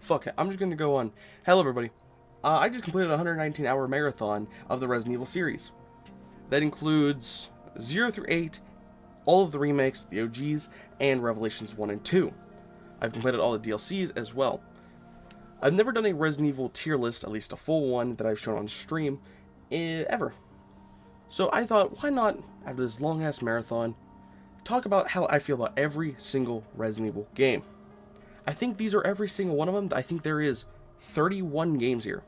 fuck it. I'm just gonna go on. Hello, everybody. I just completed a 119-hour marathon of the Resident Evil series. That includes 0 through 8, all of the remakes, the OGs, and Revelations 1 and 2. I've completed all the DLCs as well. I've never done a Resident Evil tier list, at least a full one that I've shown on stream, ever. So I thought, why not, after this long-ass marathon, talk about how I feel about every single Resident Evil game. I think these are every single one of them. I think there is 31 games here.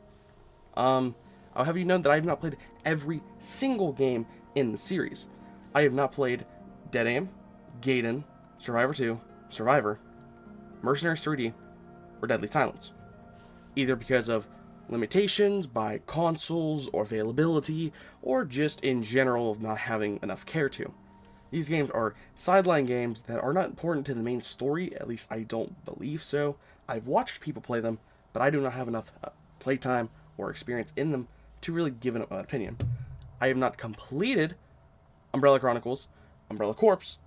I'll have you know that I have not played every single game in the series. I have not played Dead Aim, Gaiden, Survivor 2, Survivor, Mercenaries 3D, or Deadly Silence. Either because of limitations by consoles or availability, or just in general of not having enough care to. These games are sideline games that are not important to the main story, at least I don't believe so. I've watched people play them, but I do not have enough playtime or experience in them to really give an opinion. I have not completed Umbrella Chronicles, Umbrella Corps,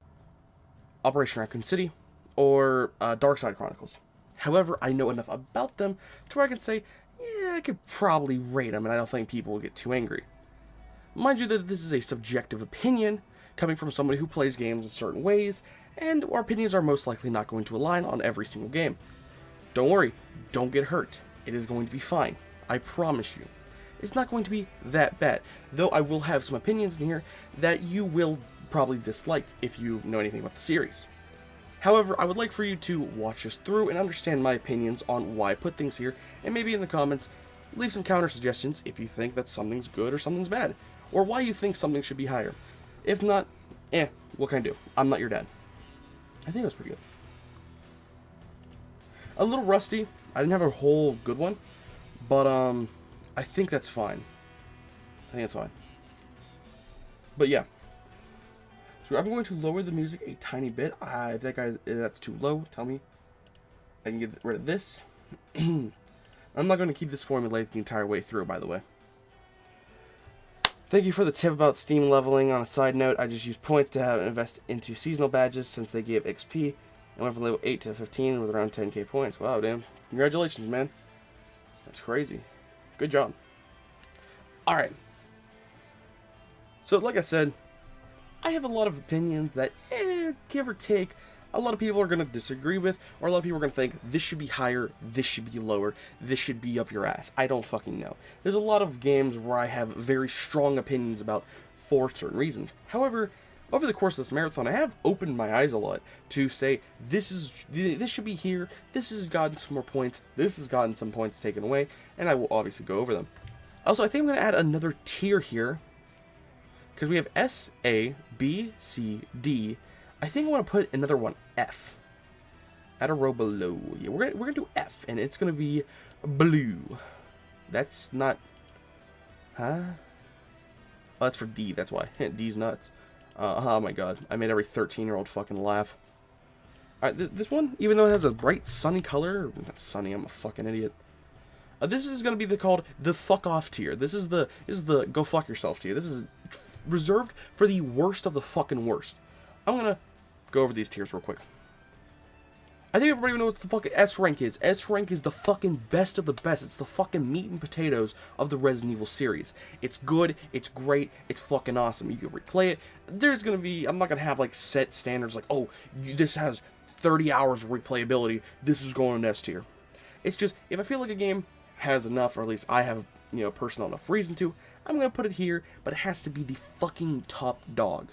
Operation Raccoon City, or Dark Side Chronicles. However, I know enough about them to where I can say, yeah, I could probably rate them, and I don't think people will get too angry. Mind you that this is a subjective opinion, coming from somebody who plays games in certain ways, and our opinions are most likely not going to align on every single game. Don't worry, don't get hurt. It is going to be fine. I promise you. It's not going to be that bad, though I will have some opinions in here that you will probably dislike if you know anything about the series. However, I would like for you to watch us through and understand my opinions on why I put things here, and maybe in the comments, leave some counter suggestions if you think that something's good or something's bad, or why you think something should be higher. If not, what can I do? I'm not your dad. I think that was pretty good. A little rusty. I didn't have a whole good one, but I think that's fine. I think it's fine. But yeah. So I'm going to lower the music a tiny bit. If that's too low, tell me. I can get rid of this. I'm not going to keep this formulaic the entire way through, by the way. Thank you for the tip about Steam leveling. On a side note, I just used points to invest into seasonal badges since they gave XP. And went from level 8 to 15 with around 10k points. Wow, damn. Congratulations, man. That's crazy. Good job. Alright. So, like I said, I have a lot of opinions that, give or take, a lot of people are going to disagree with, or a lot of people are going to think, this should be higher, this should be lower, this should be up your ass. I don't fucking know. There's a lot of games where I have very strong opinions about for certain reasons. However, over the course of this marathon, I have opened my eyes a lot to say, this should be here, this has gotten some more points, this has gotten some points taken away, and I will obviously go over them. Also, I think I'm going to add another tier here, because we have S, A, B, C, D. I think I want to put another one, F. Add a row below. Yeah, we're gonna do F, and it's gonna be blue. That's not, huh? Oh, that's for D. That's why D's nuts. Oh my god, I made every 13-year-old fucking laugh. All right, this one, even though it has a bright sunny color, not sunny. I'm a fucking idiot. This is gonna be called the fuck off tier. This is the go fuck yourself tier. This is reserved for the worst of the fucking worst. I'm gonna go over these tiers real quick. I think everybody knows what the fucking S rank is. S rank is the fucking best of the best. It's the fucking meat and potatoes of the Resident Evil series. It's good, it's great, it's fucking awesome. You can replay it. There's gonna be, I'm not gonna have like set standards like, oh, this has 30 hours of replayability, this is going in S tier. It's just, if I feel like a game has enough, or at least I have, personal enough reason to, I'm gonna put it here, but it has to be the fucking top dog.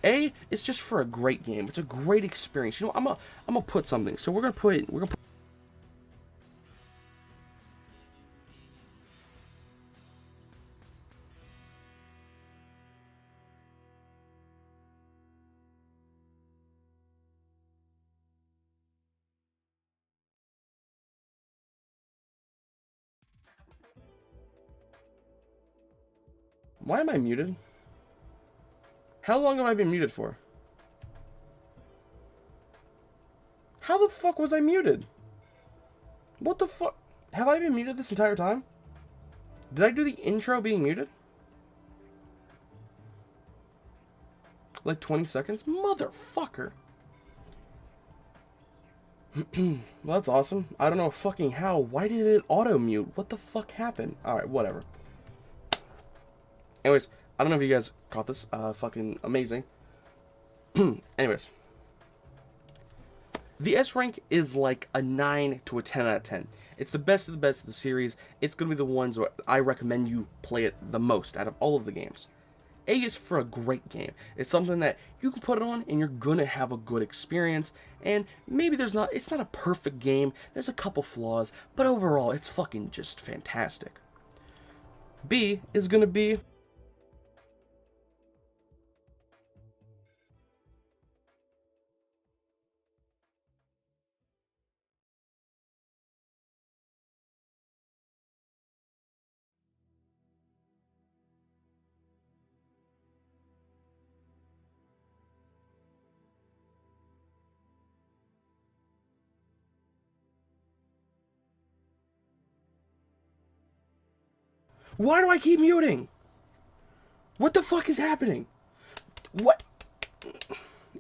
A is just for a great game. It's a great experience. You know, I'm gonna put something. So we're gonna put. Why am I muted? How long have I been muted for? How the fuck was I muted? What the fuck? Have I been muted this entire time? Did I do the intro being muted? Like 20 seconds? Motherfucker. Well, that's awesome. I don't know fucking how. Why did it auto-mute? What the fuck happened? Alright, whatever. Anyways, I don't know if you guys caught this. Fucking amazing. Anyways. The S rank is like a 9 to a 10 out of 10. It's the best of the best of the series. It's going to be the ones where I recommend you play it the most out of all of the games. A is for a great game. It's something that you can put it on and you're going to have a good experience. And maybe it's not a perfect game. There's a couple flaws, but overall it's fucking just fantastic. B is going to be... Why do I keep muting? What the fuck is happening? What?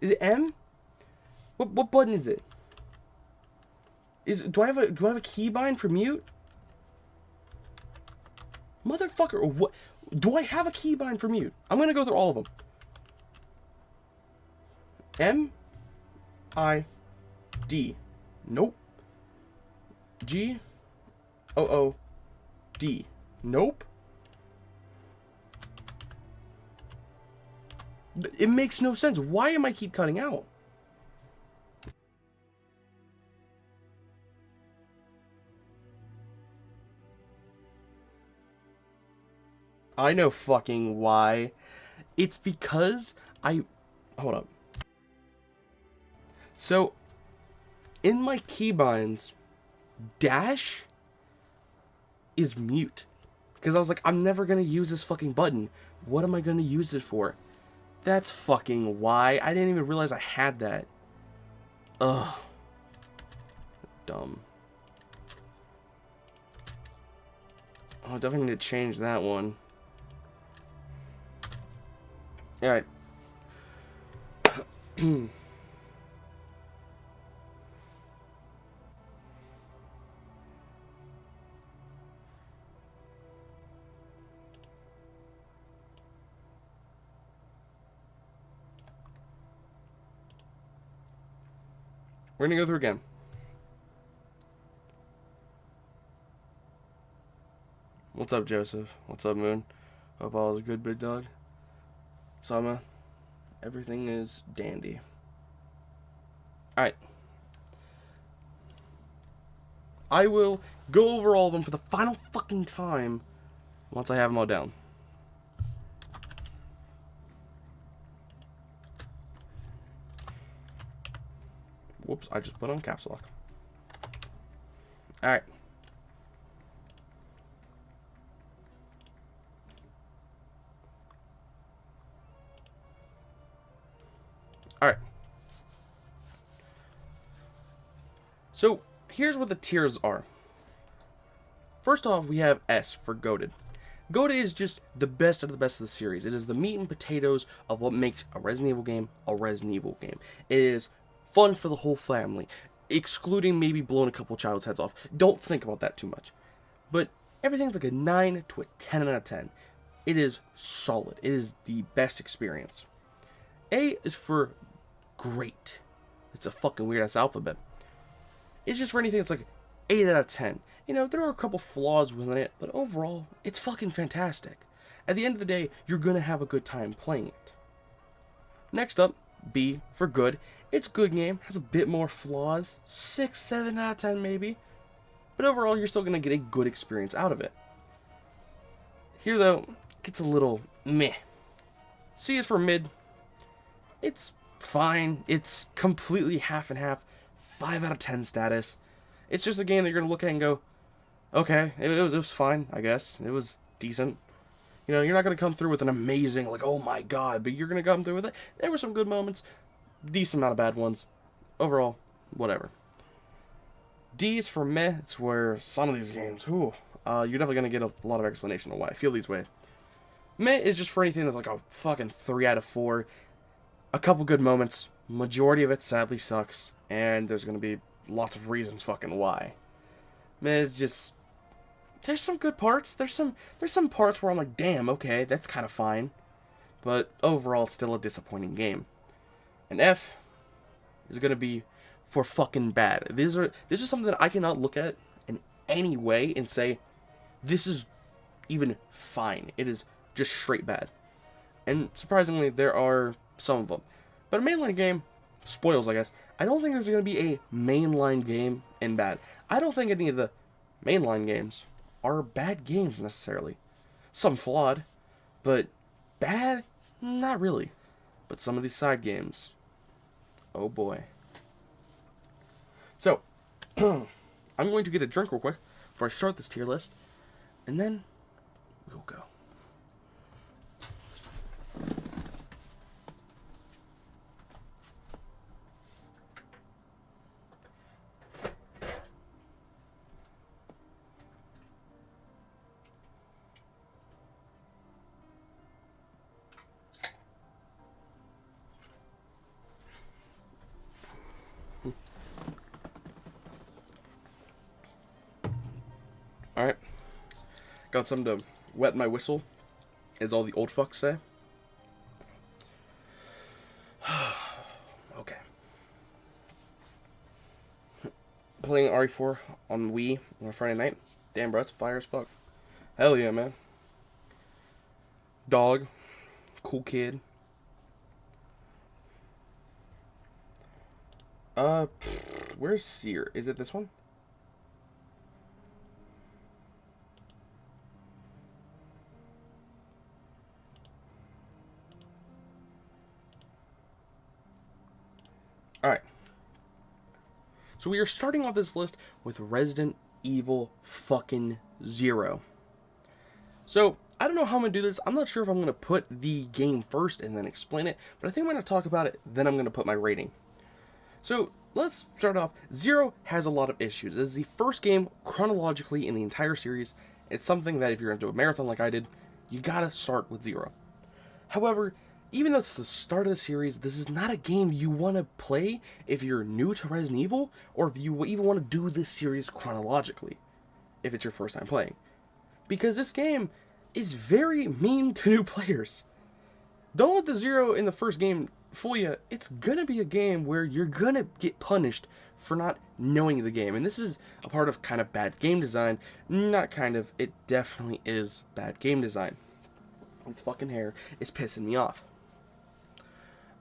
Is it M? What button is it? Do I have a keybind for mute? Motherfucker, what? Do I have a keybind for mute? I'm gonna go through all of them. M I D. Nope. G O O D. Nope. It makes no sense. Why am I keep cutting out? I know fucking why. It's because hold up. So, in my keybinds, dash is mute. Because I was like, I'm never going to use this fucking button. What am I going to use it for? That's fucking why. I didn't even realize I had that. Ugh. Dumb. Oh, definitely need to change that one. Alright. We're gonna go through again. What's up, Joseph? What's up, Moon? Hope all is good, big dog. Sama, everything is dandy. Alright. I will go over all of them for the final fucking time once I have them all down. Whoops, I just put on caps lock. Alright. Alright. So, here's what the tiers are. First off, we have S for goated. Goated is just the best of the best of the series. It is the meat and potatoes of what makes a Resident Evil game a Resident Evil game. It is fun for the whole family, excluding maybe blowing a couple child's heads off. Don't think about that too much. But everything's like a 9 to a 10 out of 10. It is solid. It is the best experience. A is for great. It's a fucking weird-ass alphabet. It's just for anything that's like 8 out of 10. You know, there are a couple flaws within it, but overall, it's fucking fantastic. At the end of the day, you're gonna have a good time playing it. Next up, B for good. It's a good game, has a bit more flaws, 6, 7 out of 10 maybe, but overall you're still going to get a good experience out of it. Here though, it gets a little meh. C is for mid. It's fine, it's completely half and half, 5 out of 10 status. It's just a game that you're going to look at and go, okay, it was fine, I guess, it was decent. You know, you're not going to come through with an amazing, like, oh my god, but you're going to come through with it. There were some good moments, decent amount of bad ones. Overall, whatever. D is for meh. It's where some of these games, you're definitely going to get a lot of explanation of why I feel these way. Meh is just for anything that's like a fucking 3 out of 4. A couple good moments. Majority of it sadly sucks. And there's going to be lots of reasons fucking why. Man, it's just, there's some good parts. There's some parts where I'm like, damn, okay, that's kind of fine. But overall, it's still a disappointing game. An F is gonna be for fucking bad. This is something that I cannot look at in any way and say, this is even fine. It is just straight bad. And surprisingly, there are some of them. But a mainline game, spoils, I guess. I don't think there's going to be a mainline game in bad. I don't think any of the mainline games are bad games necessarily. Some flawed, but bad? Not really. But some of these side games, oh boy. So, I'm going to get a drink real quick before I start this tier list, and then we'll go. Alright. Got something to wet my whistle, as all the old fucks say. Okay. Playing RE4 on Wii on a Friday night. Damn, bro, it's fire as fuck. Hell yeah, man. Dog. Cool kid. Where's Seer? Is it this one? Alright. So we are starting off this list with Resident Evil fucking 0. So, I don't know how I'm going to do this. I'm not sure if I'm going to put the game first and then explain it, but I think I'm going to talk about it, then I'm going to put my rating. So, let's start off. 0 has a lot of issues. It is the first game chronologically in the entire series. It's something that if you're going to do a marathon like I did, you gotta start with 0. However, even though it's the start of the series, this is not a game you want to play if you're new to Resident Evil, or if you even want to do this series chronologically, if it's your first time playing. Because this game is very mean to new players. Don't let the 0 in the first game fool you. It's gonna be a game where you're gonna get punished for not knowing the game. And this is a part of kind of bad game design. Not kind of, it definitely is bad game design. This fucking hair is pissing me off.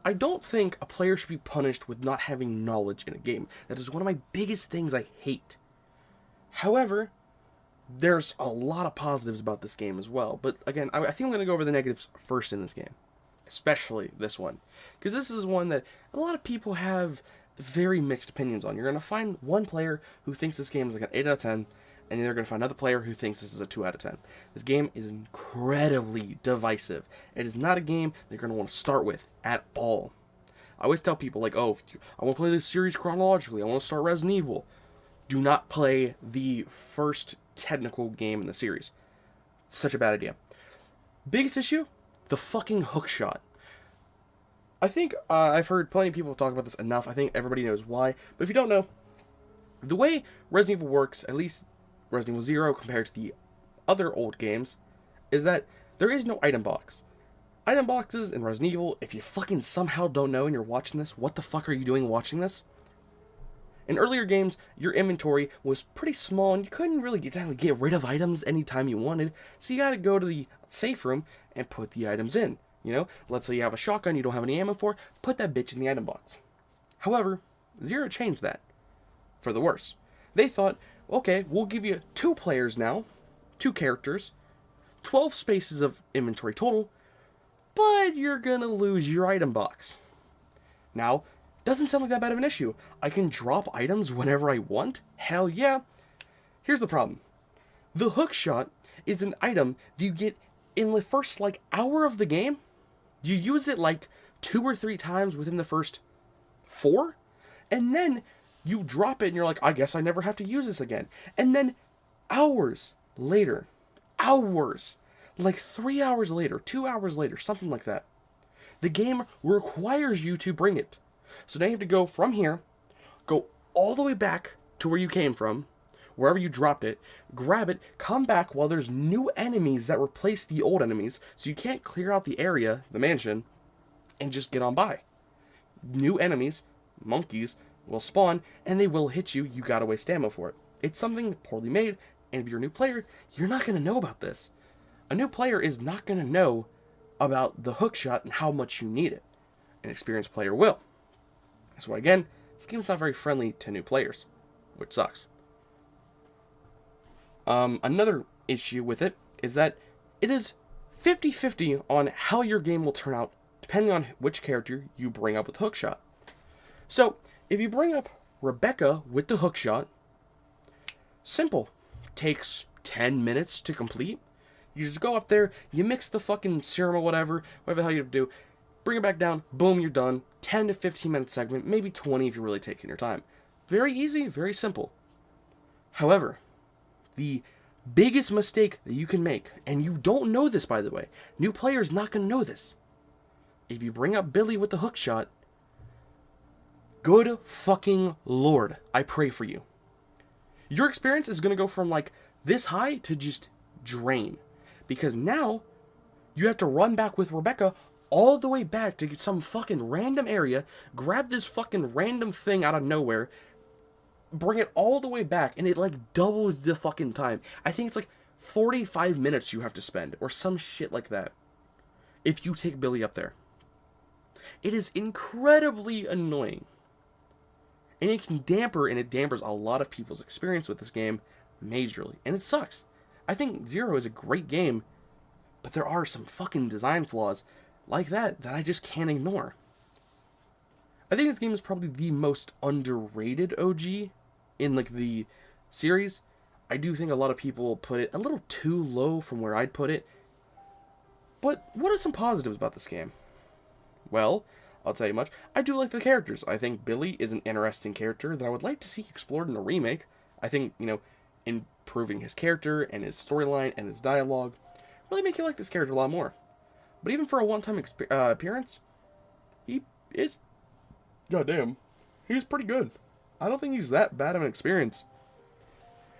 I don't think a player should be punished with not having knowledge in a game. That is one of my biggest things I hate. However, there's a lot of positives about this game as well. But again, I think I'm going to go over the negatives first in this game. Especially this one. Because this is one that a lot of people have very mixed opinions on. You're going to find one player who thinks this game is like an 8 out of 10. And you're going to find another player who thinks this is a 2 out of 10. This game is incredibly divisive. It is not a game that you're going to want to start with at all. I always tell people, like, oh, I want to play this series chronologically. I want to start Resident Evil. Do not play the first technical game in the series. It's such a bad idea. Biggest issue? The fucking hookshot. I think I've heard plenty of people talk about this enough. I think everybody knows why. But if you don't know, the way Resident Evil works, at least Resident Evil 0 compared to the other old games, is that there is no item box. Item boxes in Resident Evil, if you fucking somehow don't know and you're watching this, what the fuck are you doing watching this? In earlier games, your inventory was pretty small and you couldn't really exactly get rid of items anytime you wanted, so you gotta go to the safe room and put the items in. You know, let's say you have a shotgun you don't have any ammo for, put that bitch in the item box. However, 0 changed that. For the worse. They thought, okay, we'll give you 2 players now, 2 characters, 12 spaces of inventory total, but you're gonna lose your item box. Now, doesn't sound like that bad of an issue. I can drop items whenever I want? Hell yeah. Here's the problem. The hookshot is an item that you get in the first, like, hour of the game. You use it, like, 2 or 3 times within the first 4, and then you drop it and you're like, I guess I never have to use this again. And then hours later, like 3 hours later, 2 hours later, something like that, the game requires you to bring it. So now you have to go from here, go all the way back to where you came from, wherever you dropped it, grab it, come back while there's new enemies that replace the old enemies, so you can't clear out the area, the mansion, and just get on by. New enemies, monkeys, will spawn, and they will hit you. You gotta waste ammo for it. It's something poorly made, and if you're a new player, you're not gonna know about this. A new player is not gonna know about the hookshot and how much you need it. An experienced player will. That's why, again, this game's not very friendly to new players, which sucks. Another issue with it is that it is 50-50 on how your game will turn out, depending on which character you bring up with hookshot. So, if you bring up Rebecca with the hookshot, simple. Takes 10 minutes to complete. You just go up there, you mix the fucking serum or whatever the hell you have to do, bring it back down, boom, you're done. 10 to 15 minute segment, maybe 20 if you're really taking your time. Very easy, very simple. However, the biggest mistake that you can make, and you don't know this by the way, new players not going to know this. If you bring up Billy with the hookshot, good fucking lord, I pray for you. Your experience is going to go from like this high to just drain. Because now, you have to run back with Rebecca all the way back to get some fucking random area, grab this fucking random thing out of nowhere, bring it all the way back, and it like doubles the fucking time. I think it's like 45 minutes you have to spend, or some shit like that, if you take Billy up there. It is incredibly annoying. And it dampers a lot of people's experience with this game majorly. And it sucks. I think Zero is a great game, but there are some fucking design flaws like that I just can't ignore. I think this game is probably the most underrated OG in like the series. I do think a lot of people put it a little too low from where I'd put it. But what are some positives about this game? Well, I'll tell you much. I do like the characters. I think Billy is an interesting character that I would like to see explored in a remake. I think, improving his character and his storyline and his dialogue really make you like this character a lot more. But even for a one-time appearance, he is... goddamn, he's pretty good. I don't think he's that bad of an experience.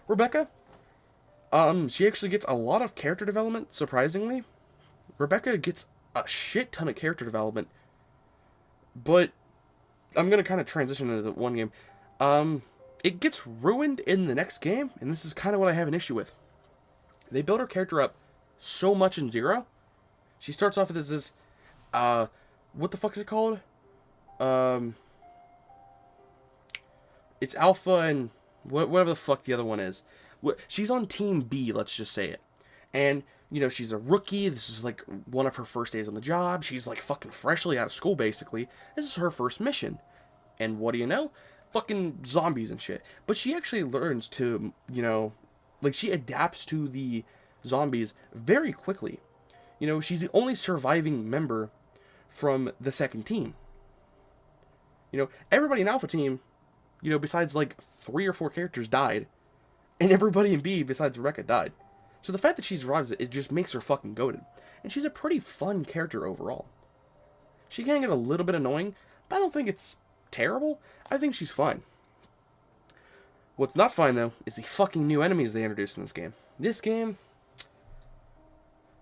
Rebecca, she actually gets a lot of character development, surprisingly. Rebecca gets a shit ton of character development. But I'm going to kind of transition into the one game. It gets ruined in the next game, and this is kind of what I have an issue with. They build her character up so much in Zero. She starts off as this, what the fuck is it called? It's Alpha and whatever the fuck the other one is. She's on Team B, let's just say it. And, she's a rookie. This is like one of her first days on the job. She's like fucking freshly out of school, basically. This is her first mission. And what do you know? Fucking zombies and shit. But she actually learns to, she adapts to the zombies very quickly. She's the only surviving member from the second team. Everybody in Alpha Team, besides like 3 or 4 characters died. And everybody in B, besides Rebecca, died. So the fact that she survives it just makes her fucking goated. And she's a pretty fun character overall. She can get a little bit annoying, but I don't think it's terrible. I think she's fine. What's not fine, though, is the fucking new enemies they introduced in this game. This game,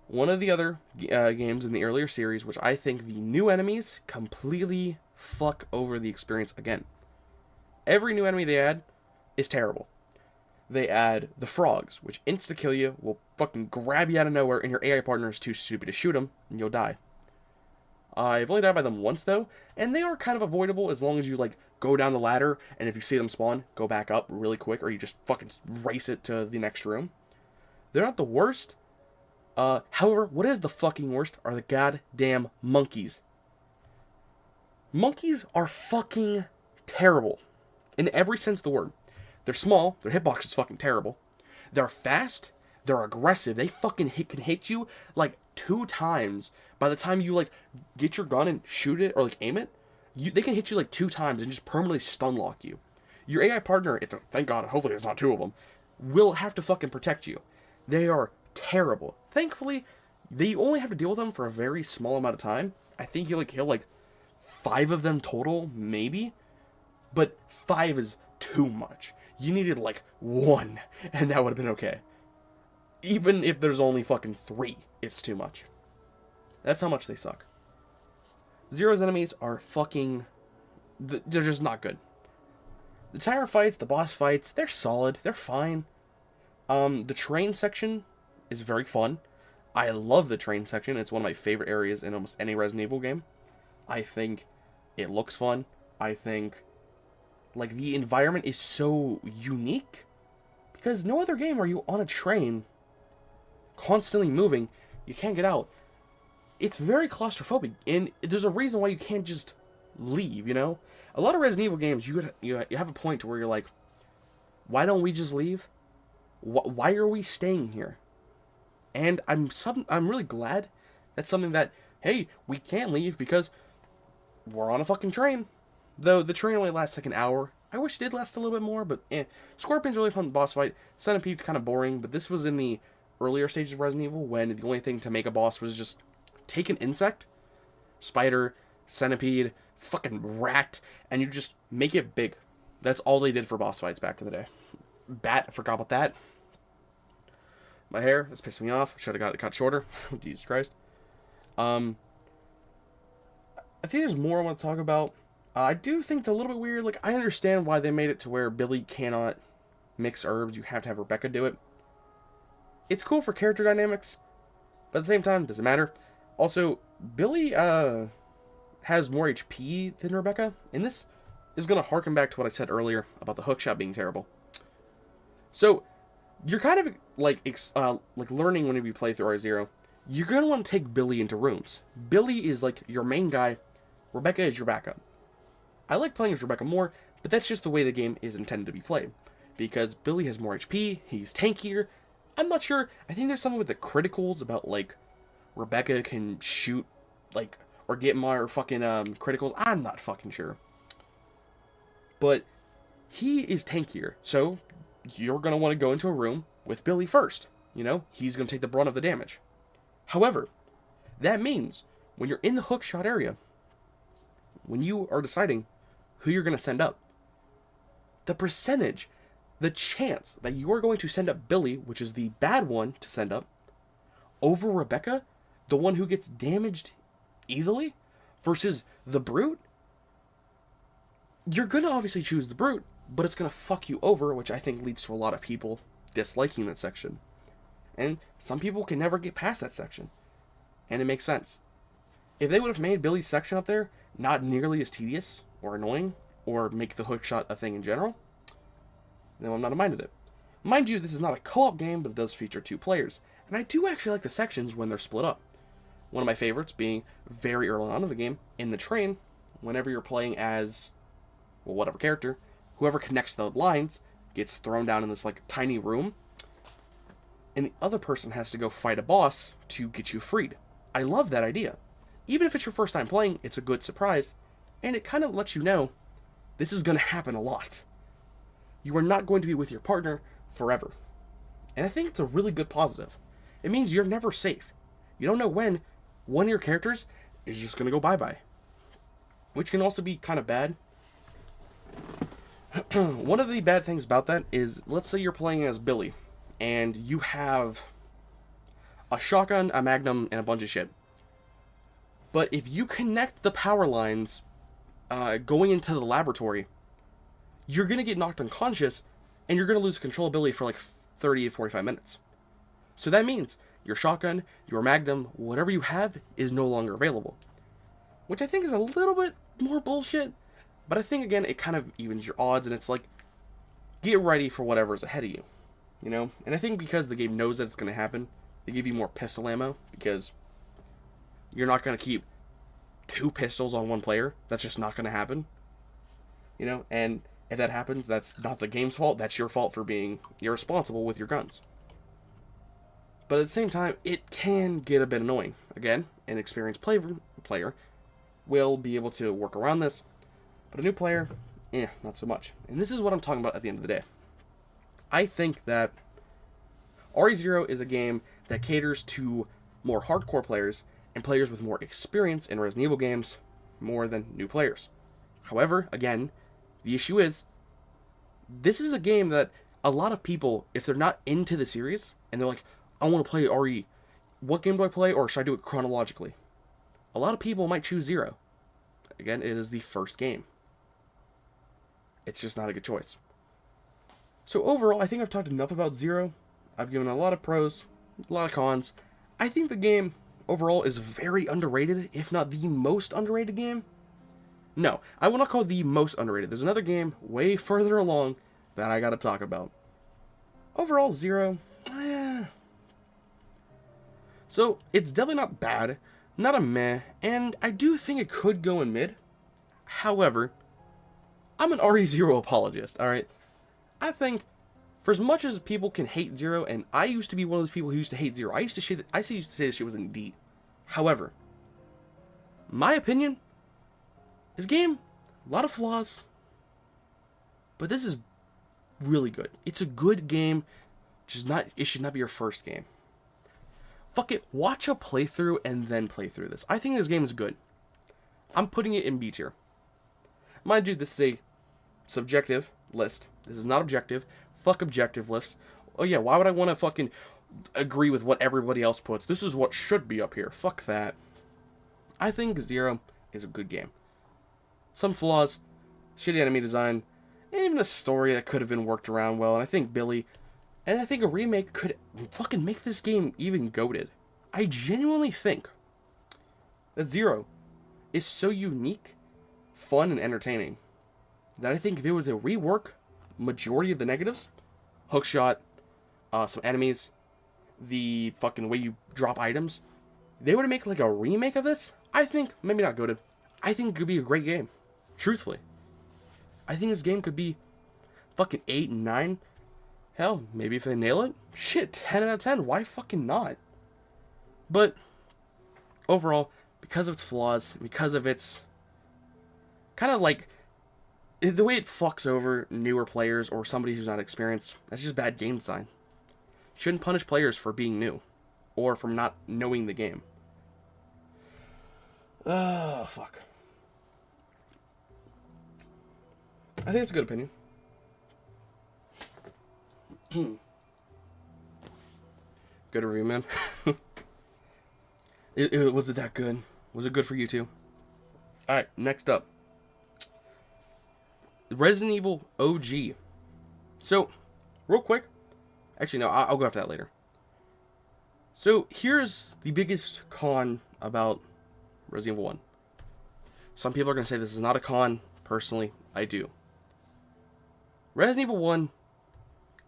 one of the other games in the earlier series, which I think the new enemies completely fuck over the experience again. Every new enemy they add is terrible. They add the frogs, which insta-kill you, will fucking grab you out of nowhere, and your AI partner is too stupid to shoot them, and you'll die. I've only died by them once, though, and they are kind of avoidable as long as you, go down the ladder, and if you see them spawn, go back up really quick, or you just fucking race it to the next room. They're not the worst. However, what is the fucking worst are the goddamn monkeys. Monkeys are fucking terrible. In every sense of the word. They're small, their hitbox is fucking terrible. They're fast, they're aggressive, they fucking can hit you, 2 times. By the time you, get your gun and shoot it, or, aim it, they can hit you, 2 times and just permanently stun lock you. Your AI partner, thank God, hopefully there's not 2 of them, will have to fucking protect you. They are terrible. Thankfully, they only have to deal with them for a very small amount of time. I think you, kill, 5 of them total, maybe. But 5 is too much. You needed like 1, and that would have been okay. Even if there's only fucking 3, it's too much. That's how much they suck. Zero's enemies are fucking... they're just not good. The tire fights, the boss fights, they're solid. They're fine. The train section is very fun. I love the train section. It's one of my favorite areas in almost any Resident Evil game. I think it looks fun. I think, like, the environment is so unique. Because no other game are you on a train, constantly moving, you can't get out. It's very claustrophobic, and there's a reason why you can't just leave, you know? A lot of Resident Evil games, you have a point to where you're like, why don't we just leave? Why are we staying here? And I'm really glad that's something that, hey, we can't leave because we're on a fucking train. Though the train only lasts like an hour. I wish it did last a little bit more, but Scorpion's really fun boss fight. Centipede's kind of boring, but this was in the earlier stages of Resident Evil when the only thing to make a boss was just take an insect, spider, centipede, fucking rat, and you just make it big. That's all they did for boss fights back in the day. Bat, I forgot about that. My hair, that's pissing me off. Should have got it cut shorter. Jesus Christ. I think there's more I want to talk about. I do think it's a little bit weird. Like, I understand why they made it to where Billy cannot mix herbs. You have to have Rebecca do it. It's cool for character dynamics, but at the same time, doesn't matter. Also, Billy has more HP than Rebecca, and this is going to harken back to what I said earlier about the hookshot being terrible. So, you're kind of like learning whenever you play through R0. You're going to want to take Billy into rooms. Billy is like your main guy. Rebecca is your backup. I like playing with Rebecca more, but that's just the way the game is intended to be played. Because Billy has more HP, he's tankier. I'm not sure. I think there's something with the criticals about, like, Rebecca can shoot, like, or get more fucking criticals. I'm not fucking sure. But he is tankier, so you're going to want to go into a room with Billy first. You know, he's going to take the brunt of the damage. However, that means when you're in the hookshot area, when you are deciding who you're going to send up, the percentage, the chance that you are going to send up Billy, which is the bad one to send up, over Rebecca, the one who gets damaged easily, versus the Brute, you're going to obviously choose the Brute, but it's going to fuck you over, which I think leads to a lot of people disliking that section. And some people can never get past that section. And it makes sense. If they would have made Billy's section up there not nearly as tedious or annoying, or make the hookshot a thing in general, then I'm not minded it. Mind you, this is not a co-op game, but it does feature 2 players. And I do actually like the sections when they're split up. One of my favorites being very early on in the game, in the train, whenever you're playing as, well, whatever character, whoever connects the lines gets thrown down in this, like, tiny room, and the other person has to go fight a boss to get you freed. I love that idea. Even if it's your first time playing, it's a good surprise, and it kind of lets you know this is going to happen a lot. You are not going to be with your partner forever. And I think it's a really good positive. It means you're never safe. You don't know when one of your characters is just going to go bye-bye. Which can also be kind of bad. One of the bad things about that is, let's say you're playing as Billy, and you have a shotgun, a magnum, and a bunch of shit. But if you connect the power lines going into the laboratory, you're going to get knocked unconscious, and you're going to lose controllability for like 30 to 45 minutes. So that means your shotgun, your magnum, whatever you have is no longer available. Which I think is a little bit more bullshit, but I think, again, it kind of evens your odds, and it's like, get ready for whatever's ahead of you. You know? And I think because the game knows that it's going to happen, they give you more pistol ammo, because you're not going to keep 2 pistols on one player. That's just not going to happen. You know? And if that happens, that's not the game's fault. That's your fault for being irresponsible with your guns. But at the same time, it can get a bit annoying. Again, an experienced player will be able to work around this, but a new player, not so much. And this is what I'm talking about at the end of the day. I think that RE0 is a game that caters to more hardcore players and players with more experience in Resident Evil games more than new players. However, again, the issue is this is a game that a lot of people, if they're not into the series, and they're like, I want to play RE, what game do I play, or should I do it chronologically? A lot of people might choose Zero. Again, it is the first game. It's just not a good choice. So overall, I think I've talked enough about Zero. I've given a lot of pros, a lot of cons. I think the game overall is very underrated, if not the most underrated game. No, I will not call it the most underrated. There's another game way further along that I gotta talk about. Overall, Zero, So, it's definitely not bad, not a meh, and I do think it could go in mid. However, I'm an RE0 apologist, alright? I think, for as much as people can hate Zero, and I used to be one of those people who used to hate Zero, I used to say this shit was in D. However, my opinion, this game, a lot of flaws, but this is really good. It's a good game, it should not be your first game. Fuck it, watch a playthrough and then play through this. I think this game is good. I'm putting it in B tier. Mind you, this is a subjective list. This is not objective. Fuck objective lists. Oh yeah, why would I want to fucking agree with what everybody else puts? This is what should be up here. Fuck that. I think Zero is a good game. Some flaws, shitty enemy design, and even a story that could have been worked around well, and I think a remake could fucking make this game even goated. I genuinely think that Zero is so unique, fun, and entertaining that I think if it were to rework majority of the negatives, hookshot, some enemies, the fucking way you drop items, they were to make like a remake of this, I think, maybe not goated, I think it could be a great game. Truthfully. I think this game could be fucking 8 and 9. Hell, maybe if they nail it, shit, 10 out of 10. Why fucking not? But overall, because of its flaws, because of its kind of like the way it fucks over newer players or somebody who's not experienced, that's just bad game design. Shouldn't punish players for being new or from not knowing the game. Oh, fuck. I think it's a good opinion. Good review, man. Was it that good? Was it good for you too? Alright, next up. Resident Evil OG. So, real quick. Actually, no, I'll go after that later. So, here's the biggest con about Resident Evil 1. Some people are going to say this is not a con. Personally, I do. Resident Evil 1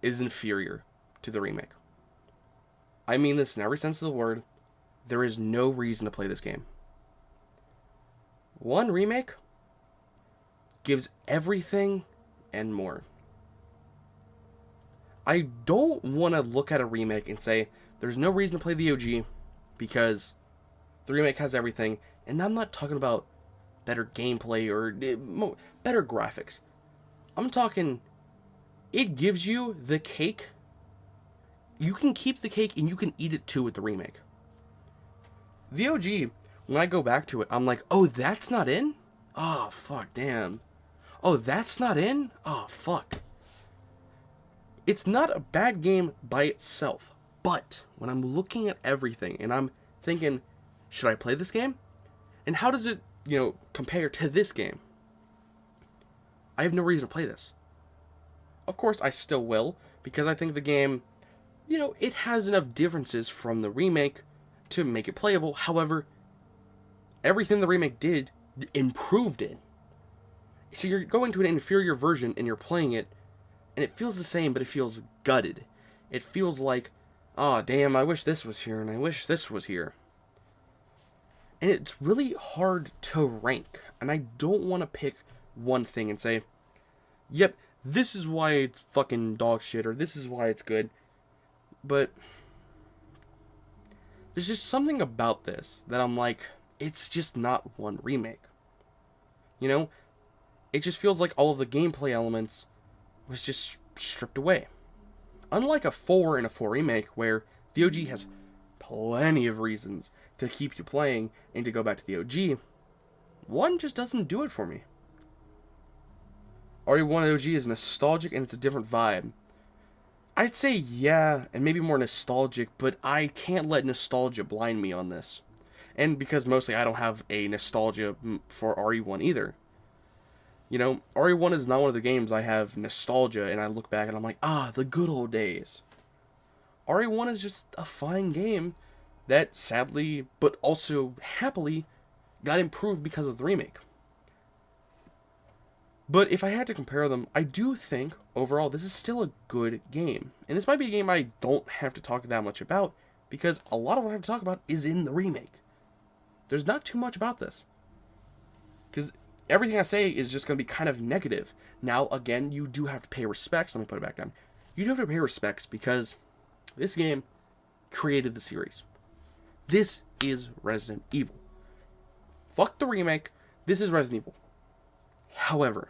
is inferior to the remake. I mean this in every sense of the word. There is no reason to play this game. One remake gives everything and more. I don't want to look at a remake and say there's no reason to play the OG because the remake has everything. And I'm not talking about better gameplay or better graphics. I'm talking, it gives you the cake. You can keep the cake and you can eat it too with the remake. The OG, when I go back to it, I'm like, oh, that's not in? Oh, fuck, damn. Oh, that's not in? Oh, fuck. It's not a bad game by itself, but when I'm looking at everything and I'm thinking, should I play this game? And how does it, compare to this game? I have no reason to play this. Of course, I still will, because I think the game, it has enough differences from the remake to make it playable. However, everything the remake did improved it. So you're going to an inferior version and you're playing it, and it feels the same, but it feels gutted. It feels like, oh, damn, I wish this was here, and I wish this was here. And it's really hard to rank, and I don't want to pick one thing and say, yep, this is why it's fucking dog shit, or this is why it's good. But there's just something about this that I'm like, it's just not one remake. It just feels like all of the gameplay elements was just stripped away. Unlike a 4 and a 4 remake, where the OG has plenty of reasons to keep you playing and to go back to the OG, 1 just doesn't do it for me. RE1 OG is nostalgic and it's a different vibe. I'd say yeah, and maybe more nostalgic, but I can't let nostalgia blind me on this. And because mostly I don't have a nostalgia for RE1 either. You know, RE1 is not one of the games I have nostalgia and I look back and I'm like, ah, the good old days. RE1 is just a fine game that sadly, but also happily, got improved because of the remake. But if I had to compare them, I do think, overall, this is still a good game. And this might be a game I don't have to talk that much about, because a lot of what I have to talk about is in the remake. There's not too much about this. Because everything I say is just going to be kind of negative. Now, again, you do have to pay respects. Let me put it back down. You do have to pay respects because this game created the series. This is Resident Evil. Fuck the remake. This is Resident Evil. However,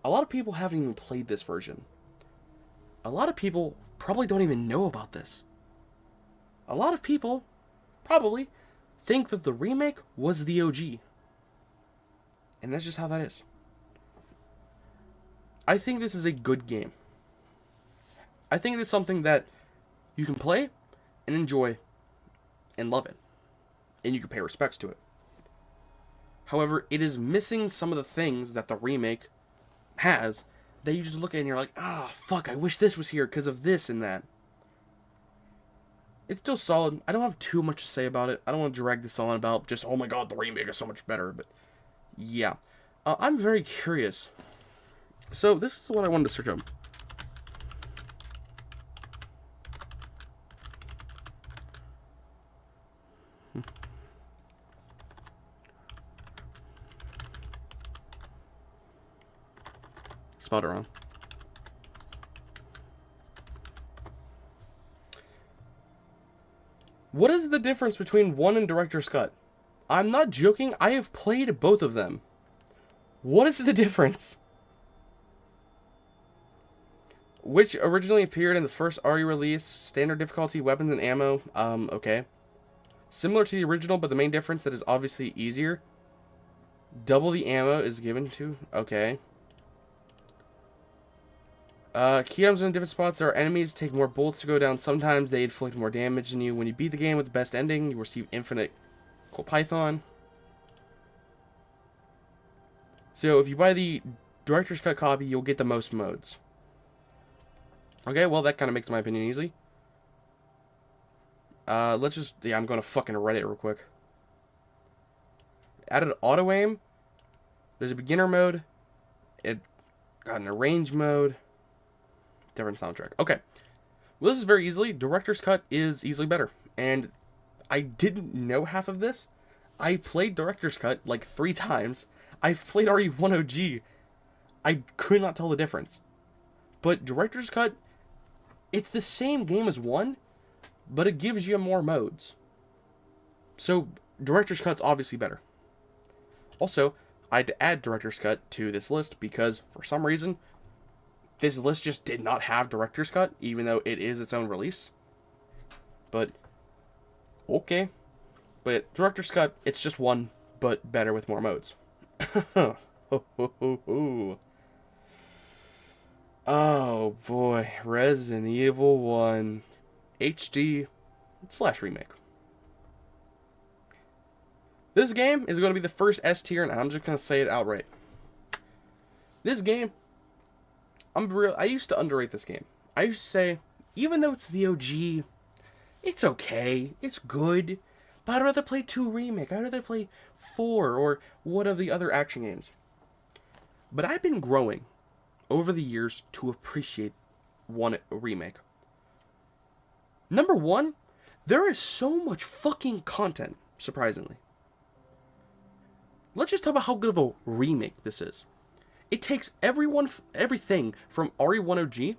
a lot of people haven't even played this version. A lot of people probably don't even know about this. A lot of people probably think that the remake was the OG. And that's just how that is. I think this is a good game. I think it is something that you can play and enjoy and love it. And you can pay respects to it. However, it is missing some of the things that the remake has that you just look at and you're like, ah, fuck, I wish this was here because of this and that. It's still solid. I don't have too much to say about it. I don't want to drag this on about just, oh my god, the remake is so much better. But yeah, I'm very curious. So this is what I wanted to search up. Spelled it wrong. What is the difference between 1 and Director's Cut? I'm not joking. I have played both of them. What is the difference? Which originally appeared in the first RE release, standard difficulty, weapons and ammo. Okay. Similar to the original, but the main difference that is obviously easier. Double the ammo is given to. Okay. Key items in different spots. There are enemies take more bullets to go down. Sometimes they inflict more damage than you. When you beat the game with the best ending, you receive infinite Cold Python. So if you buy the Director's Cut copy, you'll get the most modes. Okay, well that kind of makes my opinion easy. Let's just, yeah, I'm going to fucking Reddit real quick. Added auto aim. There's a beginner mode. It got an arrange mode. Different soundtrack. Okay. Well, this is very easily. Director's Cut is easily better. And I didn't know half of this. I played Director's Cut like 3 times. I've played RE1 OG. I could not tell the difference. But Director's Cut, it's the same game as 1, but it gives you more modes. So, Director's Cut's obviously better. Also, I had to add Director's Cut to this list because, for some reason, this list just did not have Director's Cut, even though it is its own release. But, okay. But Director's Cut, it's just 1, but better with more modes. Oh boy, Resident Evil 1 HD / remake. This game is going to be the first S tier, and I'm just going to say it outright. This game, I used to underrate this game. I used to say, even though it's the OG, it's okay, it's good, but I'd rather play 2 remake, I'd rather play 4, or one of the other action games. But I've been growing over the years to appreciate 1 remake. Number 1, there is so much fucking content, surprisingly. Let's just talk about how good of a remake this is. It takes everything from RE1 OG,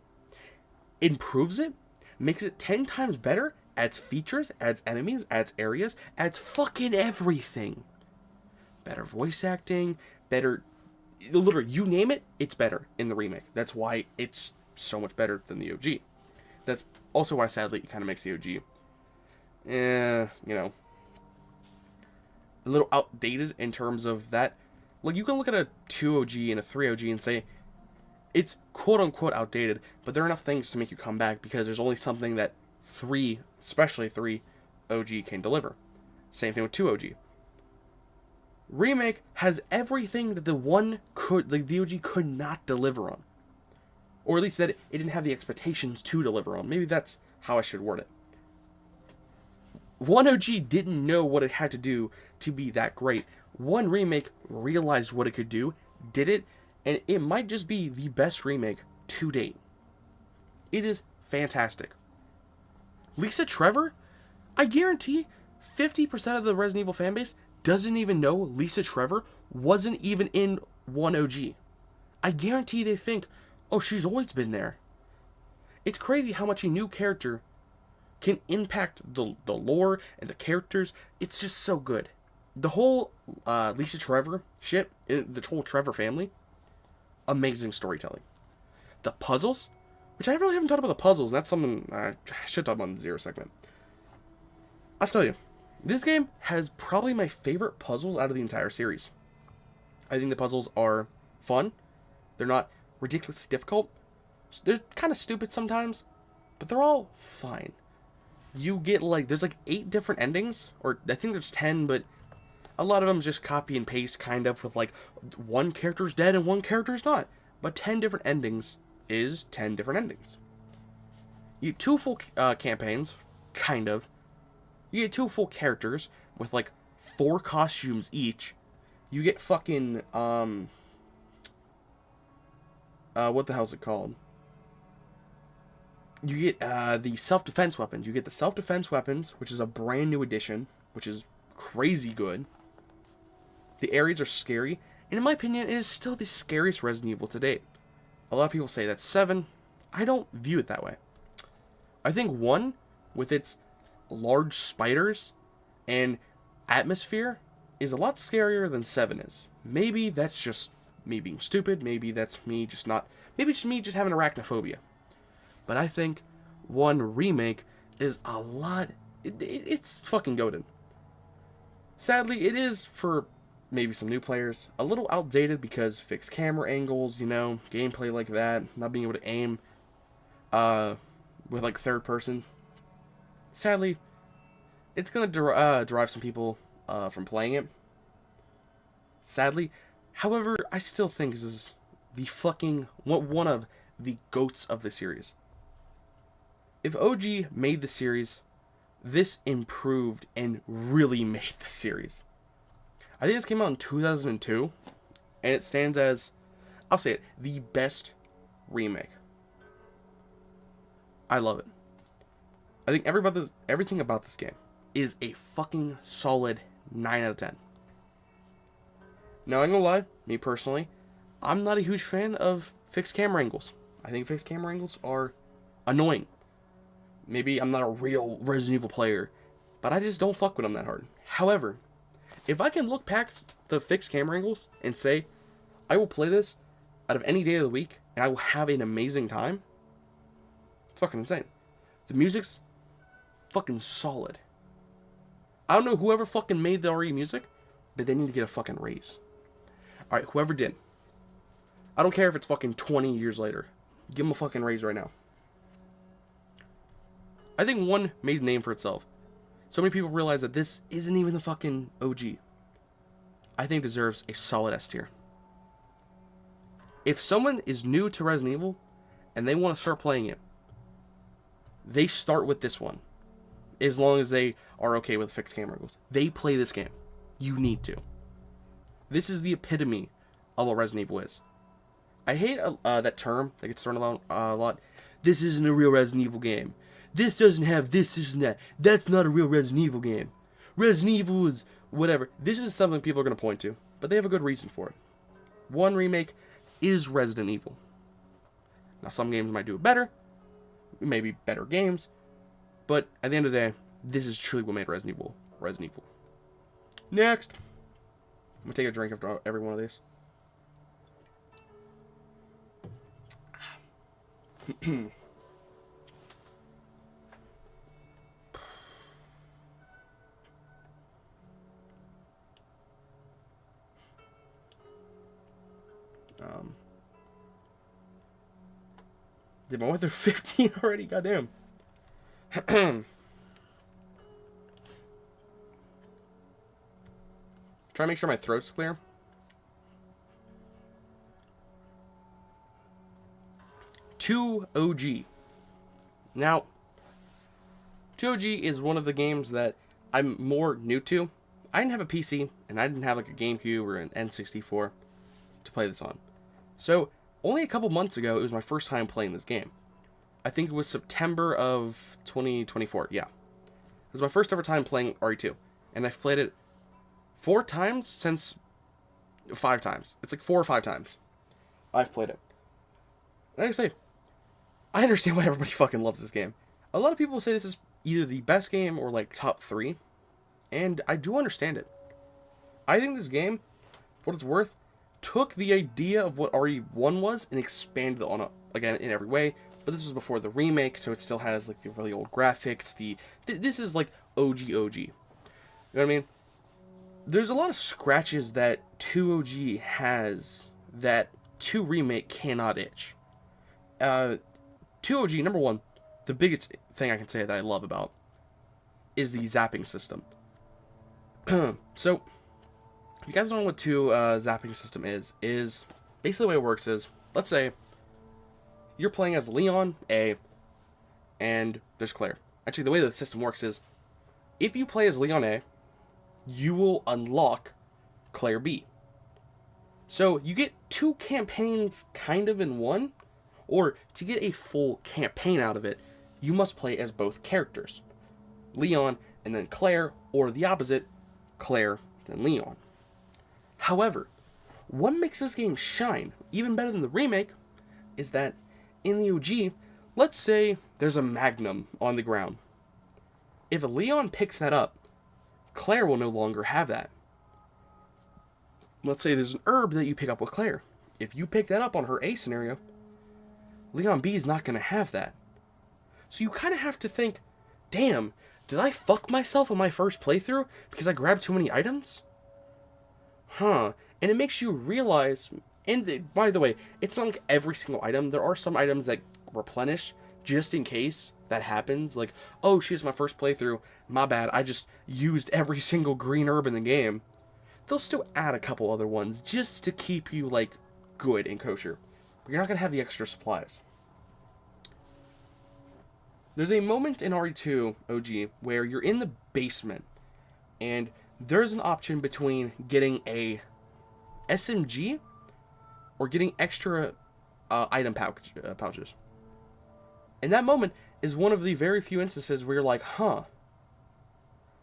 improves it, makes it 10 times better, adds features, adds enemies, adds areas, adds fucking everything. Better voice acting, better, literally, you name it, it's better in the remake. That's why it's so much better than the OG. That's also why, sadly, it kind of makes the OG, you know, a little outdated in terms of that. Like, you can look at a 2 OG and a 3 OG and say, it's quote-unquote outdated, but there are enough things to make you come back because there's only something that 3, especially 3 OG can deliver. Same thing with 2 OG. Remake has everything that the OG could not deliver on. Or at least that it didn't have the expectations to deliver on. Maybe that's how I should word it. 1 OG didn't know what it had to do to be that great. 1 remake realized what it could do, did it, and it might just be the best remake to date. It is fantastic. Lisa Trevor? I guarantee 50% of the Resident Evil fanbase doesn't even know Lisa Trevor wasn't even in 1 OG. I guarantee they think, oh, she's always been there. It's crazy how much a new character can impact the lore and the characters. It's just so good. The whole Lisa Trevor shit, the whole Trevor family, amazing storytelling. The puzzles, which I really haven't talked about the puzzles, and that's something I should talk about in the Zero segment. I'll tell you, this game has probably my favorite puzzles out of the entire series. I think the puzzles are fun. They're not ridiculously difficult. They're kind of stupid sometimes, but they're all fine. You get there's 8 different endings, or I think there's 10, but a lot of them just copy and paste kind of with one character's dead and one character's not. But 10 different endings is 10 different endings. You get 2 full campaigns, kind of. You get 2 full characters with 4 costumes each. You get fucking what the hell's it called? You get the self-defense weapons. You get the self-defense weapons, which is a brand new addition, which is crazy good. The areas are scary, and in my opinion, it is still the scariest Resident Evil to date. A lot of people say that's 7. I don't view it that way. I think 1, with its large spiders and atmosphere, is a lot scarier than 7 is. Maybe that's just me being stupid. Maybe that's me just not... Maybe it's me just having arachnophobia. But I think 1 remake is a lot... It's fucking goated. Sadly, it is, for maybe some new players, a little outdated because fixed camera angles, gameplay like that, not being able to aim with third person. Sadly, it's going to drive some people from playing it. Sadly. However, I still think this is the fucking one of the GOATs of the series. If OG made the series, this improved and really made the series. I think this came out in 2002, and it stands as, I'll say it, the best remake. I love it. I think everything about this game is a fucking solid 9 out of 10. Now, I'm gonna lie, me personally, I'm not a huge fan of fixed camera angles. I think fixed camera angles are annoying. Maybe I'm not a real Resident Evil player, but I just don't fuck with them that hard. However, if I can look past the fixed camera angles and say, I will play this out of any day of the week, and I will have an amazing time, it's fucking insane. The music's fucking solid. I don't know whoever fucking made the RE music, but they need to get a fucking raise. Alright, whoever did. I don't care if it's fucking 20 years later. Give them a fucking raise right now. I think 1 made a name for itself. So many people realize that this isn't even the fucking OG. I think it deserves a solid S tier. If someone is new to Resident Evil and they want to start playing it, they start with this one. As long as they are okay with fixed camera angles. They play this game. You need to. This is the epitome of what Resident Evil is. I hate that term that gets thrown around a lot. This isn't a real Resident Evil game. This doesn't have this and that. That's not a real Resident Evil game. Resident Evil is whatever. This is something people are going to point to, but they have a good reason for it. 1 remake is Resident Evil. Now, some games might do it better. Maybe better games. But at the end of the day, this is truly what made Resident Evil Resident Evil. Next. I'm going to take a drink after every one of these. Did I went through 15 already? Goddamn. Try to make sure my throat's clear. Two OG. Now, 2OG is one of the games that I'm more new to. I didn't have a PC, and I didn't have like a GameCube or an N64 to play this on. So, only a couple months ago, it was my first time playing this game. I think it was September of 2024, yeah. It was my first ever time playing RE2. And I've played it 4 times since... 5 times. It's like 4 or 5 times I've played it. And I say, I understand why everybody fucking loves this game. A lot of people say this is either the best game or like top 3. And I do understand it. I think this game, for what it's worth, took the idea of what RE1 was and expanded on it, again, in every way. But this was before the remake, so it still has like the really old graphics. This is like OG. You know what I mean? There's a lot of scratches that 2OG has that 2 remake cannot itch. 2OG, number one, the biggest thing I can say that I love about is the zapping system. So, if you guys don't know what 2 zapping system is basically the way it works is, let's say you're playing as Leon A, and there's Claire. Actually, the way the system works is, if you play as Leon A, you will unlock Claire B. So, you get 2 campaigns kind of in one, or to get a full campaign out of it, you must play as both characters. Leon and then Claire, or the opposite, Claire then Leon. However, what makes this game shine, even better than the remake, is that in the OG, let's say there's a magnum on the ground. If Leon picks that up, Claire will no longer have that. Let's say there's an herb that you pick up with Claire. If you pick that up on her A scenario, Leon B is not going to have that. So you kind of have to think, damn, did I fuck myself on my first playthrough because I grabbed too many items? Huh. And it makes you realize, and by the way, it's not like every single item. There are some items that replenish just in case that happens. Like, oh, she's my first playthrough. My bad. I just used every single green herb in the game. They'll still add a couple other ones just to keep you, like, good and kosher. But you're not going to have the extra supplies. There's a moment in RE2 OG where you're in the basement, and there's an option between getting a SMG or getting extra item pouches. And that moment is one of the very few instances where you're like, huh,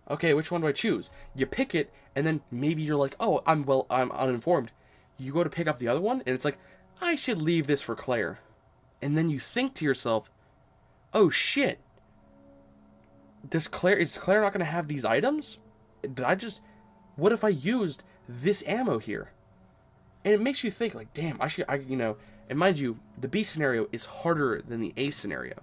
okay, which one do I choose? You pick it, and then maybe you're like, oh, I'm uninformed. You go to pick up the other one, and it's like, I should leave this for Claire. And then you think to yourself, oh shit, is Claire not going to have these items? What if I used this ammo here? And it makes you think, like, damn, and mind you, the B scenario is harder than the A scenario.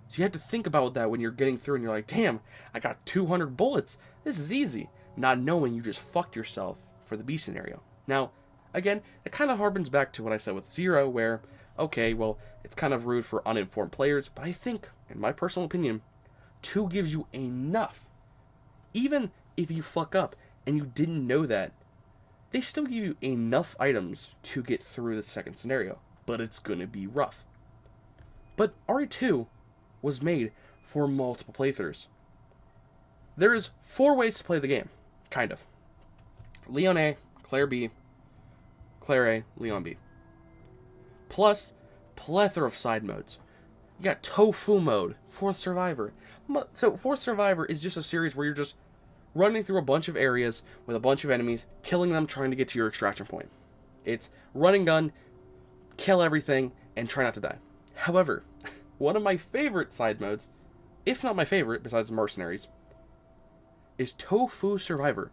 So you have to think about that when you're getting through and you're like, damn, I got 200 bullets. This is easy. Not knowing you just fucked yourself for the B scenario. Now, again, it kind of harkens back to what I said with Zero, where, okay, well, it's kind of rude for uninformed players, but I think, in my personal opinion, 2 gives you enough. Even if you fuck up and you didn't know that, they still give you enough items to get through the second scenario, but it's gonna be rough. But RE2 was made for multiple playthroughs. There is 4 ways to play the game, kind of. Leon A, Claire B, Claire A, Leon B. Plus, plethora of side modes. You got Tofu mode, 4th Survivor. So 4th Survivor is just a series where you're just running through a bunch of areas with a bunch of enemies, killing them, trying to get to your extraction point. It's run and gun, kill everything, and try not to die. However, one of my favorite side modes, if not my favorite besides Mercenaries, is Tofu Survivor.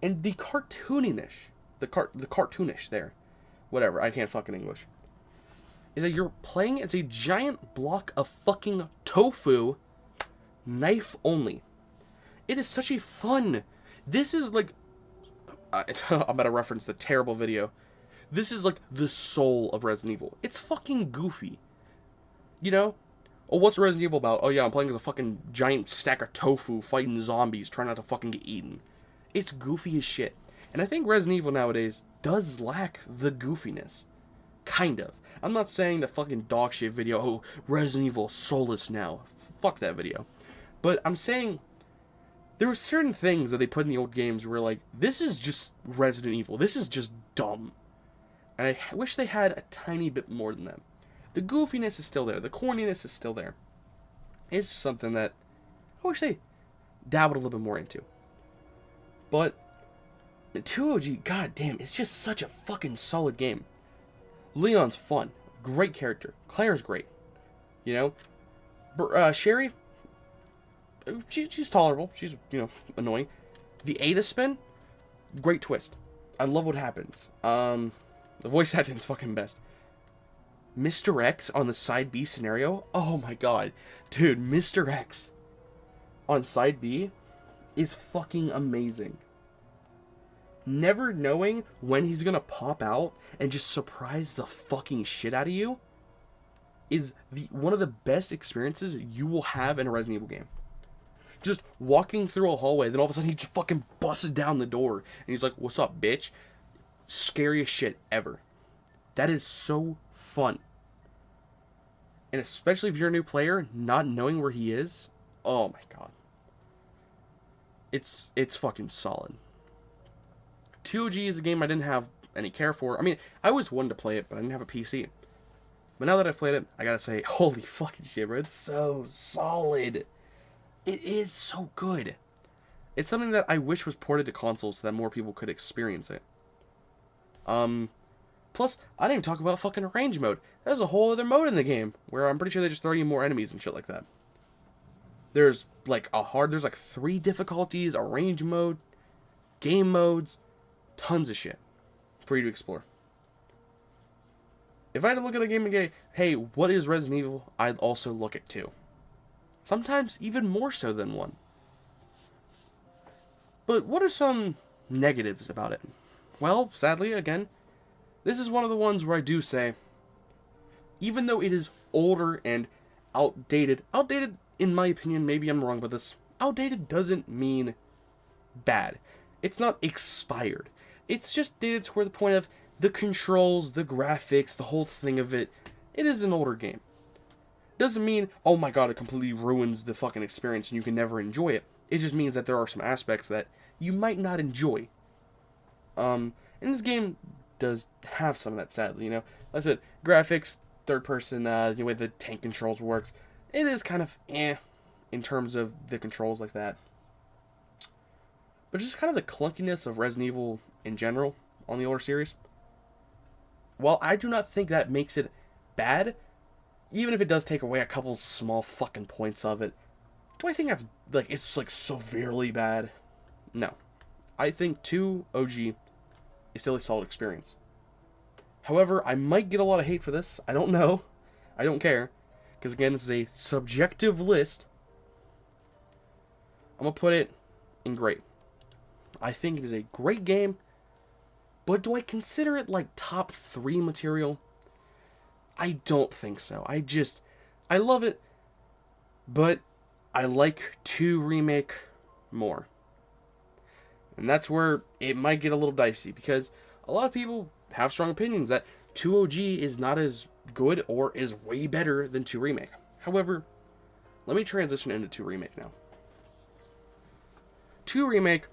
And the cartoonish there, whatever, I can't fucking English, is that you're playing as a giant block of fucking tofu, knife only. It is such a fun... This is like... I'm about to reference the terrible video. This is like the soul of Resident Evil. It's fucking goofy. You know? Oh, what's Resident Evil about? Oh yeah, I'm playing as a fucking giant stack of tofu fighting zombies, trying not to fucking get eaten. It's goofy as shit. And I think Resident Evil nowadays does lack the goofiness. Kind of. I'm not saying the fucking dog shit video, oh, Resident Evil soulless now. Fuck that video. But I'm saying there were certain things that they put in the old games where like, this is just Resident Evil. This is just dumb. And I wish they had a tiny bit more than that. The goofiness is still there. The corniness is still there. It's something that I wish they dabbled a little bit more into. But 2OG, goddamn, it's just such a fucking solid game. Leon's fun. Great character. Claire's great. You know? Sherry, she's tolerable. She's, annoying. The Ada spin, great twist. I love what happens. The voice acting's fucking best. Mr. X on the side B scenario, oh my god. Dude, Mr. X on side B is fucking amazing. Never knowing when he's gonna pop out and just surprise the fucking shit out of you is one of the best experiences you will have in a Resident Evil game. Just walking through a hallway, then all of a sudden he just fucking busts down the door and he's like, "What's up, bitch?" Scariest shit ever. That is so fun. And especially if you're a new player, not knowing where he is, oh my god. It's fucking solid. 2OG is a game I didn't have any care for. I mean, I always wanted to play it, but I didn't have a PC. But now that I've played it, I gotta say, holy fucking shit, bro. It's so solid. It is so good. It's something that I wish was ported to consoles so that more people could experience it. Plus, I didn't even talk about fucking range mode. There's a whole other mode in the game, where I'm pretty sure they just throw you more enemies and shit like that. There's, there's 3 difficulties, a range mode, game modes, tons of shit for you to explore. If I had to look at a game and go, hey, what is Resident Evil? I'd also look at 2. Sometimes even more so than 1. But what are some negatives about it? Well, sadly, again, this is one of the ones where I do say, even though it is older and outdated in my opinion, maybe I'm wrong about this, outdated doesn't mean bad. It's not expired. It's just dated to where the point of the controls, the graphics, the whole thing of it, it is an older game. Doesn't mean, oh my god, it completely ruins the fucking experience and you can never enjoy it. It just means that there are some aspects that you might not enjoy. And this game does have some of that, sadly, Like I said, graphics, third person, the way the tank controls works, it is kind of in terms of the controls like that. But just kind of the clunkiness of Resident Evil in general on the older series. While I do not think that makes it bad, even if it does take away a couple small fucking points of it, do I think that's, it's, severely bad? No. I think 2 OG is still a solid experience. However, I might get a lot of hate for this. I don't know. I don't care. Because again, this is a subjective list. I'm going to put it in great. I think it is a great game. But do I consider it top 3 material? I don't think so. I love it. But I like 2 Remake more. And that's where it might get a little dicey, because a lot of people have strong opinions that 2 OG is not as good or is way better than 2 Remake. However, let me transition into 2 Remake now. 2 Remake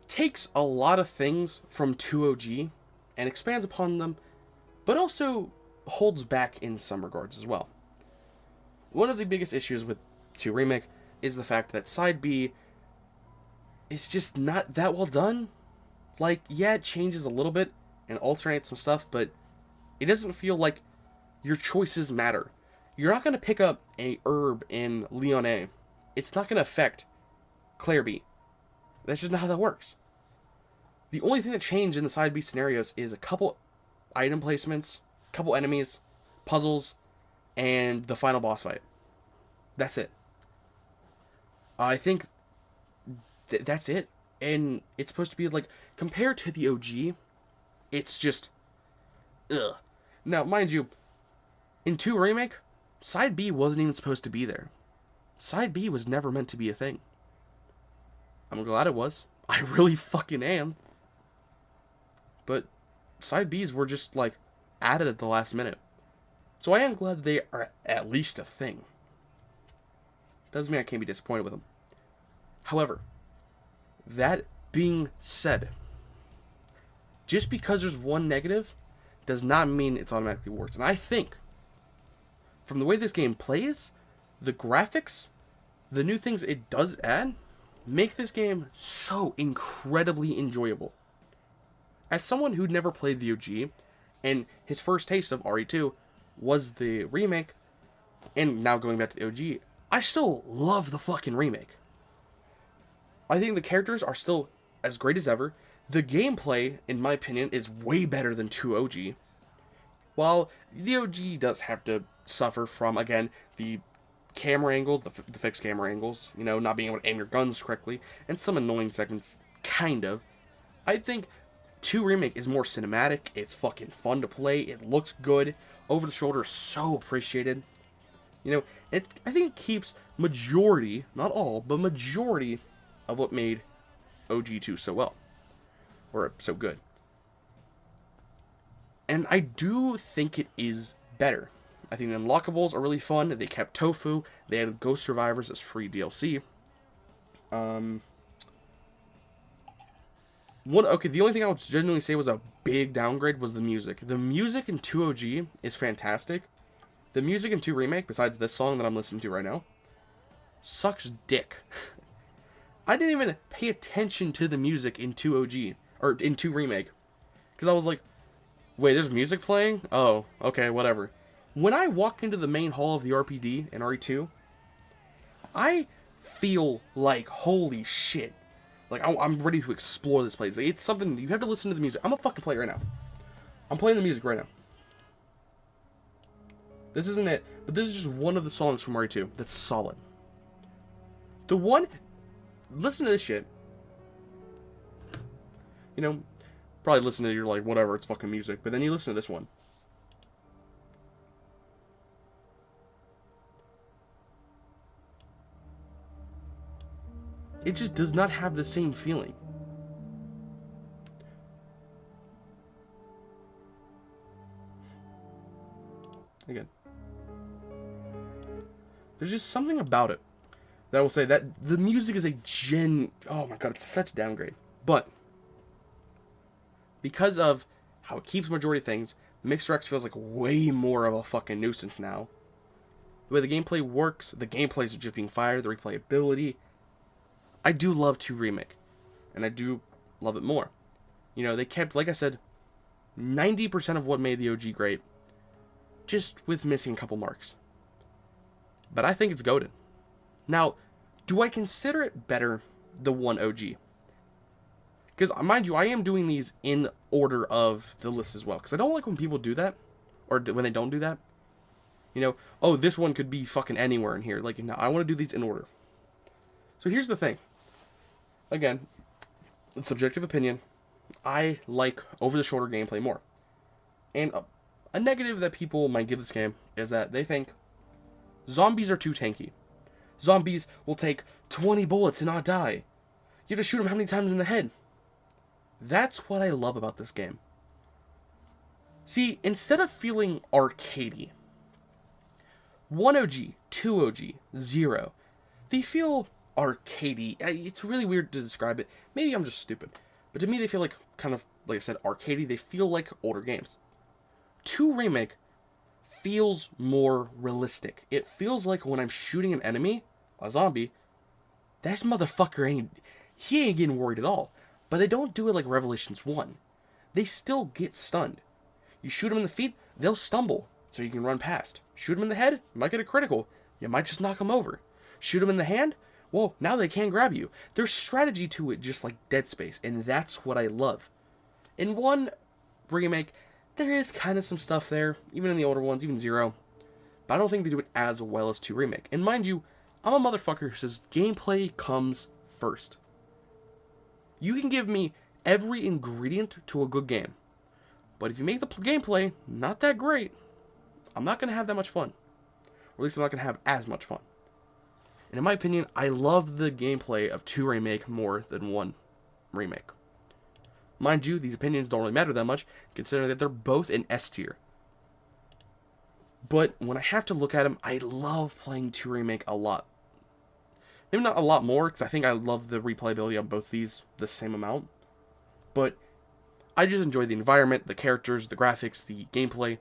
takes a lot of things from 2 OG and expands upon them, but also holds back in some regards as well. One of the biggest issues with 2 Remake is the fact that Side B is just not that well done. Yeah, it changes a little bit and alternates some stuff, but it doesn't feel like your choices matter. You're not going to pick up a herb in Leon A. It's not going to affect Claire B. That's just not how that works. The only thing that changed in the Side B scenarios is a couple item placements, a couple enemies, puzzles, and the final boss fight. That's it. I think that's it. And it's supposed to be compared to the OG, it's just, ugh. Now, mind you, in 2 Remake, Side B wasn't even supposed to be there. Side B was never meant to be a thing. I'm glad it was. I really fucking am. But side Bs were just, like, added at the last minute. So I am glad they are at least a thing. Doesn't mean I can't be disappointed with them. However, that being said, just because there's one negative does not mean it's automatically worse. And I think, from the way this game plays, the graphics, the new things it does add, make this game so incredibly enjoyable. As someone who'd never played the OG, and his first taste of RE2 was the remake, and now going back to the OG, I still love the fucking remake. I think the characters are still as great as ever. The gameplay, in my opinion, is way better than 2 OG. While the OG does have to suffer from, again, the camera angles, the fixed camera angles, you know, not being able to aim your guns correctly, and some annoying segments, kind of. I think 2 Remake is more cinematic, it's fucking fun to play, it looks good, over the shoulder is so appreciated. You know, I think it keeps majority, not all, but majority of what made OG2 so well. Or so good. And I do think it is better. I think the unlockables are really fun. They kept Tofu. They added Ghost Survivors as free DLC. The only thing I would genuinely say was a big downgrade was the music. The music in 2 OG is fantastic. The music in 2 Remake, besides this song that I'm listening to right now, sucks dick. I didn't even pay attention to the music in 2 OG, or in 2 Remake, because I was like, wait, there's music playing? Oh, okay, whatever. When I walk into the main hall of the RPD in RE2, I feel like, holy shit. Like, I'm ready to explore this place. It's something, you have to listen to the music. I'm gonna fucking play it right now. I'm playing the music right now. This isn't it, but this is just one of the songs from RE2 that's solid. The one, listen to this shit. You know, probably listen to it, you're like, whatever, it's fucking music. But then you listen to this one. It just does not have the same feeling. Again. There's just something about it that I will say that the music is oh my god, it's such a downgrade. But because of how it keeps majority of things, Mixed Rex feels like way more of a fucking nuisance now. The way the gameplay works, the gameplay is just being fired, the replayability. I do love 2 Remake, and I do love it more. You know, they kept, like I said, 90% of what made the OG great, just with missing a couple marks. But I think it's goated. Now, do I consider it better, the 1 OG? Because, mind you, I am doing these in order of the list as well, because I don't like when people do that, or when they don't do that. You know, oh, this one could be fucking anywhere in here. Like, no, I want to do these in order. So here's the thing. Again, it's subjective opinion. I like over-the-shoulder gameplay more. And a negative that people might give this game is that they think zombies are too tanky. Zombies will take 20 bullets and not die. You have to shoot them how many times in the head? That's what I love about this game. See, instead of feeling arcadey, 1 OG, 2 OG, 0, they feel arcadey. It's really weird to describe it. Maybe I'm just stupid. But to me, they feel like, kind of, like I said, arcadey. They feel like older games. 2 Remake feels more realistic. It feels like when I'm shooting an enemy, a zombie, that motherfucker ain't getting worried at all. But they don't do it like Revelations 1. They still get stunned. You shoot them in the feet, they'll stumble, so you can run past. Shoot them in the head, you might get a critical. You might just knock them over. Shoot them in the hand, well, now they can't grab you. There's strategy to it, just like Dead Space, and that's what I love. In 1 Remake, there is kind of some stuff there, even in the older ones, even 0. But I don't think they do it as well as 2 Remake. And mind you, I'm a motherfucker who says gameplay comes first. You can give me every ingredient to a good game. But if you make the gameplay not that great, I'm not going to have that much fun. Or at least I'm not going to have as much fun. And in my opinion, I love the gameplay of 2 Remake more than 1 Remake. Mind you, these opinions don't really matter that much, considering that they're both in S tier. But when I have to look at them, I love playing 2 Remake a lot. Maybe not a lot more, because I think I love the replayability of both these the same amount. But I just enjoy the environment, the characters, the graphics, the gameplay,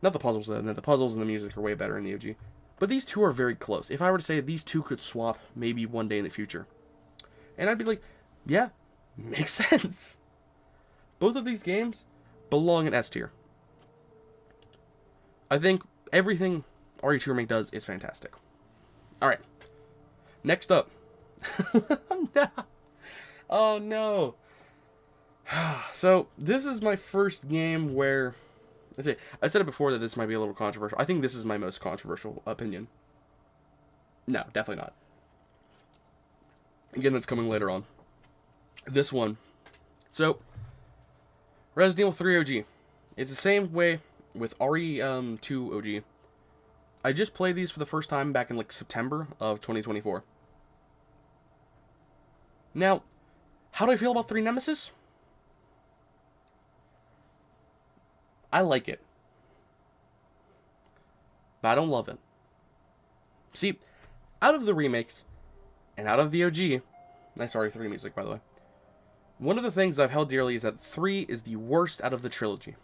not the puzzles, the puzzles and the music are way better in the OG. But these two are very close. If I were to say these two could swap maybe one day in the future. And I'd be like, yeah, makes sense. Both of these games belong in S tier. I think everything RE2 Remake does is fantastic. Alright. Next up. No. Oh no. So, this is my first game where... I said it before that this might be a little controversial. I think this is my most controversial opinion. No, definitely not. Again, that's coming later on. This one. So, Resident Evil 3 OG. It's the same way with RE2 OG. I just played these for the first time back in like September of 2024. Now, how do I feel about 3 Nemesis? I like it. But I don't love it. See, out of the remakes, and out of the OG, nice RE3 music, by the way, one of the things I've held dearly is that 3 is the worst out of the trilogy.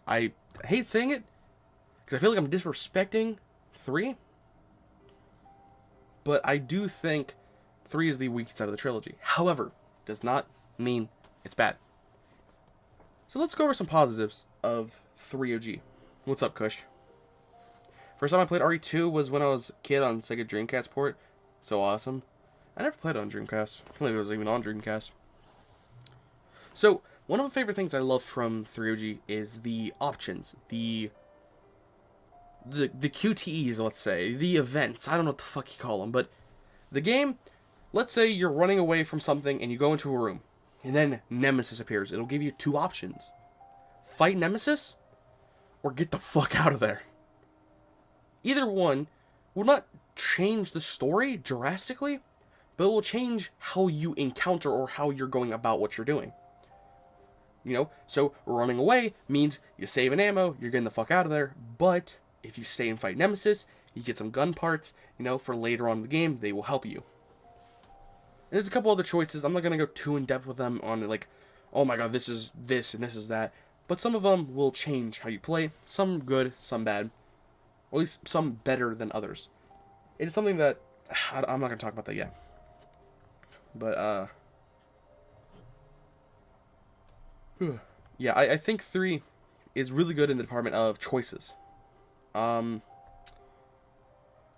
I hate saying it, because I feel like I'm disrespecting 3, but I do think 3 is the weakest out of the trilogy. However, does not mean it's bad. So let's go over some positives of 3 OG. What's up, Kush? First time I played RE2 was when I was a kid on Sega Dreamcast port. So awesome. I never played it on Dreamcast. I can't believe it was even on Dreamcast. So, one of the favorite things I love from 3 OG is the options. The QTEs, let's say. The events. I don't know what the fuck you call them. But the game, let's say you're running away from something and you go into a room. And then Nemesis appears. It'll give you 2 options. Fight Nemesis, or get the fuck out of there. Either one will not change the story drastically, but it will change how you encounter or how you're going about what you're doing. You know, so running away means you save an ammo, you're getting the fuck out of there, but if you stay and fight Nemesis, you get some gun parts, you know, for later on in the game, they will help you. And there's a couple other choices. I'm not going to go too in-depth with them on, like, oh my god, this is this and this is that. But some of them will change how you play. Some good, some bad. Or at least some better than others. It is something that... I'm not going to talk about that yet. But, yeah, I think 3 is really good in the department of choices. I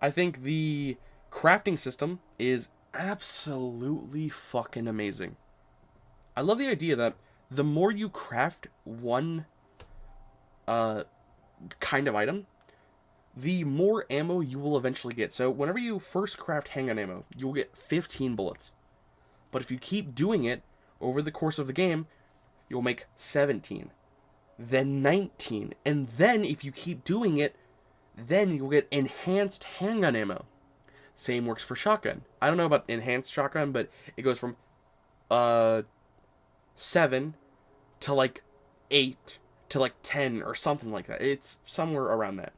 think the crafting system is absolutely fucking amazing. I love the idea that the more you craft one kind of item, the more ammo you will eventually get. So whenever you first craft handgun ammo, you'll get 15 bullets. But if you keep doing it over the course of the game, you'll make 17, then 19, and then if you keep doing it, then you'll get enhanced handgun ammo. Same works for shotgun. I don't know about enhanced shotgun, but it goes from 7 to like 8 to like 10 or something like that. It's somewhere around that.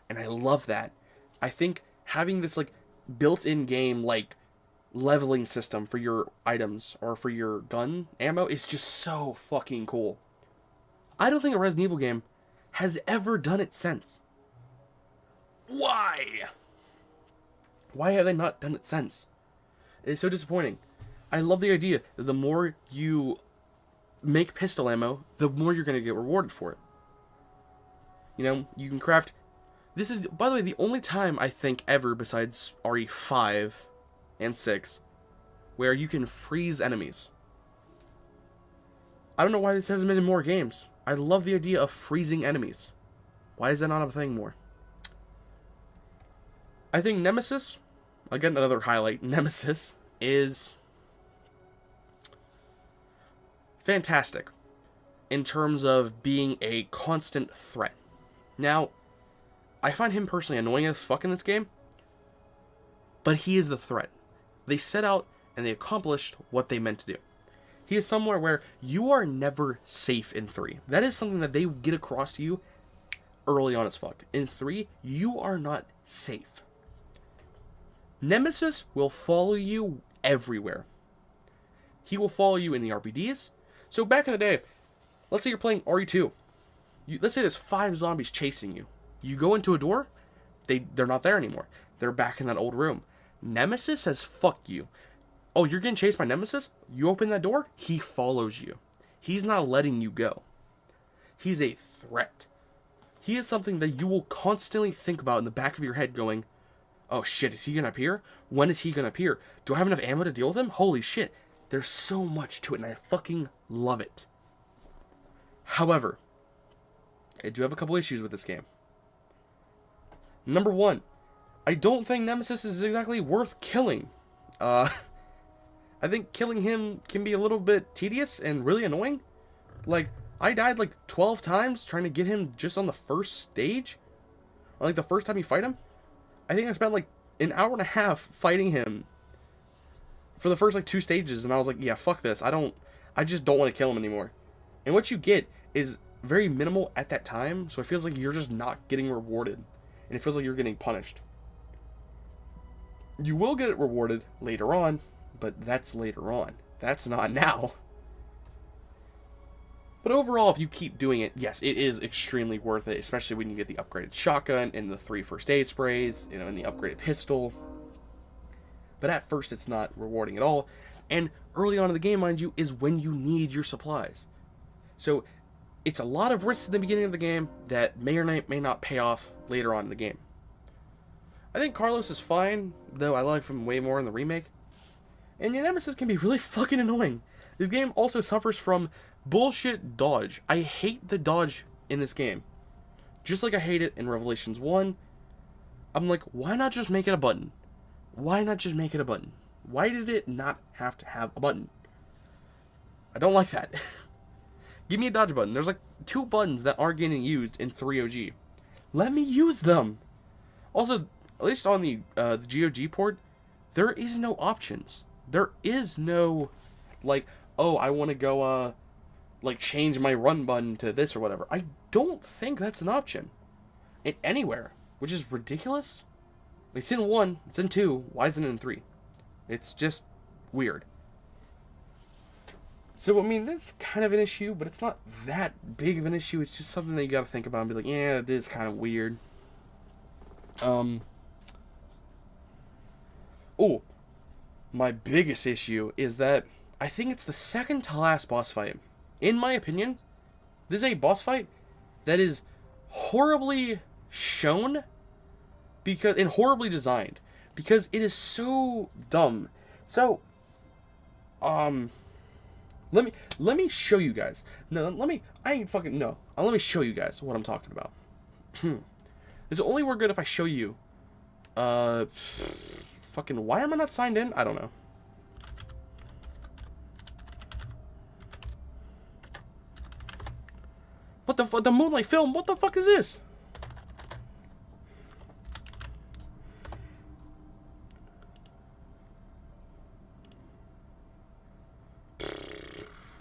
And I love that. I think having this like built-in game like leveling system for your items or for your gun ammo is just so fucking cool. I don't think a Resident Evil game has ever done it since. Why? Why have they not done it since? It's so disappointing. I love the idea that the more you make pistol ammo, the more you're going to get rewarded for it. You know, you can craft... This is, by the way, the only time I think ever besides RE5 and 6 where you can freeze enemies. I don't know why this hasn't been in more games. I love the idea of freezing enemies. Why is that not a thing more? I think Nemesis, again another highlight, Nemesis is fantastic in terms of being a constant threat. Now, I find him personally annoying as fuck in this game, but he is the threat. They set out and they accomplished what they meant to do. He is somewhere where you are never safe in 3. That is something that they get across to you early on as fuck. In 3, you are not safe. Nemesis will follow you everywhere. He will follow you in the RPDs. So back in the day, let's say you're playing RE2. Let's say there's 5 zombies chasing you. You go into a door, they're not there anymore. They're back in that old room. Nemesis says, fuck you. Oh, you're getting chased by Nemesis? You open that door, he follows you. He's not letting you go. He's a threat. He is something that you will constantly think about in the back of your head going, oh shit, is he gonna appear? When is he gonna appear? Do I have enough ammo to deal with him? Holy shit. There's so much to it, and I fucking love it. However, I do have a couple issues with this game. Number 1, I don't think Nemesis is exactly worth killing. I think killing him can be a little bit tedious and really annoying. Like, I died like 12 times trying to get him just on the first stage. Or like the first time you fight him. I think I spent like an hour and a half fighting him for the first like 2 stages, and I was like, yeah, fuck this. I just don't want to kill him anymore. And what you get is very minimal at that time, so it feels like you're just not getting rewarded. And it feels like you're getting punished. You will get it rewarded later on, but that's later on. That's not now. But overall, if you keep doing it, yes, it is extremely worth it, especially when you get the upgraded shotgun and the 3 first aid sprays, and the upgraded pistol. But at first, it's not rewarding at all. And early on in the game, mind you, is when you need your supplies. So it's a lot of risks in the beginning of the game that may or may not pay off later on in the game. I think Carlos is fine, though I like him way more in the remake. And the Nemesis can be really fucking annoying. This game also suffers from bullshit dodge. I hate the dodge in this game. Just like I hate it in Revelations 1. I'm like, why not just make it a button? Why not just make it a button? Why did it not have to have a button? I don't like that. Give me a dodge button. There's like 2 buttons that aren't getting used in 3OG. Let me use them. Also, at least on the GOG port, there is no options. There is no, like, oh, I want to go, like, change my run button to this or whatever. I don't think that's an option. Anywhere. Which is ridiculous. It's in 1. It's in 2. Why isn't it in 3? It's just weird. So, I mean, that's kind of an issue, but it's not that big of an issue. It's just something that you gotta think about and be like, yeah, it is kind of weird. Oh, my biggest issue is that I think it's the second to last boss fight. In my opinion, this is a boss fight that is horribly shown and horribly designed because it is so dumb. So, let me show you guys. No, let me show you guys what I'm talking about. It's only work good if I show you. Fucking, why am I not signed in? I don't know. What the Moonlight film? What the fuck is this?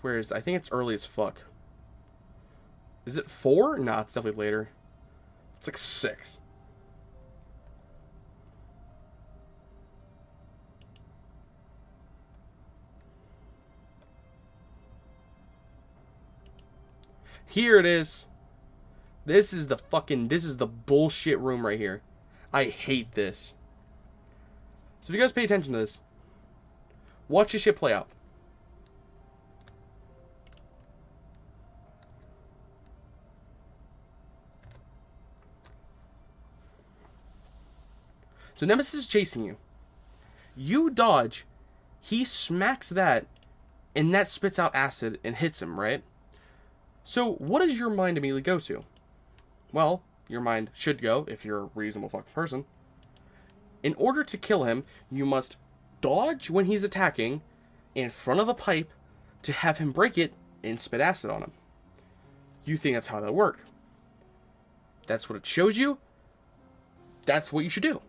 Where is? I think it's early as fuck. Is it 4? Nah, it's definitely later. It's like 6. Here it is. This is the bullshit room right here. I hate this. So if you guys pay attention to this, watch this shit play out. So Nemesis is chasing you. You dodge. He smacks that, and that spits out acid and hits him, right? So what does your mind immediately go to? Well, your mind should go, if you're a reasonable fucking person. In order to kill him, you must dodge when he's attacking in front of a pipe to have him break it and spit acid on him. You think that's how that worked. That's what it shows you, that's what you should do.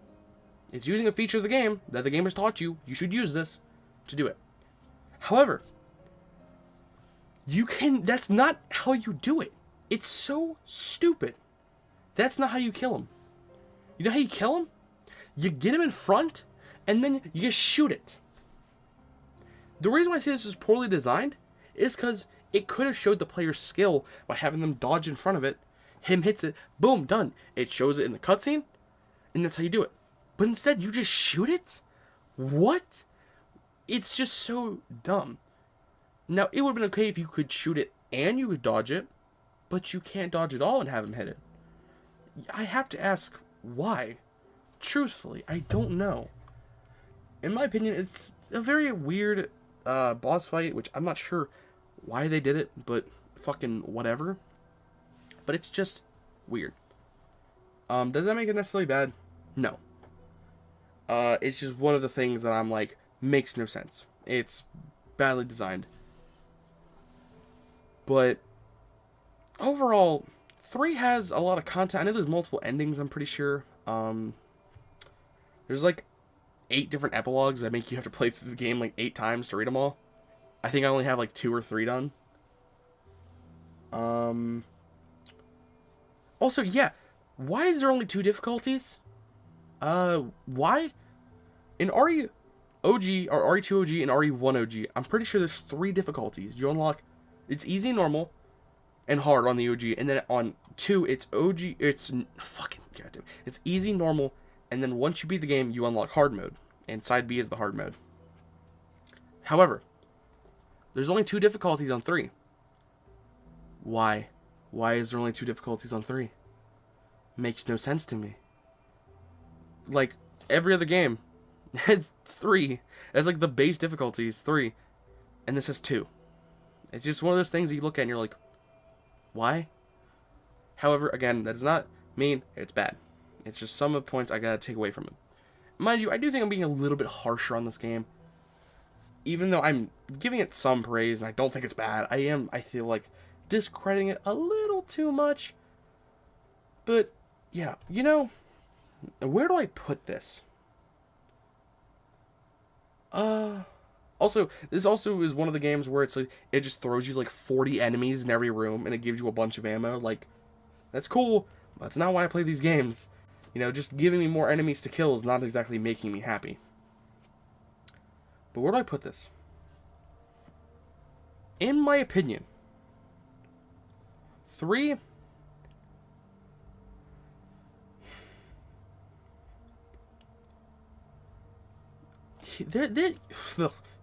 It's using a feature of the game that the game has taught you. You should use this to do it. However, that's not how you do it. It's so stupid. That's not how you kill him. You know how you kill him? You get him in front, and then you just shoot it. The reason why I say this is poorly designed is because it could have showed the player's skill by having them dodge in front of it. Him hits it, boom, done. It shows it in the cutscene, and that's how you do it. But instead, you just shoot it? What? It's just so dumb. Now, it would have been okay if you could shoot it and you could dodge it, but you can't dodge it all and have him hit it. I have to ask, why? Truthfully, I don't know. In my opinion, it's a very weird boss fight, which I'm not sure why they did it, but fucking whatever. But it's just weird. Does that make it necessarily bad? No. It's just one of the things that I'm like, makes no sense. It's badly designed. But overall, 3 has a lot of content. I know there's multiple endings, I'm pretty sure. There's like 8 different epilogues that make you have to play through the game like 8 times to read them all. I think I only have like 2 or 3 done. Also, yeah, why is there only 2 difficulties? Why? In RE OG, or RE2 OG and RE1 OG, I'm pretty sure there's 3 difficulties. You unlock, it's easy, normal, and hard on the OG, and then on 2, it's OG, it's fucking goddamn, it's easy, normal, and then once you beat the game, you unlock hard mode, and side B is the hard mode. However, there's only 2 difficulties on 3. Why? Why is there only 2 difficulties on 3? Makes no sense to me. Like, every other game has 3. It's like the base difficulty is 3, and this has 2. It's just one of those things that you look at and you're like, why? However, again, that does not mean it's bad. It's just some of the points I gotta take away from it. Mind you, I do think I'm being a little bit harsher on this game. Even though I'm giving it some praise, and I don't think it's bad, I feel like, discrediting it a little too much. But, yeah, you know, where do I put this? Also, this also is one of the games where it's like, it just throws you like 40 enemies in every room, and it gives you a bunch of ammo. Like, that's cool, but that's not why I play these games. You know, just giving me more enemies to kill is not exactly making me happy. But where do I put this? In my opinion, 3...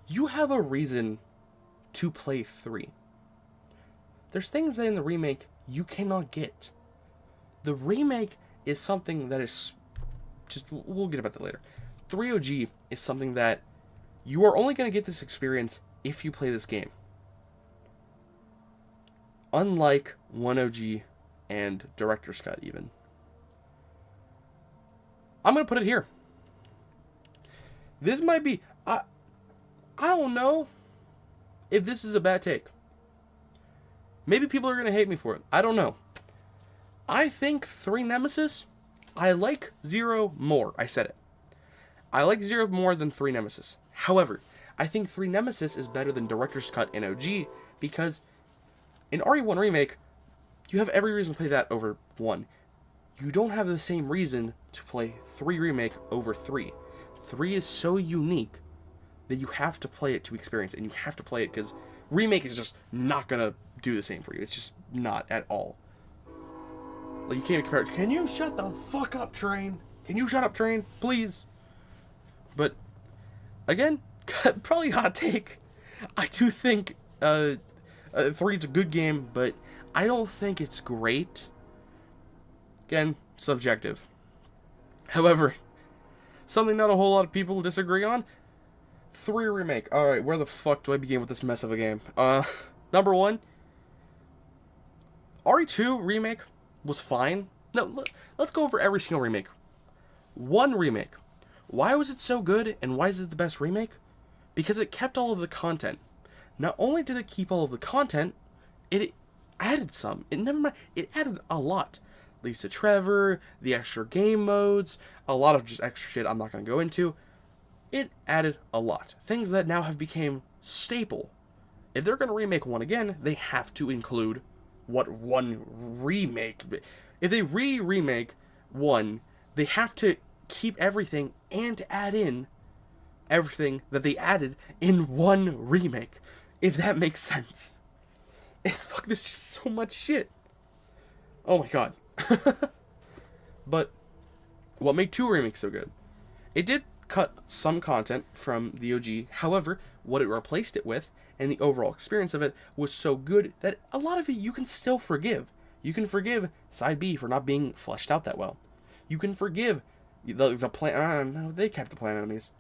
You have a reason to play 3. There's things that in the remake you cannot get. The remake is something that is just, we'll get about that later. 3 OG is something that you are only going to get this experience if you play this game. Unlike 1 OG and Director's Cut even. I'm going to put it here. This might be, I don't know if this is a bad take. Maybe people are going to hate me for it. I don't know. I think 3 Nemesis, I like 0 more. I said it. I like 0 more than 3 Nemesis. However, I think 3 Nemesis is better than Director's Cut in OG because in RE1 Remake, you have every reason to play that over 1. You don't have the same reason to play 3 Remake over 3. 3 is so unique that you have to play it to experience it, and you have to play it because Remake is just not gonna do the same for you. It's just not at all. Like, you can't compare it. Can you shut the fuck up, Train? Can you shut up, Train? Please. But, again, probably hot take. I do think 3 is a good game, but I don't think it's great. Again, subjective. However, something not a whole lot of people disagree on. 3 Remake. Alright, where the fuck do I begin with this mess of a game? Number 1. RE2 Remake was fine. No, let's go over every single remake. 1 Remake. Why was it so good, and why is it the best remake? Because it kept all of the content. Not only did it keep all of the content, it added some. It added a lot. Lisa Trevor, the extra game modes, a lot of just extra shit I'm not going to go into. It added a lot. Things that now have become staple. If they're going to remake one again, they have to include what one remake. If they remake one, they have to keep everything and add in everything that they added in one remake. If that makes sense. It's fuck, there's just so much shit. Oh my god. But what made 2 remakes so good? It did cut some content from the OG. However, what it replaced it with and the overall experience of it was so good that a lot of it you can still forgive. You can forgive Side B for not being fleshed out that well. You can forgive the plant. No, they kept the plant enemies.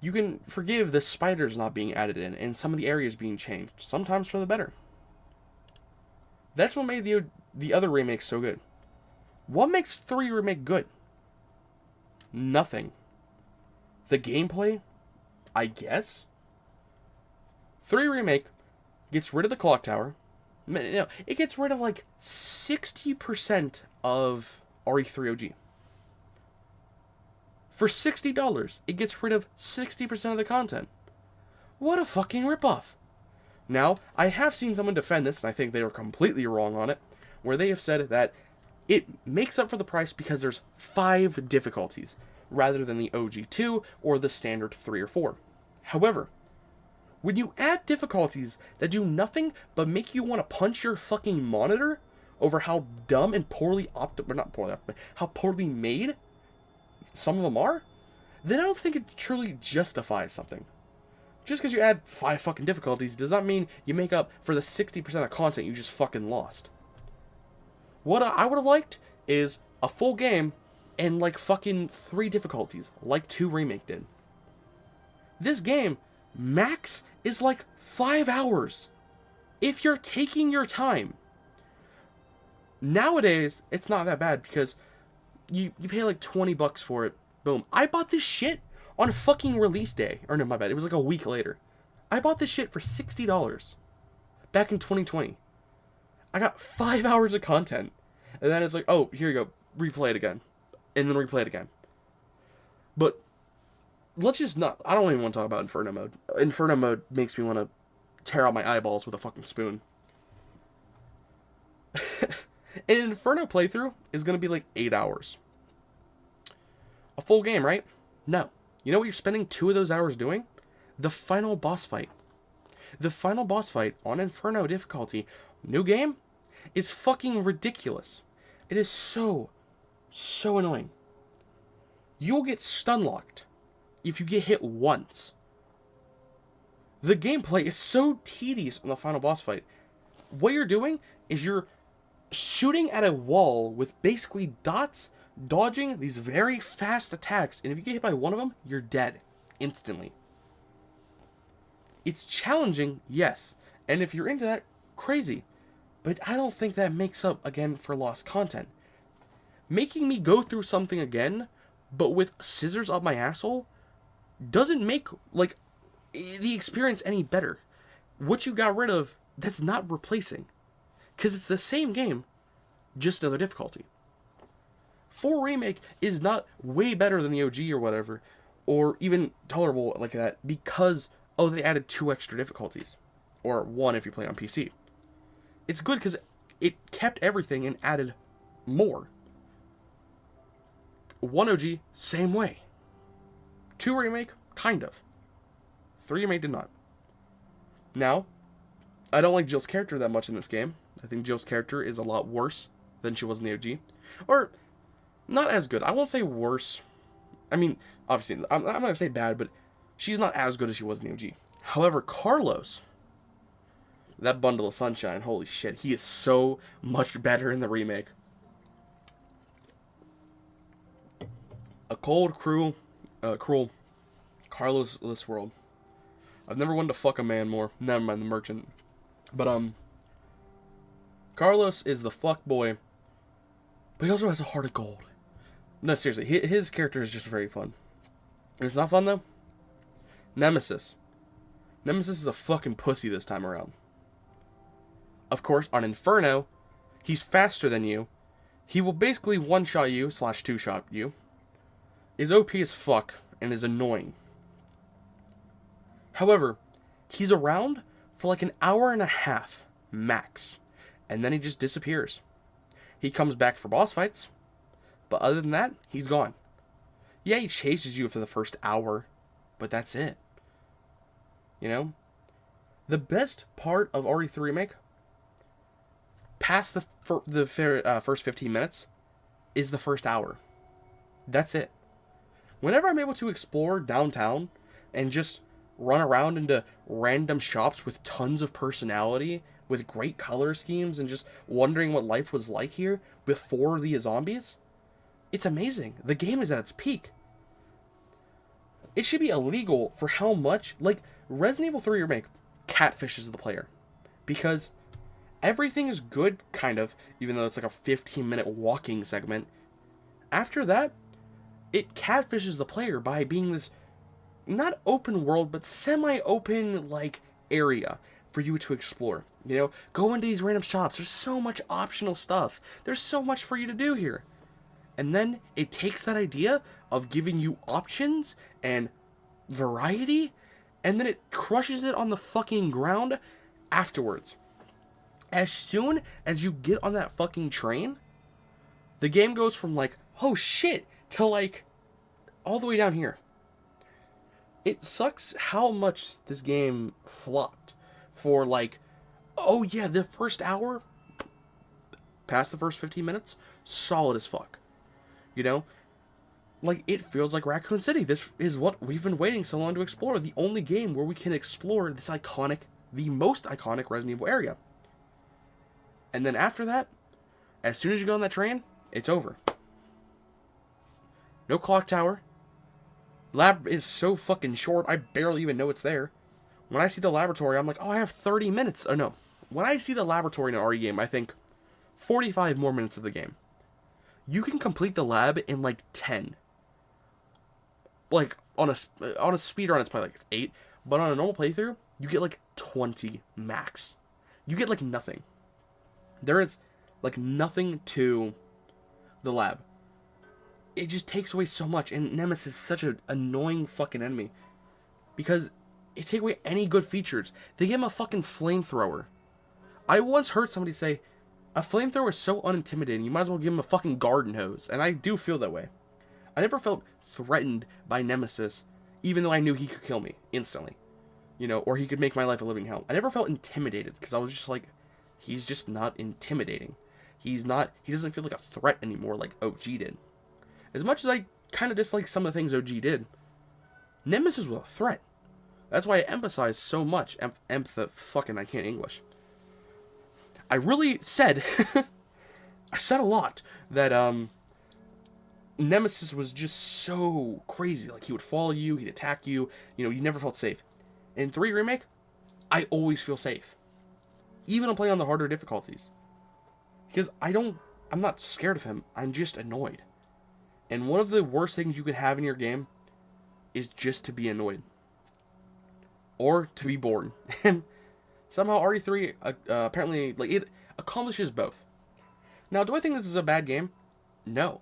You can forgive the spiders not being added in and some of the areas being changed, sometimes for the better. That's what made the other remakes so good. What makes 3 remake good? Nothing. The gameplay, I guess. 3 remake gets rid of the clock tower. No, it gets rid of like 60% of RE3 OG. For $60, it gets rid of 60% of the content. What a fucking ripoff. Now, I have seen someone defend this, and I think they were completely wrong on it, where they have said that it makes up for the price because there's 5 difficulties, rather than the OG2 or the standard 3 or 4. However, when you add difficulties that do nothing but make you want to punch your fucking monitor over how dumb and how poorly made some of them are, then I don't think it truly justifies something. Just because you add 5 fucking difficulties does not mean you make up for the 60% of content you just fucking lost. What I would have liked is a full game and like fucking 3 difficulties, like 2 Remake did. This game, max, is like 5 hours. If you're taking your time. Nowadays, it's not that bad because you pay like $20 for it. Boom. I bought this shit on fucking release day. Or no, my bad. It was like a week later. I bought this shit for $60 back in 2020. I got 5 hours of content. And then it's like, oh, here you go. Replay it again. And then replay it again. But let's just not... I don't even want to talk about Inferno mode. Inferno mode makes me want to tear out my eyeballs with a fucking spoon. An Inferno playthrough is going to be like 8 hours. A full game, right? No. You know what you're spending 2 of those hours doing? The final boss fight. The final boss fight on Inferno difficulty, new game, is fucking ridiculous. It is so annoying. You'll get stun locked if you get hit once. The gameplay is so tedious on the final boss fight. What you're doing is you're shooting at a wall with basically dots, dodging these very fast attacks, and if you get hit by one of them, you're dead instantly. It's challenging, yes, and if you're into that, crazy, but I don't think that makes up again for lost content. Making me go through something again, but with scissors up my asshole, doesn't make like the experience any better. What you got rid of, that's not replacing. Because it's the same game, just another difficulty. 4 Remake is not way better than the OG or whatever, or even tolerable like that, because, oh, they added 2 extra difficulties. Or 1 if you play on PC. It's good because it kept everything and added more. 1 OG, same way. 2 Remake, kind of. 3 Remake did not. Now, I don't like Jill's character that much in this game. I think Jill's character is a lot worse than she was in the OG. Or, not as good. I won't say worse. I mean, obviously, I'm not going to say bad, but she's not as good as she was in the OG. However, Carlos, that bundle of sunshine, holy shit, he is so much better in the remake. A cold, cruel Carlos-less world. I've never wanted to fuck a man more. Never mind the merchant. But, Carlos is the fuck boy, but he also has a heart of gold. No, seriously, his character is just very fun. And it's not fun, though? Nemesis. Nemesis is a fucking pussy this time around. Of course, on Inferno, he's faster than you, He will basically one-shot you, slash two-shot you, is OP as fuck, and is annoying. However, he's around for like an hour and a half, max, and then he just disappears. He comes back for boss fights, but other than that, he's gone. Yeah, he chases you for the first hour, but that's it. You know? The best part of RE3 Remake, past the first 15 minutes, is the first hour. That's it. Whenever I'm able to explore downtown and just run around into random shops with tons of personality, with great color schemes, and just wondering what life was like here before the zombies, it's amazing. The game is at its peak. It should be illegal for how much, like, Resident Evil 3 Remake catfishes the player. Because everything is good, kind of, even though it's like a 15-minute walking segment. After that, it catfishes the player by being this, not open world, but semi-open, like, area for you to explore. You know, go into these random shops. There's so much optional stuff. There's so much for you to do here. And then it takes that idea of giving you options and variety, and then it crushes it on the fucking ground afterwards. As soon as you get on that fucking train, the game goes from like, oh shit, to like, all the way down here. It sucks how much this game flopped for like, oh yeah, the first hour, past the first 15 minutes, solid as fuck. You know? Like, it feels like Raccoon City. This is what we've been waiting so long to explore. The only game where we can explore this iconic, the most iconic Resident Evil area. And then after that, as soon as you go on that train, it's over. No clock tower. Lab is so fucking short, I barely even know it's there. When I see the laboratory, I'm like, oh, I have 30 minutes. Oh, no. When I see the laboratory in an RE game, I think 45 more minutes of the game. You can complete the lab in like 10. Like, on a speedrun, it's probably like 8. But on a normal playthrough, you get like 20 max. You get like nothing. There is like nothing to the lab. It just takes away so much. And Nemesis is such an annoying fucking enemy. Because it takes away any good features. They give him a fucking flamethrower. I once heard somebody say, a flamethrower is so unintimidating, you might as well give him a fucking garden hose. And I do feel that way. I never felt threatened by Nemesis, even though I knew he could kill me instantly. You know, or he could make my life a living hell. I never felt intimidated, because I was just like, he's just not intimidating. He doesn't feel like a threat anymore like OG did. As much as I kind of dislike some of the things OG did, Nemesis was a threat. That's why I emphasize so much, I can't English. I really said, I said a lot, that, Nemesis was just so crazy. Like, he would follow you, he'd attack you, you know, you never felt safe. In 3 Remake, I always feel safe. Even when playing on the harder difficulties. Because I'm not scared of him, I'm just annoyed. And one of the worst things you can have in your game is just to be annoyed. Or to be bored. And somehow RE3 apparently, like, it accomplishes both. Now, do I think this is a bad game? No.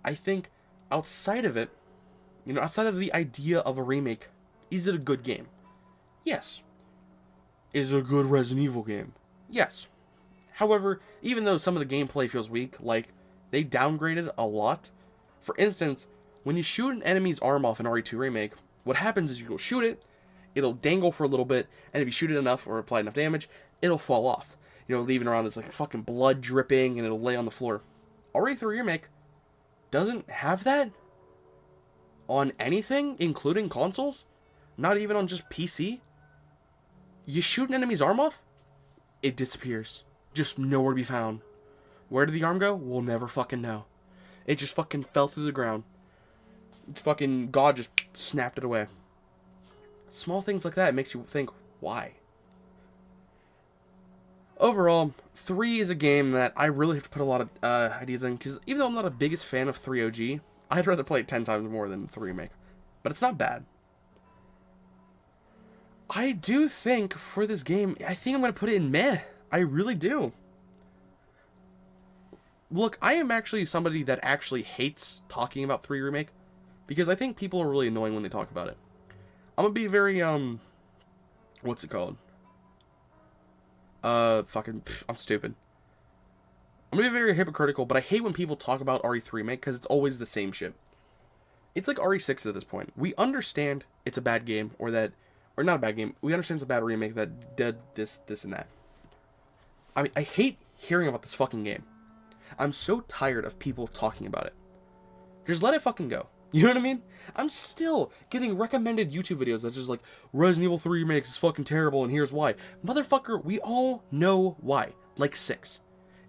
I think outside of it, you know, outside of the idea of a remake, is it a good game? Yes. Is it a good Resident Evil game? Yes. However, even though some of the gameplay feels weak, like, they downgraded a lot. For instance, when you shoot an enemy's arm off in RE2 Remake, what happens is you go shoot it, it'll dangle for a little bit, and if you shoot it enough or apply enough damage, it'll fall off. You know, leaving around this like fucking blood dripping, and it'll lay on the floor. RE3 Remake doesn't have that on anything, including consoles, not even on just PC. You shoot an enemy's arm off, it disappears. Just nowhere to be found. Where did the arm go? We'll never fucking know. It just fucking fell through the ground. Fucking God just snapped it away. Small things like that makes you think, why? Overall, 3 is a game that I really have to put a lot of ideas in, because even though I'm not a biggest fan of 3 OG, I'd rather play it 10 times more than 3 Remake. But it's not bad. I do think, for this game, I think I'm going to put it in meh. I really do. look, I am actually somebody that actually hates talking about 3 Remake, because I think people are really annoying when they talk about it. I'm gonna be very, what's it called? I'm stupid. I'm gonna be very hypocritical, but I hate when people talk about RE3 Remake, because it's always the same shit. It's like RE6 at this point. We understand it's a bad game, or not a bad game. We understand it's a bad remake that did this, and that. I mean, I hate hearing about this fucking game. I'm so tired of people talking about it. Just let it fucking go. You know what I mean? I'm still getting recommended YouTube videos that's just like, Resident Evil 3 Remake is fucking terrible, and here's why. Motherfucker, we all know why. Like 6.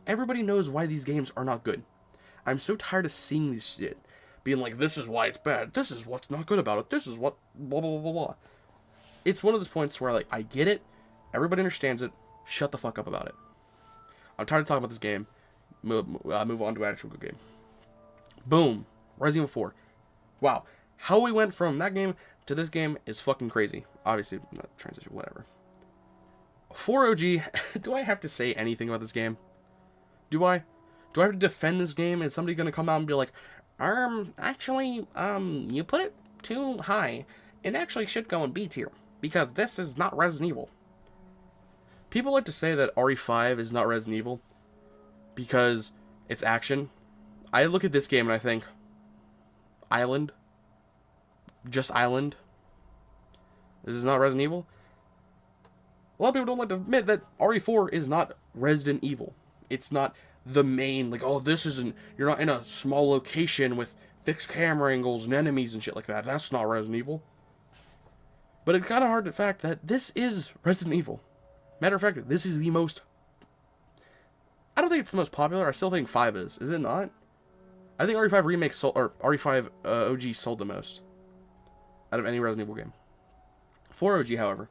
Everybody knows why these games are not good. I'm so tired of seeing this shit. Being like, this is why it's bad. This is what's not good about it. This is what blah, blah, blah, blah, blah. It's one of those points where, like, I get it. Everybody understands it. Shut the fuck up about it. I'm tired of talking about this game. Move on to an actual good game. Boom. Resident Evil 4. Wow. How we went from that game to this game is fucking crazy. Obviously, not transition, whatever. 4 OG. Do I have to say anything about this game? Do I? Do I have to defend this game? Is somebody going to come out and be like, actually, you put it too high. It actually should go in B tier, because this is not Resident Evil. People like to say that RE5 is not Resident Evil because it's action. I look at this game and I think, Island? Just Island? This is not Resident Evil? A lot of people don't like to admit that RE4 is not Resident Evil. It's not the main, like, oh, this isn't, you're not in a small location with fixed camera angles and enemies and shit like that. That's not Resident Evil. But it's kind of hard to fact that this is Resident Evil. Matter of fact, this is the most, I don't think it's the most popular. I still think 5 is. Is it not? I think RE5 Remake sold, or RE5 OG sold the most out of any Resident Evil game. 4 OG, however.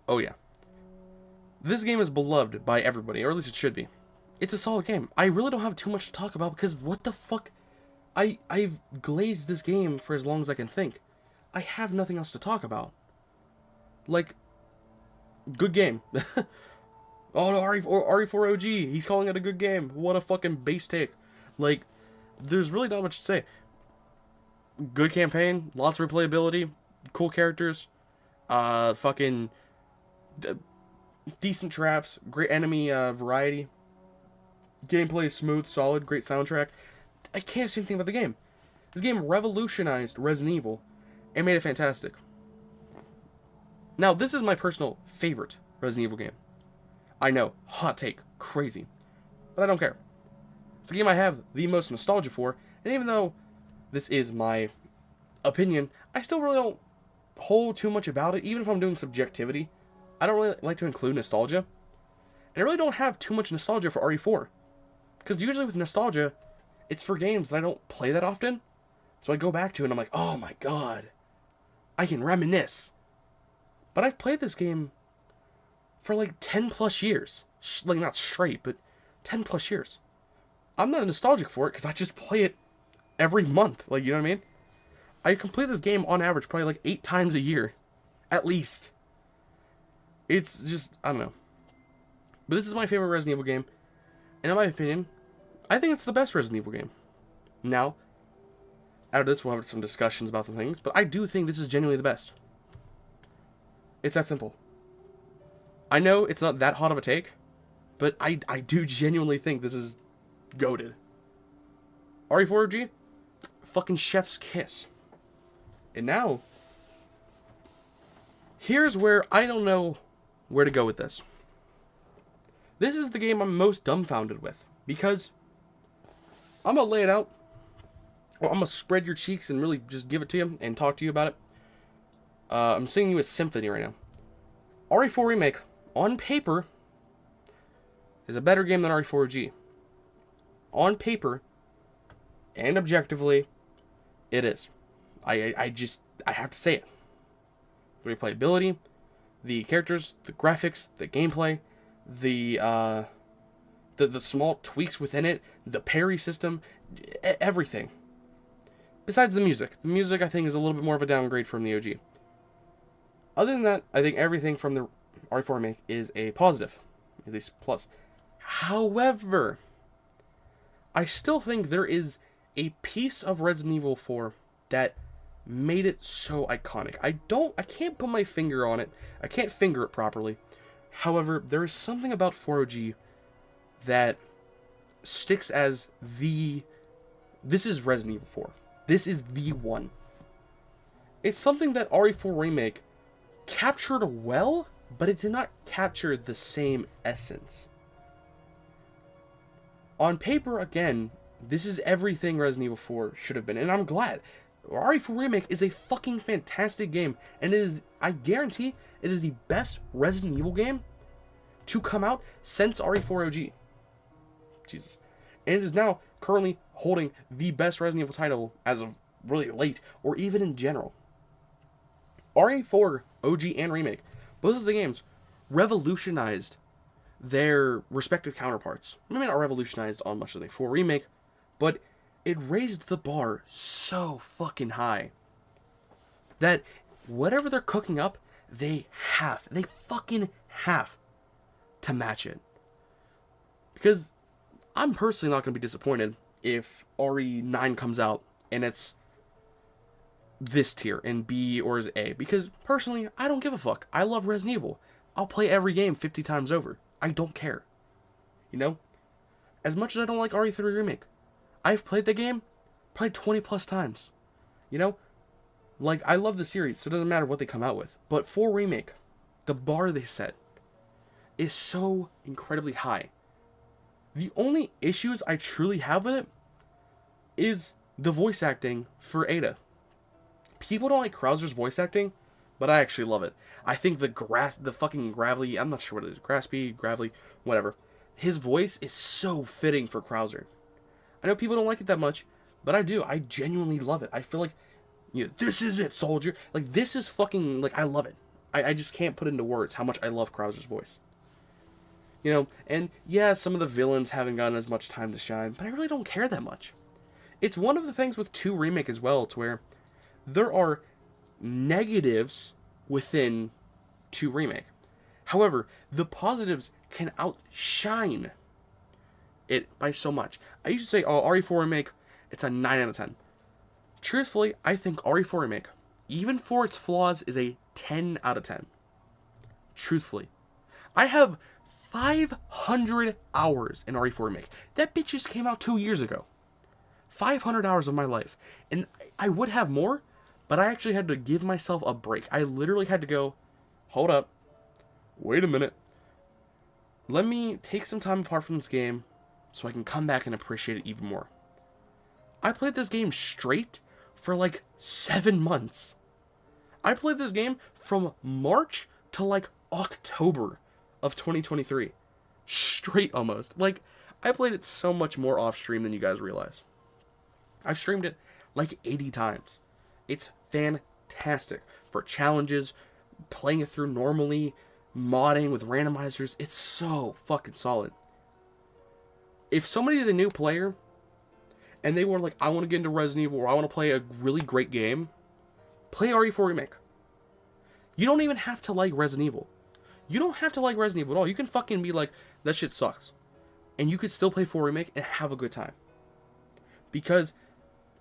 Oh yeah. This game is beloved by everybody, or at least it should be. It's a solid game. I really don't have too much to talk about because what the fuck? I've glazed this game for as long as I can think. I have nothing else to talk about. Like, good game. Oh no, RE4 OG, he's calling it a good game. What a fucking base take. Like, there's really not much to say. Good campaign, lots of replayability, cool characters, fucking decent traps, great enemy variety, gameplay is smooth, solid, great soundtrack. I can't say anything about the game. This game revolutionized Resident Evil and made it fantastic. Now, this is my personal favorite Resident Evil game. I know, hot take, crazy, but I don't care. It's a game I have the most nostalgia for, and even though this is my opinion, I still really don't hold too much about it, even if I'm doing subjectivity. I don't really like to include nostalgia. And I really don't have too much nostalgia for RE4. Because usually with nostalgia, it's for games that I don't play that often. So I go back to it and I'm like, oh my god, I can reminisce. But I've played this game for like 10 plus years. Like, not straight, but 10 plus years. I'm not nostalgic for it because I just play it every month. Like, you know what I mean? I complete this game on average probably like 8 times a year. At least. It's just, I don't know. But this is my favorite Resident Evil game. And in my opinion, I think it's the best Resident Evil game. Now, out of this we'll have some discussions about some things, but I do think this is genuinely the best. It's that simple. I know it's not that hot of a take, but I do genuinely think this is goated. RE4G? Fucking chef's kiss. And now, here's where I don't know where to go with this. This is the game I'm most dumbfounded with, because I'm going to lay it out. Well, I'm going to spread your cheeks and really just give it to you and talk to you about it. I'm singing you a symphony right now. RE4 Remake, on paper, is a better game than RE4G. On paper, and objectively, it is. I have to say it. The replayability, the characters, the graphics, the gameplay, the small tweaks within it, the parry system, everything. Besides the music. The music, I think, is a little bit more of a downgrade from the OG. Other than that, I think everything from the RE4 Remake is a positive. At least plus. However, I still think there is a piece of Resident Evil 4 that made it so iconic. I can't put my finger on it. I can't finger it properly. However, there is something about 4OG that sticks as this is Resident Evil 4. This is the one. It's something that RE4 Remake captured well, but it did not capture the same essence. On paper, again, this is everything Resident Evil 4 should have been, and I'm glad. RE4 Remake is a fucking fantastic game, and it is, I guarantee, it is the best Resident Evil game to come out since RE4 OG. Jesus. And it is now currently holding the best Resident Evil title as of really late, or even in general. RE4 OG and Remake, both of the games revolutionized their respective counterparts. Maybe not revolutionized on much of the 4 Remake, but it raised the bar so fucking high that whatever they're cooking up, they fucking have to match it. Because I'm personally not going to be disappointed if RE9 comes out and it's this tier in B or is A. Because personally, I don't give a fuck. I love Resident Evil. I'll play every game 50 times over. I don't care. You know? As much as I don't like RE3 Remake, I've played the game probably 20 plus times. You know? Like, I love the series, so it doesn't matter what they come out with. But for Remake, the bar they set is so incredibly high. The only issues I truly have with it is the voice acting for Ada. People don't like Krauser's voice acting, but I actually love it. I think the fucking gravelly, I'm not sure what it is, gravelly, whatever. His voice is so fitting for Krauser. I know people don't like it that much, but I do. I genuinely love it. I feel like, you know, this is it, soldier. Like, this is fucking, like, I love it. I just can't put into words how much I love Krauser's voice. You know, and yeah, some of the villains haven't gotten as much time to shine, but I really don't care that much. It's one of the things with 2 Remake as well, to where there are negatives within 2 Remake. However, the positives can outshine it by so much. I used to say, oh, RE4 Remake, it's a 9 out of 10. Truthfully, I think RE4 Remake, even for its flaws, is a 10 out of 10. Truthfully. I have 500 hours in RE4 Remake. That bitch just came out 2 years ago. 500 hours of my life. And I would have more, but I actually had to give myself a break. I literally had to go, hold up, wait a minute. Let me take some time apart from this game so I can come back and appreciate it even more. I played this game straight for like 7 months. I played this game from March to like October of 2023. Straight almost. Like, I played it so much more off stream than you guys realize. I've streamed it like 80 times. It's fantastic for challenges, playing it through normally, modding with randomizers. It's so fucking solid. If somebody is a new player and they were like, I want to get into Resident Evil or I want to play a really great game, play RE4 Remake. You don't even have to like Resident Evil. You don't have to like Resident Evil at all. You can fucking be like, that shit sucks. And you could still play 4 Remake and have a good time. Because,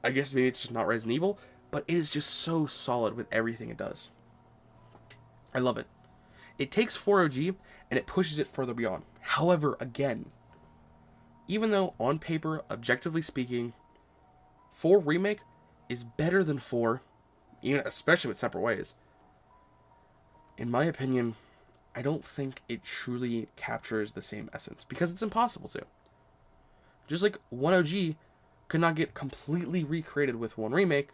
I guess maybe it's just not Resident Evil, but it is just so solid with everything it does. I love it. It takes 4OG and it pushes it further beyond. However, again, even though on paper, objectively speaking, 4 Remake is better than 4, even especially with separate ways, in my opinion, I don't think it truly captures the same essence, because it's impossible to. Just like 1OG could not get completely recreated with 1 Remake,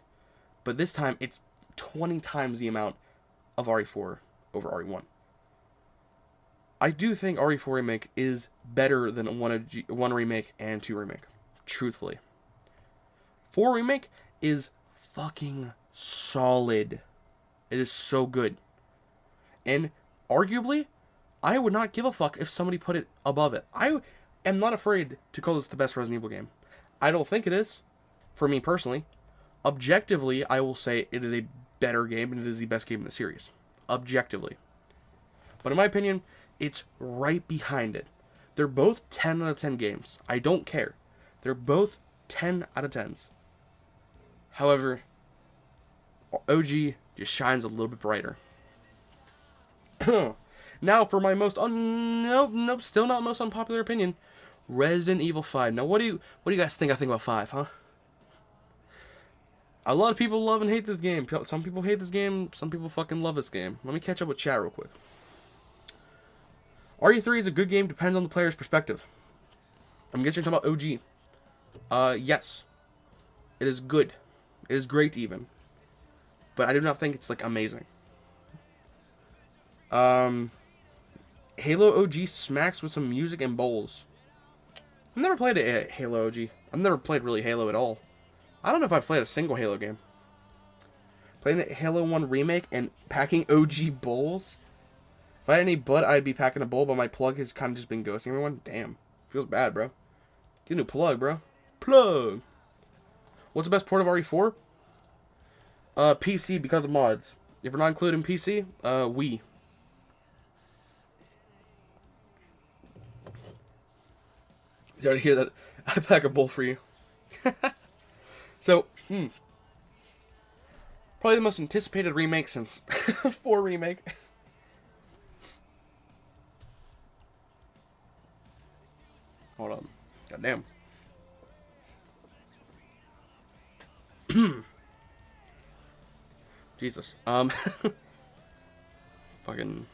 but this time it's 20 times the amount of RE4 over RE1. I do think RE4 Remake is better than 1 Remake and 2 Remake, truthfully. 4 Remake is fucking solid. It is so good. And arguably, I would not give a fuck if somebody put it above it. I am not afraid to call this the best Resident Evil game. I don't think it is, for me personally. Objectively, I will say it is a better game and it is the best game in the series. Objectively. But in my opinion, it's right behind it. They're both 10 out of 10 games. I don't care. They're both 10 out of 10s. However, OG just shines a little bit brighter. Now for my most nope, still not most unpopular opinion, Resident Evil 5. Now what do you guys think I think about 5, huh? A lot of people love and hate this game. Some people hate this game, some people fucking love this game. Let me catch up with chat real quick. RE3 is a good game, depends on the player's perspective. I'm guessing you're talking about OG. Yes. It is good. It is great even. But I do not think it's like amazing. Halo OG smacks with some music and bowls. I've never played a Halo OG. I've never played really Halo at all. I don't know if I've played a single Halo game. Playing the Halo 1 remake and packing OG bowls? If I had any butt, I'd be packing a bowl, but my plug has kind of just been ghosting everyone. Damn. Feels bad, bro. Get a new plug, bro. Plug! What's the best port of RE4? PC because of mods. If we're not including PC, Wii. Sorry to hear that. I pack a bowl for you. So, probably the most anticipated remake since 4 remake. Hold on. Goddamn. Jesus. Fucking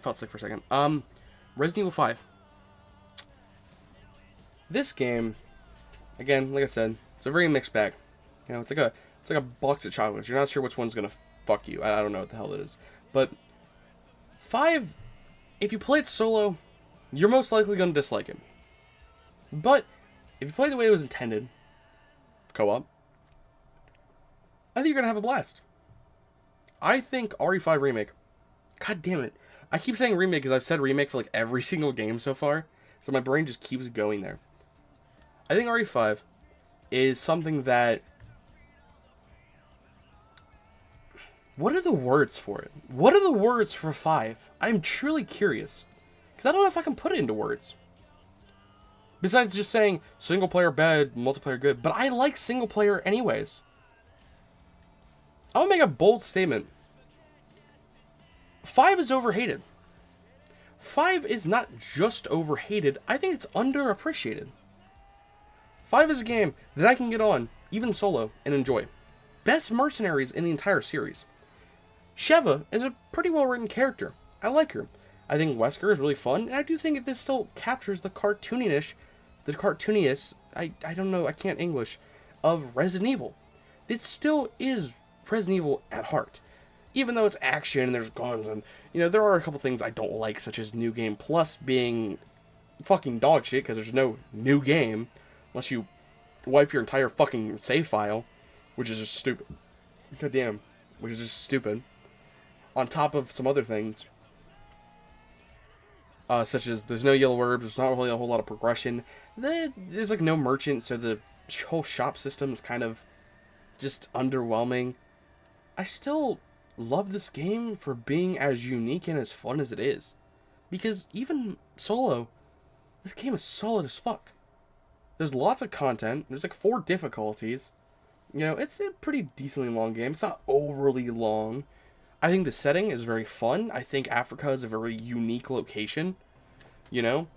felt sick for a second. Resident Evil 5. This game, again, like I said, it's a very mixed bag. You know, it's like a box of chocolates. You're not sure which one's gonna fuck you. I don't know what the hell it is. But 5, if you play it solo, you're most likely gonna dislike it. But if you play the way it was intended, co-op, I think you're gonna have a blast. I think RE5 remake. God damn it. I keep saying remake because I've said remake for like every single game so far. So my brain just keeps going there. I think RE5 is something that... What are the words for it? What are the words for 5? I'm truly curious. Because I don't know if I can put it into words. Besides just saying single player bad, multiplayer good. But I like single player anyways. I'm going to make a bold statement. 5 is overhated. 5 is not just overhated, I think it's underappreciated. 5 is a game that I can get on, even solo, and enjoy. Best mercenaries in the entire series. Sheva is a pretty well written character. I like her. I think Wesker is really fun, and I do think that this still captures the cartooniness, I don't know, I can't English, of Resident Evil. It still is Resident Evil at heart. Even though it's action and there's guns and, you know, there are a couple things I don't like, such as New Game Plus being fucking dog shit, because there's no new game, unless you wipe your entire fucking save file, which is just stupid. God damn, which is just stupid. On top of some other things, such as there's no yellow herbs, there's not really a whole lot of progression, there's like no merchant, so the whole shop system is kind of just underwhelming. I still love this game for being as unique and as fun as it is. Because even solo, this game is solid as fuck. There's lots of content. There's like 4 difficulties. You know, it's a pretty decently long game. It's not overly long. I think the setting is very fun. I think Africa is a very unique location. You know?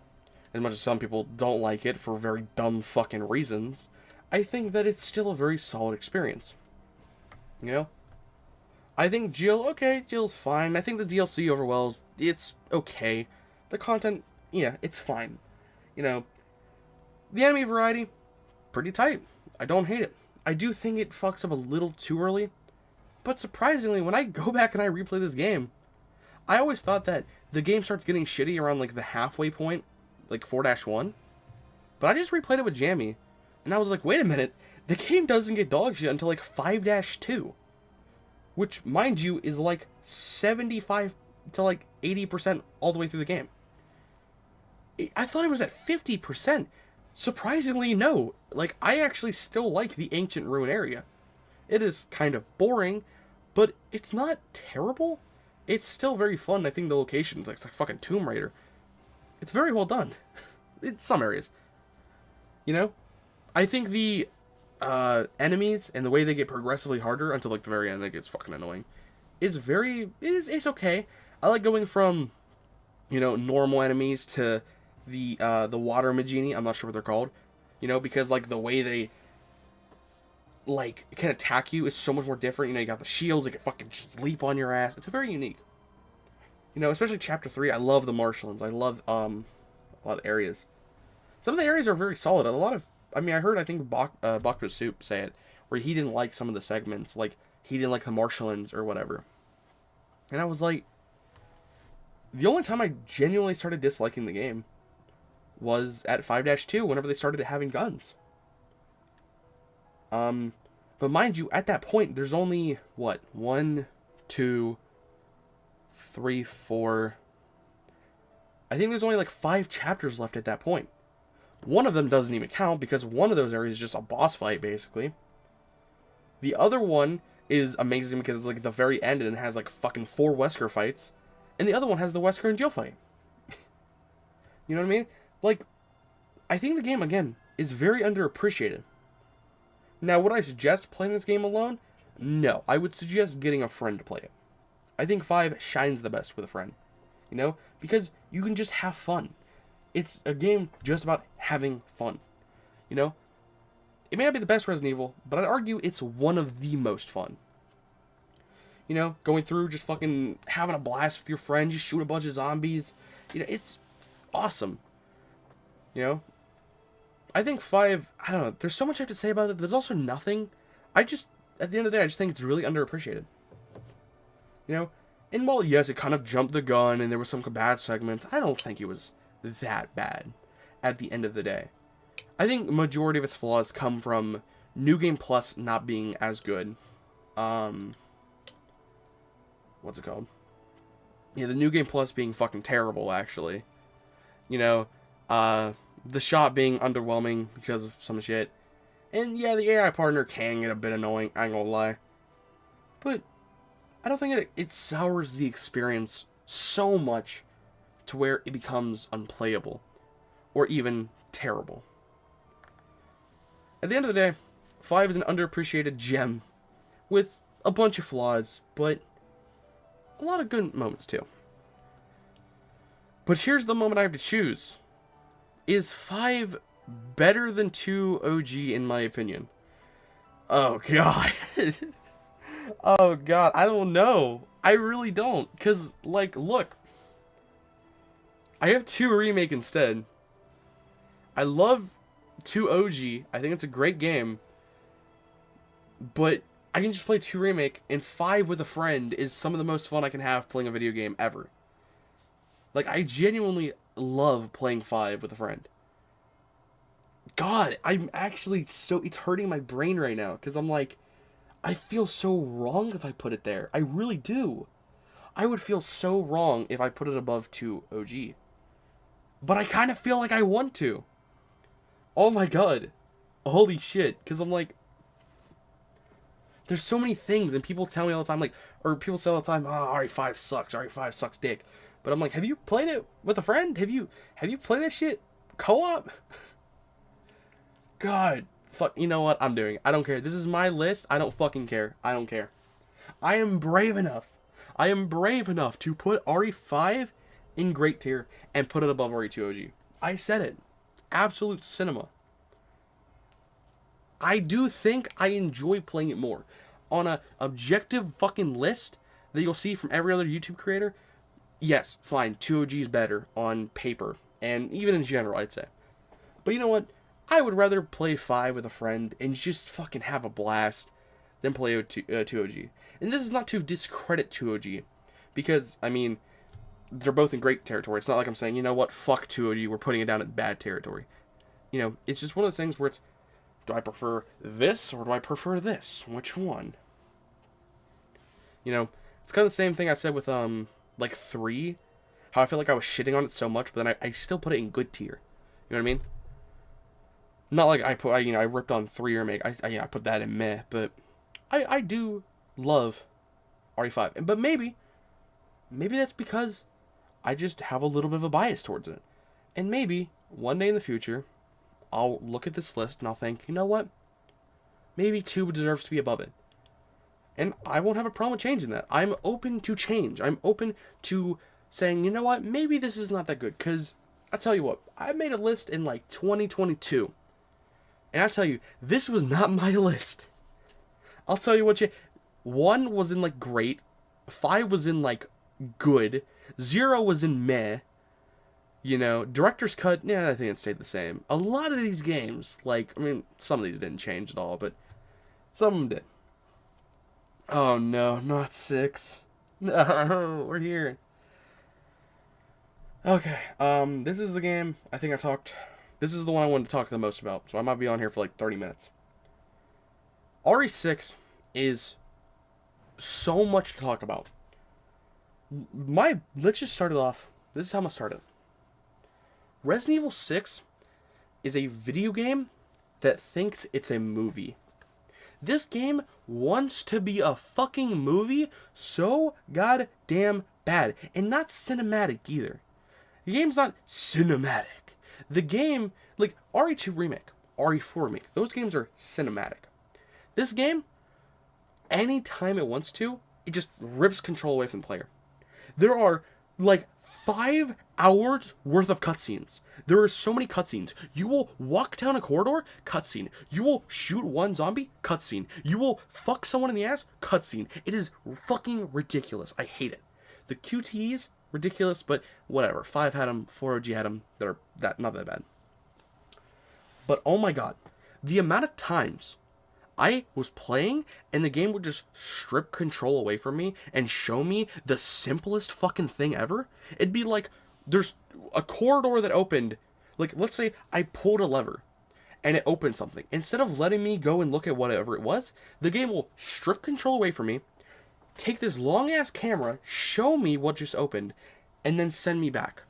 As much as some people don't like it for very dumb fucking reasons, I think that it's still a very solid experience. You know? I think Jill's fine. I think the DLC overall, it's okay. The content, yeah, it's fine. You know, the enemy variety, pretty tight. I don't hate it. I do think it fucks up a little too early. But surprisingly, when I go back and I replay this game, I always thought that the game starts getting shitty around like the halfway point, like 4-1. But I just replayed it with Jammy, and I was like, wait a minute, the game doesn't get dog shit until like 5-2. Which, mind you, is like 75 to like 80% all the way through the game. I thought it was at 50%. Surprisingly, no. Like, I actually still like the Ancient Ruin area. It is kind of boring, but it's not terrible. It's still very fun. I think the location is like fucking Tomb Raider. It's very well done. In some areas. You know? I think the enemies and the way they get progressively harder until like the very end, that gets fucking annoying, is it's okay. I like going from, normal enemies to the water Magini. I'm not sure what they're called, because like the way they like can attack you is so much more different. You got the shields that can fucking just leap on your ass. It's very unique. Especially chapter 3. I love the marshlands. I love a lot of areas. Some of the areas are very solid. A lot of, I think Bakpo Soup say it, where he didn't like some of the segments, like he didn't like the marshlands or whatever. And I was like, the only time I genuinely started disliking the game was at 5-2, whenever they started having guns. But mind you, at that point, there's only, what, 1, 2, 3, 4... I think there's only like 5 chapters left at that point. One of them doesn't even count, because one of those areas is just a boss fight, basically. The other one is amazing because it's like the very end and it has like fucking 4 Wesker fights. And the other one has the Wesker and Jill fight. You know what I mean? Like, I think the game, again, is very underappreciated. Now, would I suggest playing this game alone? No. I would suggest getting a friend to play it. I think 5 shines the best with a friend. Because you can just have fun. It's a game just about having fun. It may not be the best Resident Evil, but I'd argue it's one of the most fun. Going through, just fucking having a blast with your friend, just shoot a bunch of zombies. It's awesome. I think 5, I don't know, there's so much I have to say about it. There's also nothing. At the end of the day, I just think it's really underappreciated. And while, yes, it kind of jumped the gun and there was some bad segments, I don't think it was that bad at the end of the day. I think the majority of its flaws come from New Game Plus not being as good. What's it called? Yeah, the New Game Plus being fucking terrible, actually. The shot being underwhelming because of some shit. And yeah, the AI partner can get a bit annoying, I ain't gonna lie. But I don't think it sours the experience so much to where it becomes unplayable. Or even terrible. At the end of the day, 5 is an underappreciated gem with a bunch of flaws, but a lot of good moments too. But here's the moment I have to choose. Is 5 better than 2 OG in my opinion? Oh god. Oh god, I don't know. I really don't. Because, like, look. I have 2 Remake instead. I love 2 OG. I think it's a great game. But I can just play 2 Remake, and 5 with a friend is some of the most fun I can have playing a video game ever. Like, I genuinely love playing 5 with a friend. God, I'm actually it's hurting my brain right now, because I'm like, I feel so wrong if I put it there. I really do. I would feel so wrong if I put it above 2 OG. But I kind of feel like I want to. Oh my god. Holy shit. Because I'm like, there's so many things, and people tell me all the time, like, or people say all the time, oh, RE5 sucks, RE5 sucks dick. But I'm like, have you played it with a friend? Have you played that shit co-op? God, fuck, you know what? I'm doing it. I don't care. This is my list. I don't fucking care. I don't care. I am brave enough. I am brave enough to put RE5 in great tier and put it above RE2 OG. I said it. Absolute cinema. I do think I enjoy playing it more. On a objective fucking list that you'll see from every other YouTube creator, yes, fine, 2 OG is better on paper, and even in general, I'd say. But you know what? I would rather play 5 with a friend and just fucking have a blast than play 2 OG. And this is not to discredit 2 OG, because, I mean, they're both in great territory. It's not like I'm saying, you know what, fuck 2 OG, we're putting it down at bad territory. It's just one of those things where it's, do I prefer this, or do I prefer this? Which one? It's kind of the same thing I said with, like, 3. How I feel like I was shitting on it so much, but then I still put it in good tier. You know what I mean? Not like I ripped on 3 Remake. I put that in meh, but I do love RE5. But maybe that's because I just have a little bit of a bias towards it. And maybe one day in the future, I'll look at this list and I'll think, you know what? Maybe 2 deserves to be above it. And I won't have a problem with changing that. I'm open to change. I'm open to saying, you know what? Maybe this is not that good. Because I'll tell you what, I made a list in like 2022. And I'll tell you, this was not my list. I'll tell you what, 1 was in like great. 5 was in like good. 0 was in meh. You know, director's cut, yeah, I think it stayed the same. A lot of these games, like, I mean, some of these didn't change at all, but some of them did. Oh no, not 6. No, we're here. Okay, this is the game this is the one I wanted to talk the most about, so I might be on here for like 30 minutes. RE6 is so much to talk about. Let's just start it off. This is how I'm gonna start it. Resident Evil 6 is a video game that thinks it's a movie. This game wants to be a fucking movie so goddamn bad. And not cinematic either. The game's not cinematic. The game, like RE2 Remake, RE4 Remake, those games are cinematic. This game, anytime it wants to, it just rips control away from the player. There are like 5 hours worth of cutscenes. There are so many cutscenes. You will walk down a corridor, cutscene. You will shoot one zombie, cutscene. You will fuck someone in the ass, cutscene. It is fucking ridiculous. I hate it. The QTEs, ridiculous, but whatever. 5 had them, 4 OG had them. They're not that bad. But oh my god, the amount of times I was playing and the game would just strip control away from me and show me the simplest fucking thing ever. It'd be like, there's a corridor that opened, like let's say I pulled a lever and it opened something. Instead of letting me go and look at whatever it was, the game will strip control away from me, take this long ass camera, show me what just opened, and then send me back.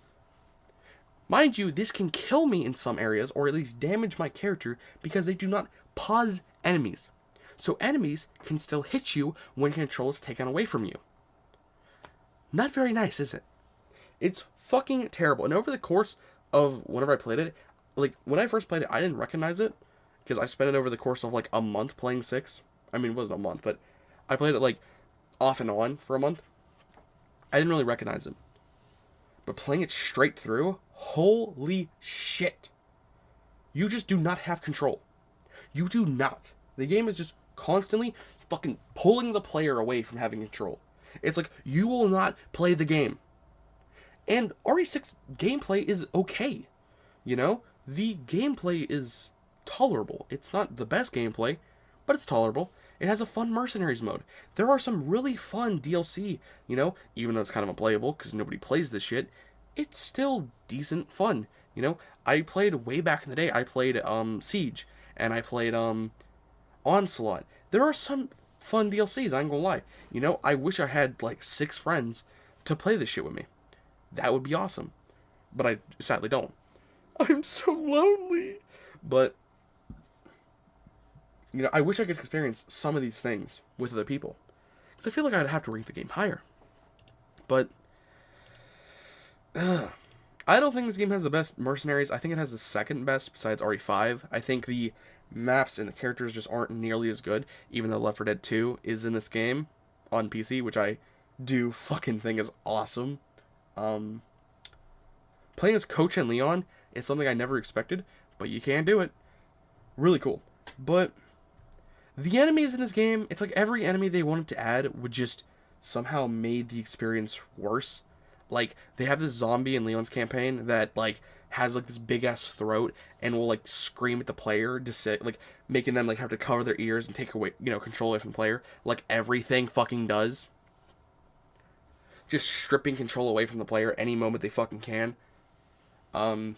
Mind you, this can kill me in some areas, or at least damage my character, because they do not pause enemies. So enemies can still hit you when control is taken away from you. Not very nice, is it? It's fucking terrible. And over the course of whenever I played it, like when I first played it, I didn't recognize it, because I spent it over the course of like a month playing 6. I mean, it wasn't a month, but I played it like off and on for a month. I didn't really recognize it. But playing it straight through, holy shit. You just do not have control. You do not. The game is just constantly fucking pulling the player away from having control. It's like, you will not play the game. And RE6 gameplay is okay. You know? The gameplay is tolerable. It's not the best gameplay, but it's tolerable. It has a fun mercenaries mode. There are some really fun DLC, you know, even though it's kind of unplayable because nobody plays this shit, it's still decent fun, you know. I played way back in the day, I played Siege, and I played Onslaught. There are some fun DLCs, I ain't gonna lie. You know, I wish I had like 6 friends to play this shit with me. That would be awesome. But I sadly don't. I'm so lonely. But you know, I wish I could experience some of these things with other people. Because I feel like I'd have to rate the game higher. But I don't think this game has the best mercenaries. I think it has the second best besides RE5. I think the maps and the characters just aren't nearly as good, even though Left 4 Dead 2 is in this game on PC, which I do fucking think is awesome. Playing as Coach and Leon is something I never expected, but you can do it. Really cool. But the enemies in this game, it's like every enemy they wanted to add would just somehow made the experience worse. Like, they have this zombie in Leon's campaign that, like, has, like, this big-ass throat and will, like, scream at the player to say, like, making them, like, have to cover their ears and take away, you know, control away from the player. Like, everything fucking does. Just stripping control away from the player any moment they fucking can. Then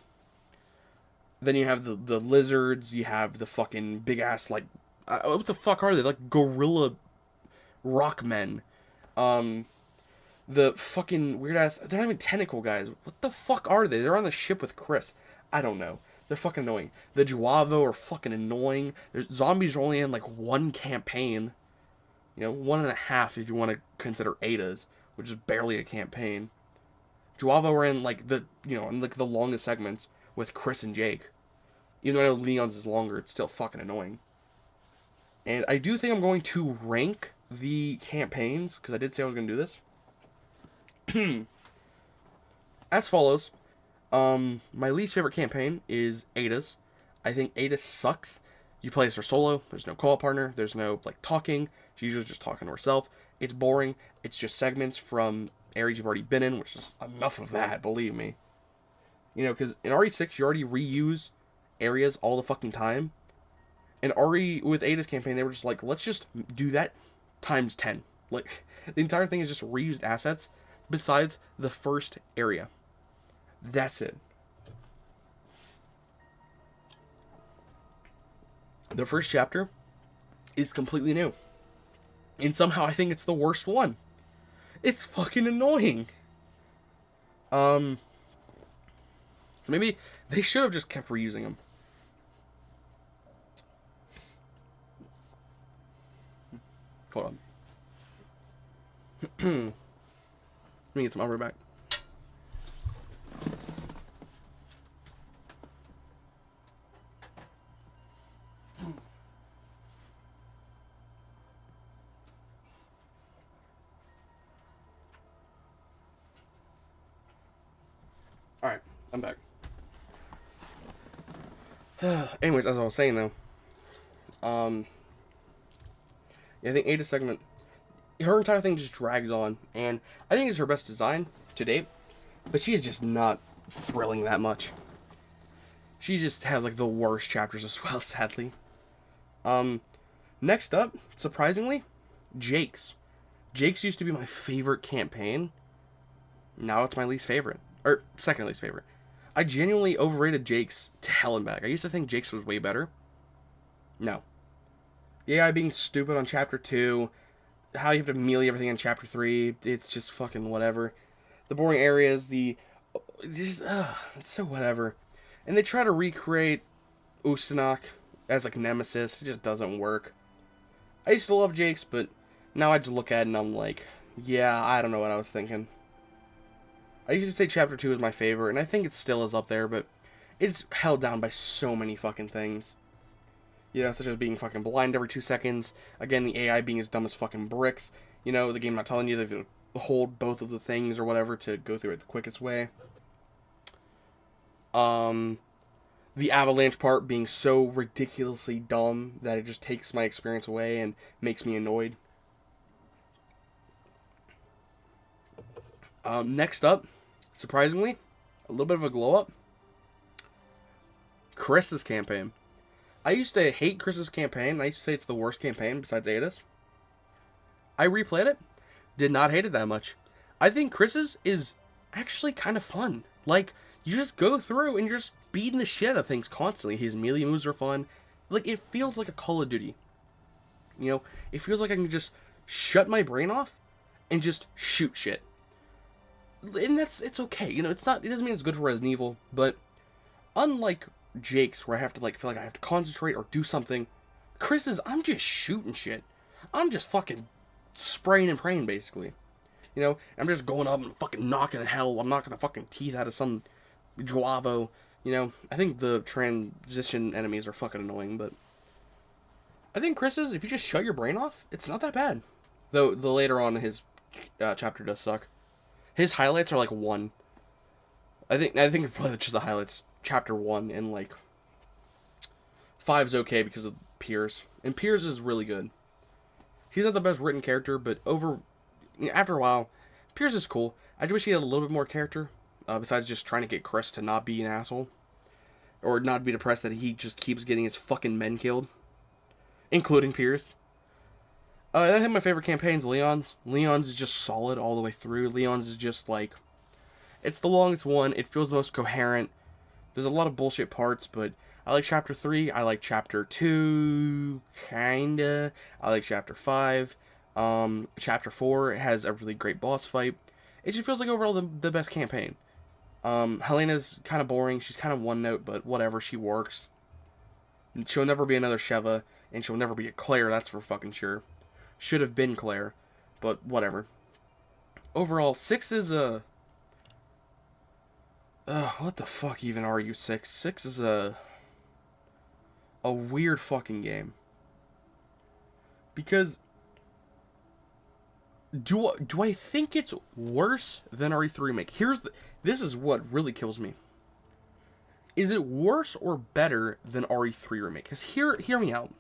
you have the lizards, you have the fucking big-ass, like, what the fuck are they? Like, gorilla rock men. The fucking weird-ass, they're not even tentacle guys. What the fuck are they? They're on the ship with Chris. I don't know. They're fucking annoying. The Juavo are fucking annoying. Zombies are only in, like, 1 campaign. You know, 1.5 if you want to consider Ada's, which is barely a campaign. Juavo are in, like, the, you know, in, like, the longest segments with Chris and Jake. Even though I know Leon's is longer, it's still fucking annoying. And I do think I'm going to rank the campaigns, because I did say I was going to do this. As follows. My least favorite campaign is Ada's. I think Ada sucks. You play as her solo. There's no co-op partner. There's no, like, talking. She's usually just talking to herself. It's boring. It's just segments from areas you've already been in, which is enough of that, believe me. You know, because in RE6, you already reuse areas all the fucking time. And RE, with Ada's campaign, they were just like, let's just do that times 10. Like, the entire thing is just reused assets besides the first area. That's it. The first chapter is completely new. And somehow I think it's the worst one. It's fucking annoying. So maybe they should have just kept reusing them. Hold on. Let me get some Umbra back. Alright, I'm back. Anyways, as I was saying though, yeah, I think Ada's segment, her entire thing just drags on, and I think it's her best design to date, but she is just not thrilling that much. She just has like the worst chapters as well, sadly. Next up, surprisingly, Jake's. Jake's used to be my favorite campaign. Now it's my least favorite. Or second least favorite. I genuinely overrated Jake's to hell and back. I used to think Jake's was way better. No. The AI being stupid on chapter 2. How you have to melee everything in chapter 3. It's just fucking whatever. The boring areas, it's so whatever. And they try to recreate Ustanok as like Nemesis. It just doesn't work. I used to love Jake's, but now I just look at it and I'm like, yeah, I don't know what I was thinking. I used to say chapter 2 is my favorite, and I think it still is up there, but it's held down by so many fucking things. You know, such as being fucking blind every 2 seconds. Again, the AI being as dumb as fucking bricks. You know, the game not telling you that you hold both of the things or whatever to go through it the quickest way. The avalanche part being so ridiculously dumb that it just takes my experience away and makes me annoyed. Next up, surprisingly, a little bit of a glow up. Chris's campaign. I used to hate Chris's campaign. I used to say it's the worst campaign besides Ada's. I replayed it. Did not hate it that much. I think Chris's is actually kind of fun. Like, you just go through and you're just beating the shit out of things constantly. His melee moves are fun. Like, it feels like a Call of Duty. You know, it feels like I can just shut my brain off and just shoot shit. And it's okay. You know, it doesn't mean it's good for Resident Evil, but unlike Jake's, where I have to, like, feel like I have to concentrate or do something, Chris's, I'm just shooting shit. I'm just fucking spraying and praying, basically. You know, I'm just going up and fucking knocking the hell. I'm knocking the fucking teeth out of some Joavo. You know, I think the transition enemies are fucking annoying, but I think Chris's, if you just shut your brain off, it's not that bad. Though, the later on his chapter does suck. His highlights are like 1. I think probably just the highlights. Chapter 1 and like 5's okay because of Piers. And Piers is really good. He's not the best written character, but after a while, Piers is cool. I just wish he had a little bit more character, besides just trying to get Chris to not be an asshole. Or not be depressed that he just keeps getting his fucking men killed. Including Piers. I think my favorite campaign's Leon's. Leon's is just solid all the way through. Leon's is just like, it's the longest one. It feels the most coherent. There's a lot of bullshit parts, but I like chapter 3. I like chapter 2, kinda. I like chapter 5. Chapter 4 has a really great boss fight. It just feels like overall the best campaign. Helena's kind of boring. She's kind of one note, but whatever. She works. She'll never be another Sheva, and she'll never be a Claire. That's for fucking sure. Should have been Claire, but whatever. Overall, 6 is a... what the fuck even are you, 6? 6 is a... a weird fucking game. Because do I think it's worse than RE3 Remake? This is what really kills me. Is it worse or better than RE3 Remake? Because hear me out.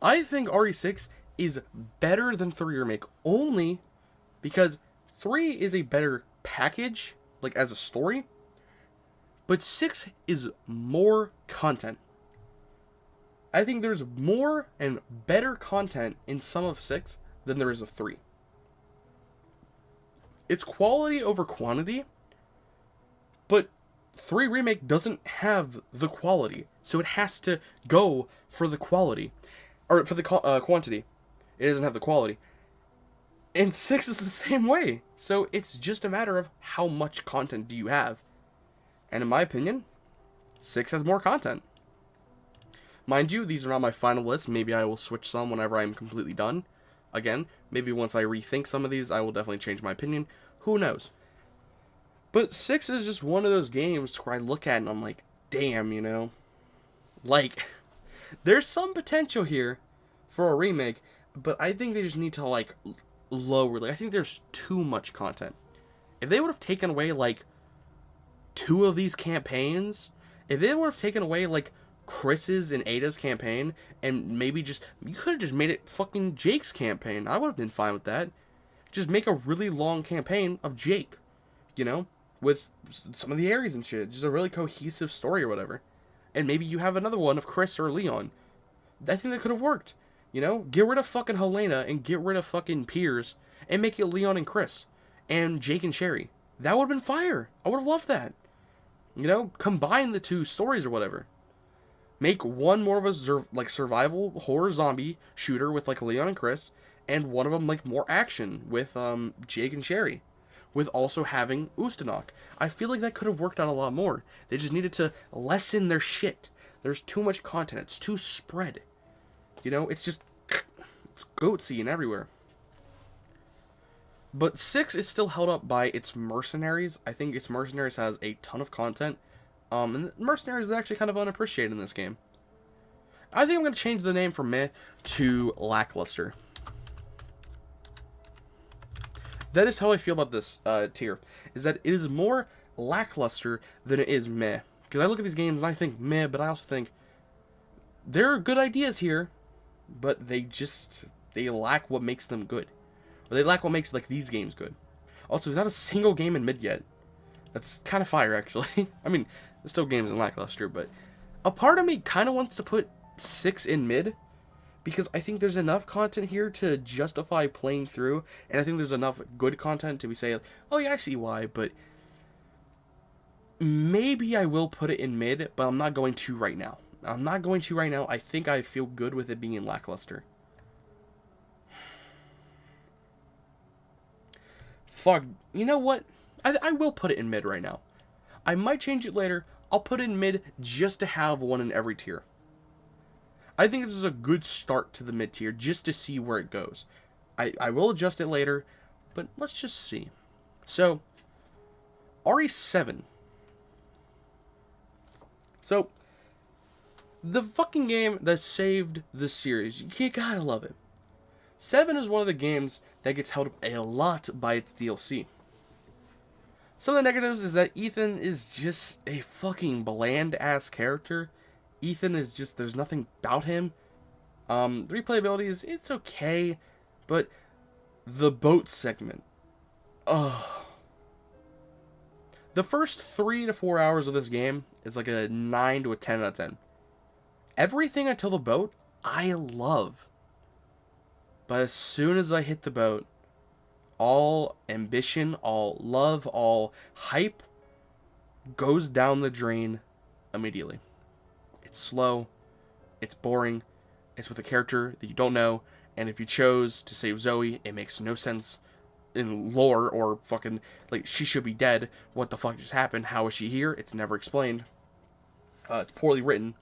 I think RE6 is better than 3 Remake only because 3 is a better package, like as a story, but 6 is more content. I think there's more and better content in some of 6 than there is of 3. It's quality over quantity, but 3 Remake doesn't have the quality, so it has to go for the quality, or for the quantity. It doesn't have the quality. And 6 is the same way, so it's just a matter of how much content do you have. And in my opinion, 6 has more content. Mind you, these are not my final list. Maybe I will switch some whenever I'm completely done. Again, maybe once I rethink some of these, I will definitely change my opinion. Who knows? But 6 is just one of those games where I look at it and I'm like, damn, you know? Like, there's some potential here for a remake, but I think they just need to, like, lower. Like, I think there's too much content. If they would have taken away, like, 2 of these campaigns, if they would have taken away, like, Chris's and Ada's campaign, and maybe just, you could have just made it fucking Jake's campaign. I would have been fine with that. Just make a really long campaign of Jake, you know, with some of the areas and shit. Just a really cohesive story or whatever. And maybe you have another one of Chris or Leon. I think that could have worked, you know? Get rid of fucking Helena and get rid of fucking Piers and make it Leon and Chris and Jake and Sherry. That would have been fire. I would have loved that. You know, combine the 2 stories or whatever. Make one more of a survival horror zombie shooter with like Leon and Chris, and one of them like more action with Jake and Sherry, with also having Ustinok. I feel like that could have worked out a lot more. They just needed to lessen their shit. There's too much content. It's too spread. You know, it's just it's goatsy and everywhere. But 6 is still held up by its Mercenaries. I think its Mercenaries has a ton of content. And Mercenaries is actually kind of unappreciated in this game. I think I'm going to change the name from meh to lackluster. That is how I feel about this tier. Is that it is more lackluster than it is meh. Because I look at these games and I think meh, but I also think there are good ideas here, but they lack what makes them good. Or they lack what makes like these games good. Also, there's not a single game in mid yet. That's kind of fire, actually. I mean, there's still games in lackluster, but a part of me kind of wants to put 6 in mid, because I think there's enough content here to justify playing through, and I think there's enough good content to be saying, oh yeah, I see why, but maybe I will put it in mid, but I'm not going to right now. I think I feel good with it being in lackluster. Fuck, you know what? I will put it in mid right now. I might change it later. I'll put it in mid just to have one in every tier. I think this is a good start to the mid tier just to see where it goes. I will adjust it later, but let's just see. So, RE7. So, the fucking game that saved the series. You gotta love it. 7 is one of the games that gets held up a lot by its DLC. Some of the negatives is that Ethan is just a fucking bland-ass character. Ethan is just, there's nothing about him. The replayability it's okay, but the boat segment. Ugh. The first 3 to 4 hours of this game is like a 9 to a 10 out of 10. Everything until the boat, I love. But as soon as I hit the boat, all ambition, all love, all hype goes down the drain immediately. It's slow, it's boring, it's with a character that you don't know, and if you chose to save Zoe, it makes no sense in lore, or fucking, like, she should be dead. What the fuck just happened? How is she here? It's never explained. It's poorly written.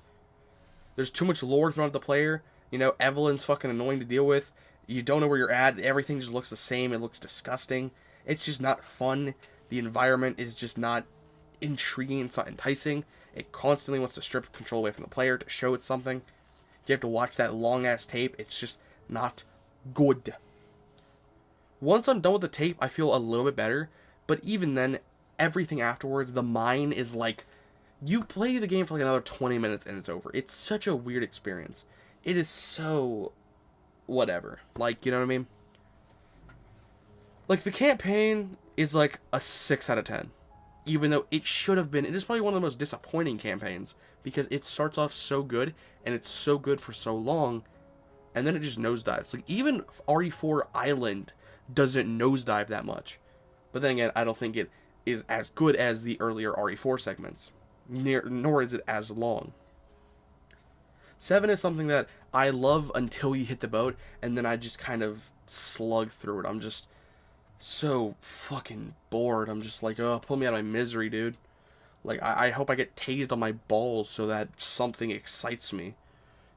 There's too much lore thrown at the player. You know, Evelyn's fucking annoying to deal with. You don't know where you're at. Everything just looks the same. It looks disgusting. It's just not fun. The environment is just not intriguing. It's not enticing. It constantly wants to strip control away from the player to show it something. You have to watch that long-ass tape. It's just not good. Once I'm done with the tape, I feel a little bit better. But even then, everything afterwards, the mine is like... You play the game for like another 20 minutes and it's over. It's such a weird experience. It is so... whatever. Like, you know what I mean? Like, the campaign is like a 6 out of 10. Even though it should have been... It is probably one of the most disappointing campaigns. Because it starts off so good, and it's so good for so long, and then it just nosedives. Like, even RE4 Island doesn't nosedive that much. But then again, I don't think it is as good as the earlier RE4 segments. Nor is it as long. 7 is something that I love until you hit the boat, and then I just kind of slug through it. I'm just so fucking bored. I'm just like, oh, pull me out of my misery, dude. Like, I hope I get tased on my balls so that something excites me.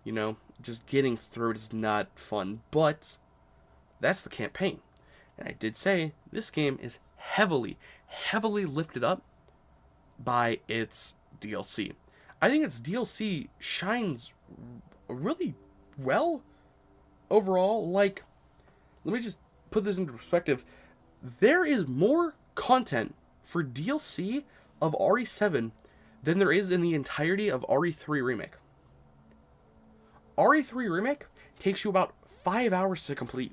You know? Just getting through it is not fun. But, that's the campaign. And I did say, this game is heavily, heavily lifted up by its DLC. I think its DLC shines really well overall. Like, let me just put this into perspective. There is more content for DLC of RE7 than there is in the entirety of RE3 Remake. RE3 Remake takes you about 5 hours to complete.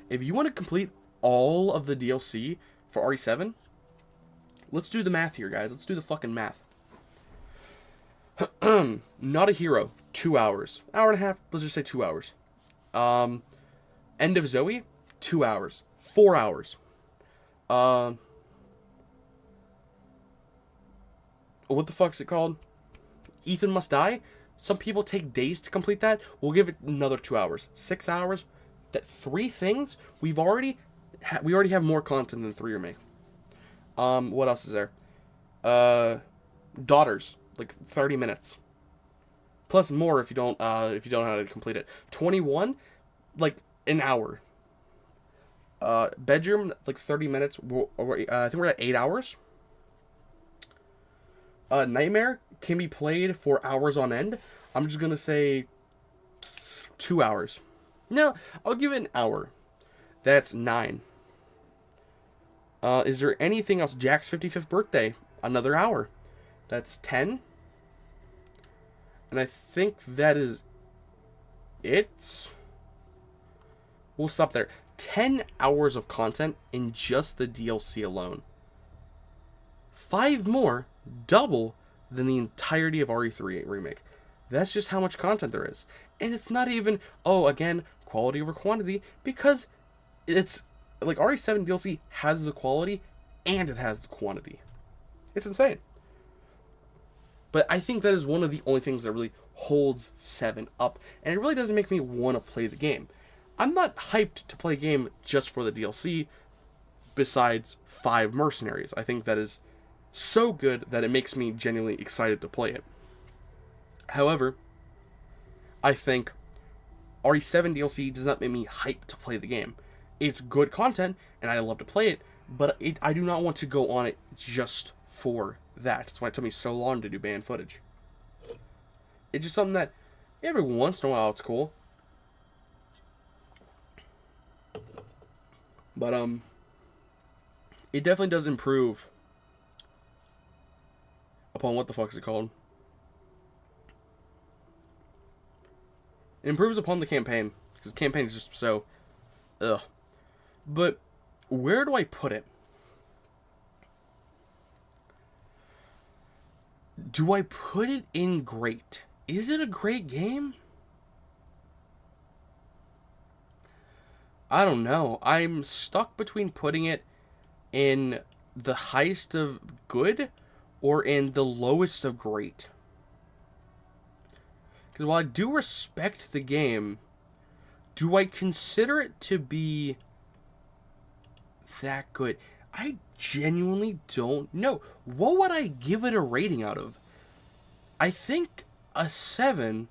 If you want to complete all of the DLC for RE7, let's do the math here, guys. Let's do the fucking math. Not a Hero, 2 hours. Hour and a half, let's just say 2 hours. End of Zoe, 2 hours. 4 hours. What the fuck's it called? Ethan Must Die. Some people take days to complete that. We'll give it another 2 hours. 6 hours. That 3 things. We already have more content than 3 Remake. What else is there? Daughters, like 30 minutes. Plus more if you don't know how to complete it. 21, like an hour. Bedroom, like 30 minutes. I think we're at 8 hours. Nightmare can be played for hours on end. I'm just gonna say 2 hours. No, I'll give it an hour. That's 9. Is there anything else? Jack's 55th birthday, another hour. That's 10. And I think that is it. We'll stop there. 10 hours of content in just the DLC alone. 5 more, double than the entirety of RE3 Remake. That's just how much content there is. And it's not even, again, quality over quantity, because it's, like, RE7 DLC has the quality, and it has the quantity. It's insane. But I think that is one of the only things that really holds 7 up, and it really doesn't make me want to play the game. I'm not hyped to play a game just for the DLC, besides 5 Mercenaries. I think that is so good that it makes me genuinely excited to play it. However, I think RE7 DLC does not make me hyped to play the game. It's good content, and I love to play it, but I do not want to go on it just for that. That's why it took me so long to do banned footage. It's just something that every once in a while it's cool. But, it definitely does improve upon what the fuck is it called? It improves upon the campaign, because the campaign is just so, ugh. But, where do I put it? Do I put it in great? Is it a great game? I don't know. I'm stuck between putting it in the highest of good or in the lowest of great. Because while I do respect the game, do I consider it to be that good? I genuinely don't know. What would I give it a rating out of? I think a 7,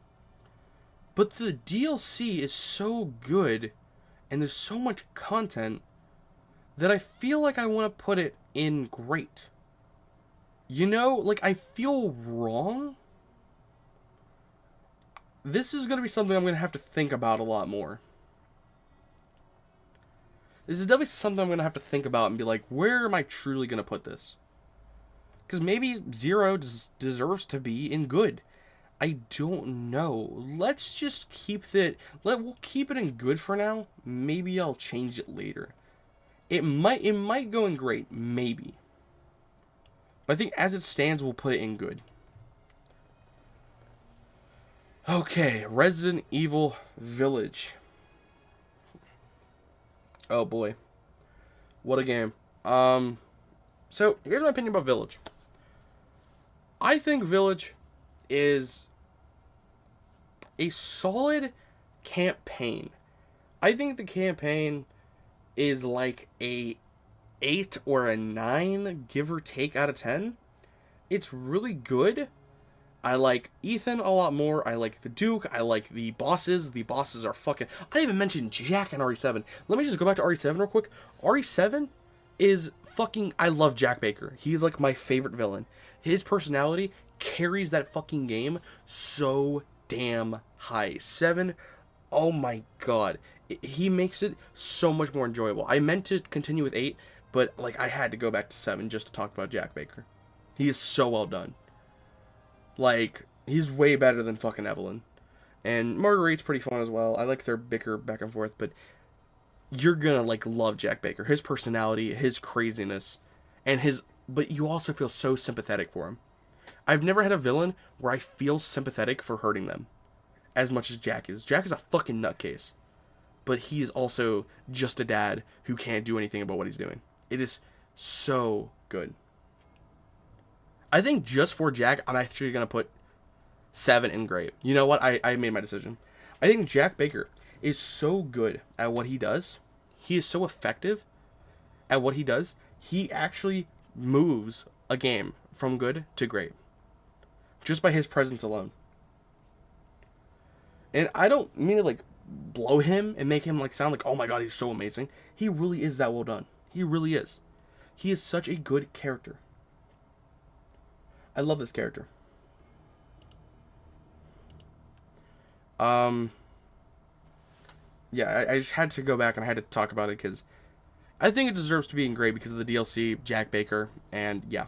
but the DLC is so good and there's so much content that I feel like I want to put it in great. like, I feel wrong. This is going to be something I'm going to have to think about a lot more. This is definitely something I'm going to have to think about and be like, where am I truly going to put this? Because maybe 0 deserves to be in good. I don't know. Let's just keep it. We'll keep it in good for now. Maybe I'll change it later. It might go in great, maybe. But I think as it stands, we'll put it in good. Okay, Resident Evil Village. Oh boy, what a game. So here's my opinion about Village. I think Village is a solid campaign. I think the campaign is like a 8 or a 9, give or take, out of 10. It's really good. I like Ethan a lot more. I like the Duke. I like the bosses. The bosses are fucking... I didn't even mention Jack in RE7. Let me just go back to RE7 real quick. RE7 is fucking... I love Jack Baker. He's like my favorite villain. His personality carries that fucking game so damn high. 7, oh my god. He makes it so much more enjoyable. I meant to continue with 8, but like I had to go back to 7 just to talk about Jack Baker. He is so well done. Like, he's way better than fucking Evelyn. And Marguerite's pretty fun as well. I like their bicker back and forth, but you're gonna, like, love Jack Baker. His personality, his craziness, and his... But you also feel so sympathetic for him. I've never had a villain where I feel sympathetic for hurting them as much as Jack is. Jack is a fucking nutcase. But he is also just a dad who can't do anything about what he's doing. It is so good. I think just for Jack, I'm actually going to put 7 in great. You know what? I made my decision. I think Jack Baker is so good at what he does. He is so effective at what he does. He actually moves a game from good to great. Just by his presence alone. And I don't mean to, like, blow him and make him, like, sound like, oh my god, he's so amazing. He really is that well done. He really is. He is such a good character. I love this character. Yeah, I just had to go back and I had to talk about it because I think it deserves to be in great because of the DLC, Jack Baker, and yeah.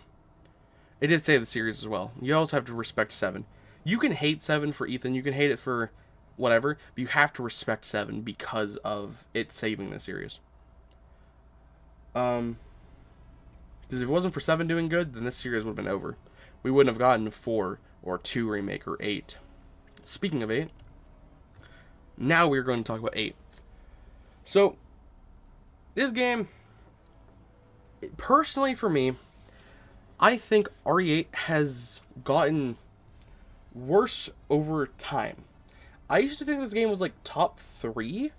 It did say the series as well. You also have to respect 7. You can hate 7 for Ethan, you can hate it for whatever, but you have to respect 7 because of it saving the series. Because if it wasn't for 7 doing good, then this series would have been over. We wouldn't have gotten 4 or 2 remake or 8. Speaking of 8, now we're going to talk about 8. So, this game, personally for me, I think RE8 has gotten worse over time. I used to think this game was like top 3,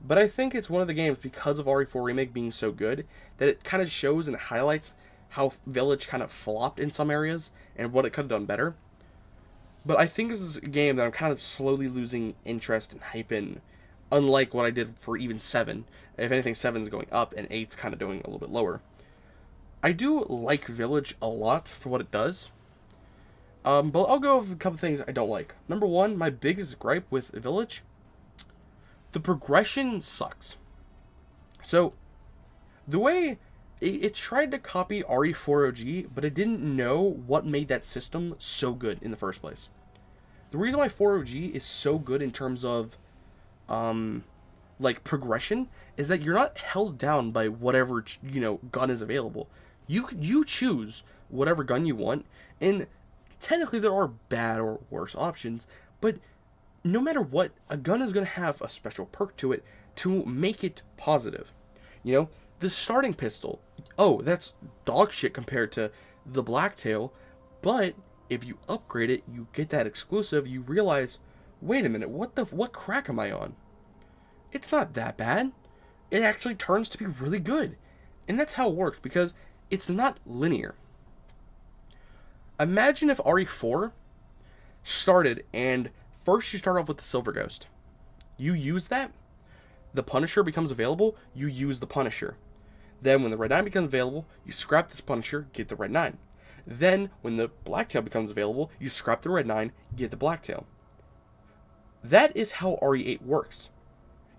but I think it's one of the games, because of RE4 Remake being so good, that it kind of shows and highlights how Village kind of flopped in some areas and what it could have done better. But I think this is a game that I'm kind of slowly losing interest and hype in, unlike what I did for even 7. If anything, 7 is going up and 8's kind of doing a little bit lower. I do like Village a lot for what it does. But I'll go with a couple things I don't like. Number 1, my biggest gripe with Village, the progression sucks. So, the way it tried to copy RE4 OG, but it didn't know what made that system so good in the first place. The reason why 4OG is so good in terms of, like, progression, is that you're not held down by whatever, gun is available. You choose whatever gun you want, and technically there are bad or worse options, but no matter what, a gun is going to have a special perk to it to make it positive. The starting pistol, oh, that's dog shit compared to the Blacktail, but if you upgrade it, you get that exclusive, you realize, wait a minute, what crack am I on? It's not that bad. It actually turns to be really good. And that's how it works, because it's not linear. Imagine if RE4 started, and first you start off with the Silver Ghost. You use that, the Punisher becomes available, you use the Punisher. Then when the Red 9 becomes available, you scrap this Punisher, get the Red 9. Then, when the blacktail becomes available, you scrap the red 9, get the blacktail. That is how RE8 works.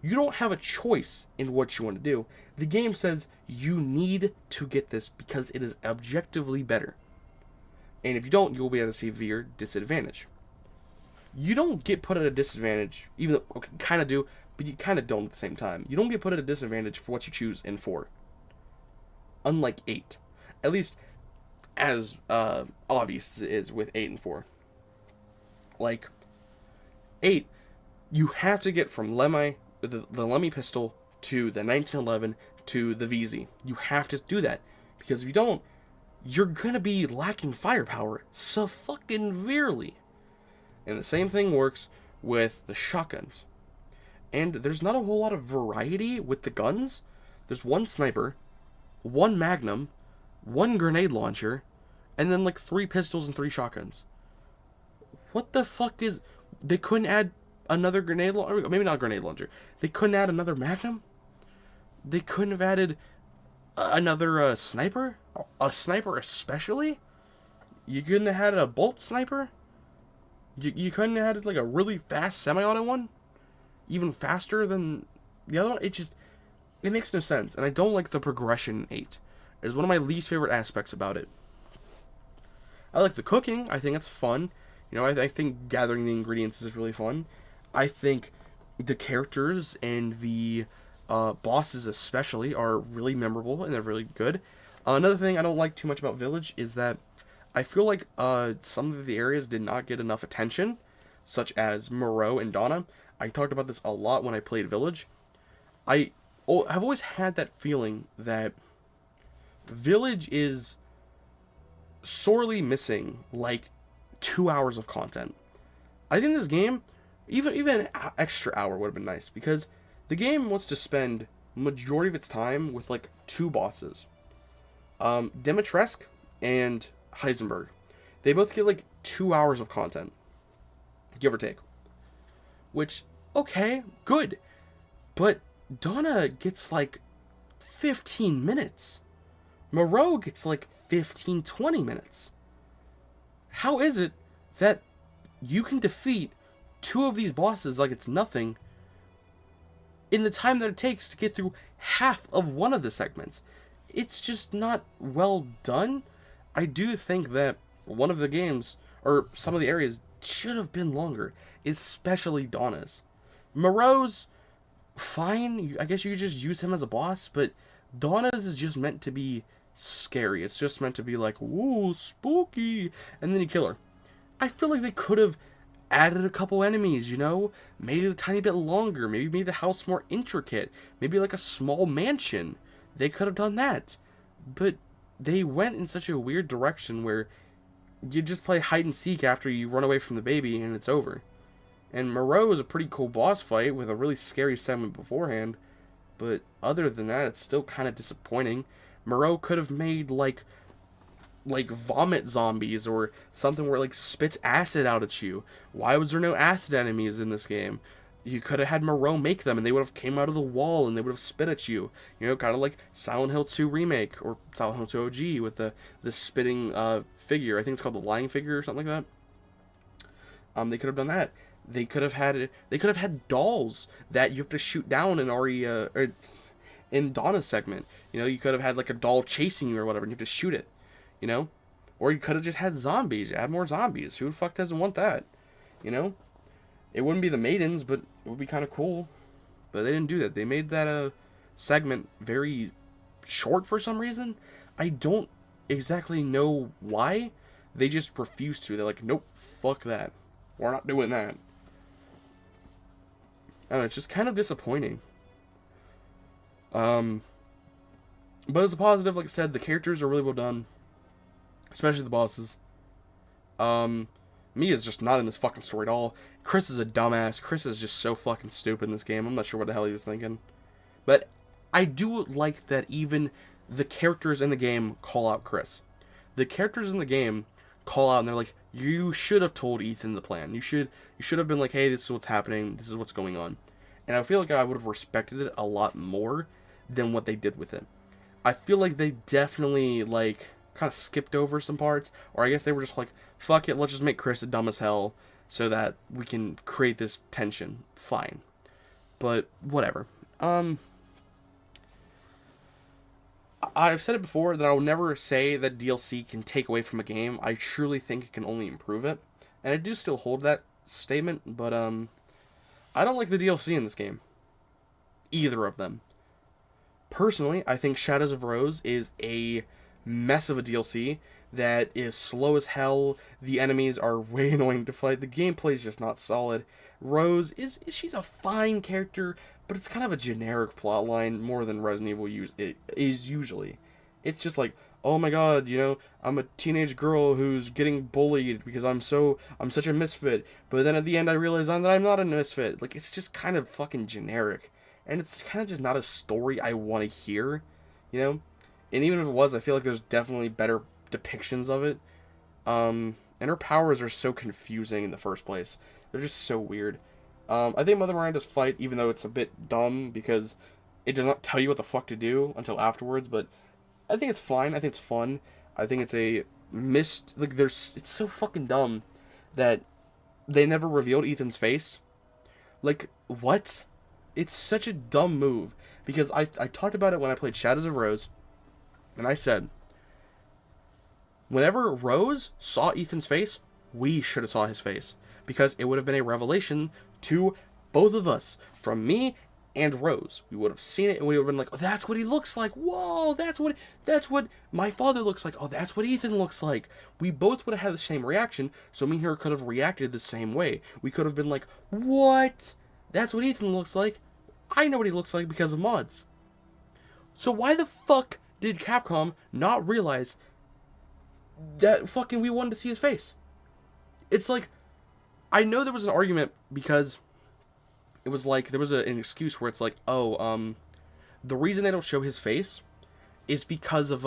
You don't have a choice in what you want to do. The game says you need to get this because it is objectively better. And if you don't, you'll be at a severe disadvantage. You don't get put at a disadvantage, even though, okay, you kind of do, but you kind of don't at the same time. You don't get put at a disadvantage for what you choose in 4. Unlike 8. At least, as obvious as it is with 8 and 4. Like, 8, you have to get from the Lemmy pistol to the 1911 to the VZ. You have to do that, because if you don't, you're gonna be lacking firepower so fucking severely. And the same thing works with the shotguns. And there's not a whole lot of variety with the guns. There's one sniper, one magnum, one grenade launcher, and then like 3 pistols and 3 shotguns. What the fuck is... They couldn't add another grenade launcher? Maybe not a grenade launcher. They couldn't add another magnum? They couldn't have added another sniper? A sniper especially? You couldn't have had a bolt sniper? You couldn't have had like a really fast semi-auto one? Even faster than the other one? It makes no sense. And I don't like the progression in 8. It's one of my least favorite aspects about it. I like the cooking. I think it's fun. You know, I think gathering the ingredients is really fun. I think the characters and the bosses especially are really memorable and they're really good. Another thing I don't like too much about Village is that I feel like some of the areas did not get enough attention, such as Moreau and Donna. I talked about this a lot when I played Village. I've always had that feeling that Village is sorely missing like 2 hours of content. I think this game, even an extra hour would have been nice, because the game wants to spend majority of its time with like 2 bosses, Dimitrescu and Heisenberg. They both get like 2 hours of content, give or take. Which, okay, good, but Donna gets like 15 minutes. Moreau gets like 15-20 minutes. How is it that you can defeat 2 of these bosses like it's nothing in the time that it takes to get through half of one of the segments? It's just not well done. I do think that one of the games, or some of the areas, should have been longer, especially Donna's. Moreau's fine. I guess you could just use him as a boss, but Donna's is just meant to be scary. It's just meant to be like, ooh, spooky, and then you kill her. I feel like they could have added a couple enemies, you know? Made it a tiny bit longer. Maybe made the house more intricate. Maybe like a small mansion. They could have done that. But they went in such a weird direction where you just play hide and seek after you run away from the baby and it's over. And Moreau is a pretty cool boss fight with a really scary segment beforehand. But other than that, it's still kind of disappointing. Moreau could have made like vomit zombies or something where it like spits acid out at you. Why was there no acid enemies in this game? You could have had Moreau make them and they would have came out of the wall and they would have spit at you. You know, kind of like Silent Hill 2 Remake or Silent Hill 2 OG with the spitting figure. I think it's called the lying figure or something like that. They could have done that. They could have had dolls that you have to shoot down in or in Donna's segment. You know, you could have had like a doll chasing you or whatever and you have to shoot it. You know? Or you could have just had zombies. Add more zombies. Who the fuck doesn't want that? You know? It wouldn't be the maidens, but it would be kind of cool. But they didn't do that. They made that segment very short for some reason. I don't exactly know why. They just refused to. They're like, nope, fuck that. We're not doing that. I don't know, it's just kind of disappointing. But as a positive, like I said, the characters are really well done. Especially the bosses. Mia's just not in this fucking story at all. Chris is a dumbass. Chris is just so fucking stupid in this game. I'm not sure what the hell he was thinking. But I do like that even the characters in the game call out Chris. The characters in the game call out and they're like, you should have told Ethan the plan. You should have been like, hey, this is what's happening. This is what's going on. And I feel like I would have respected it a lot more than what they did with it. I feel like they definitely, like, kind of skipped over some parts, or I guess they were just like, fuck it, let's just make Chris dumb as hell so that we can create this tension. Fine. But whatever. I've said it before that I will never say that DLC can take away from a game. I truly think it can only improve it. And I do still hold that statement, but I don't like the DLC in this game. Either of them. Personally, I think Shadows of Rose is a mess of a DLC that is slow as hell. The enemies are way annoying to fight. The gameplay is just not solid. Rose she's a fine character, but it's kind of a generic plotline more than Resident Evil is usually. It's just like, oh my god, I'm a teenage girl who's getting bullied because I'm such a misfit. But then at the end I realize that I'm not a misfit. Like, it's just kind of fucking generic. And it's kind of just not a story I want to hear, And even if it was, I feel like there's definitely better depictions of it. And her powers are so confusing in the first place. They're just so weird. I think Mother Miranda's fight, even though it's a bit dumb because it does not tell you what the fuck to do until afterwards, but I think it's fine. I think it's fun. I think it's a missed... Like, it's so fucking dumb that they never revealed Ethan's face. Like, what? It's such a dumb move. Because I talked about it when I played Shadows of Rose, and I said, whenever Rose saw Ethan's face, we should have saw his face. Because it would have been a revelation to both of us. From me and Rose. We would have seen it and we would have been like, oh, that's what he looks like. Whoa, that's what my father looks like. Oh, that's what Ethan looks like. We both would have had the same reaction, so me and her could have reacted the same way. We could have been like, what? That's what Ethan looks like. I know what he looks like because of mods. So why the fuck did Capcom not realize that fucking we wanted to see his face? It's like, I know there was an argument because it was like, there was an excuse where it's like, oh, the reason they don't show his face is because of,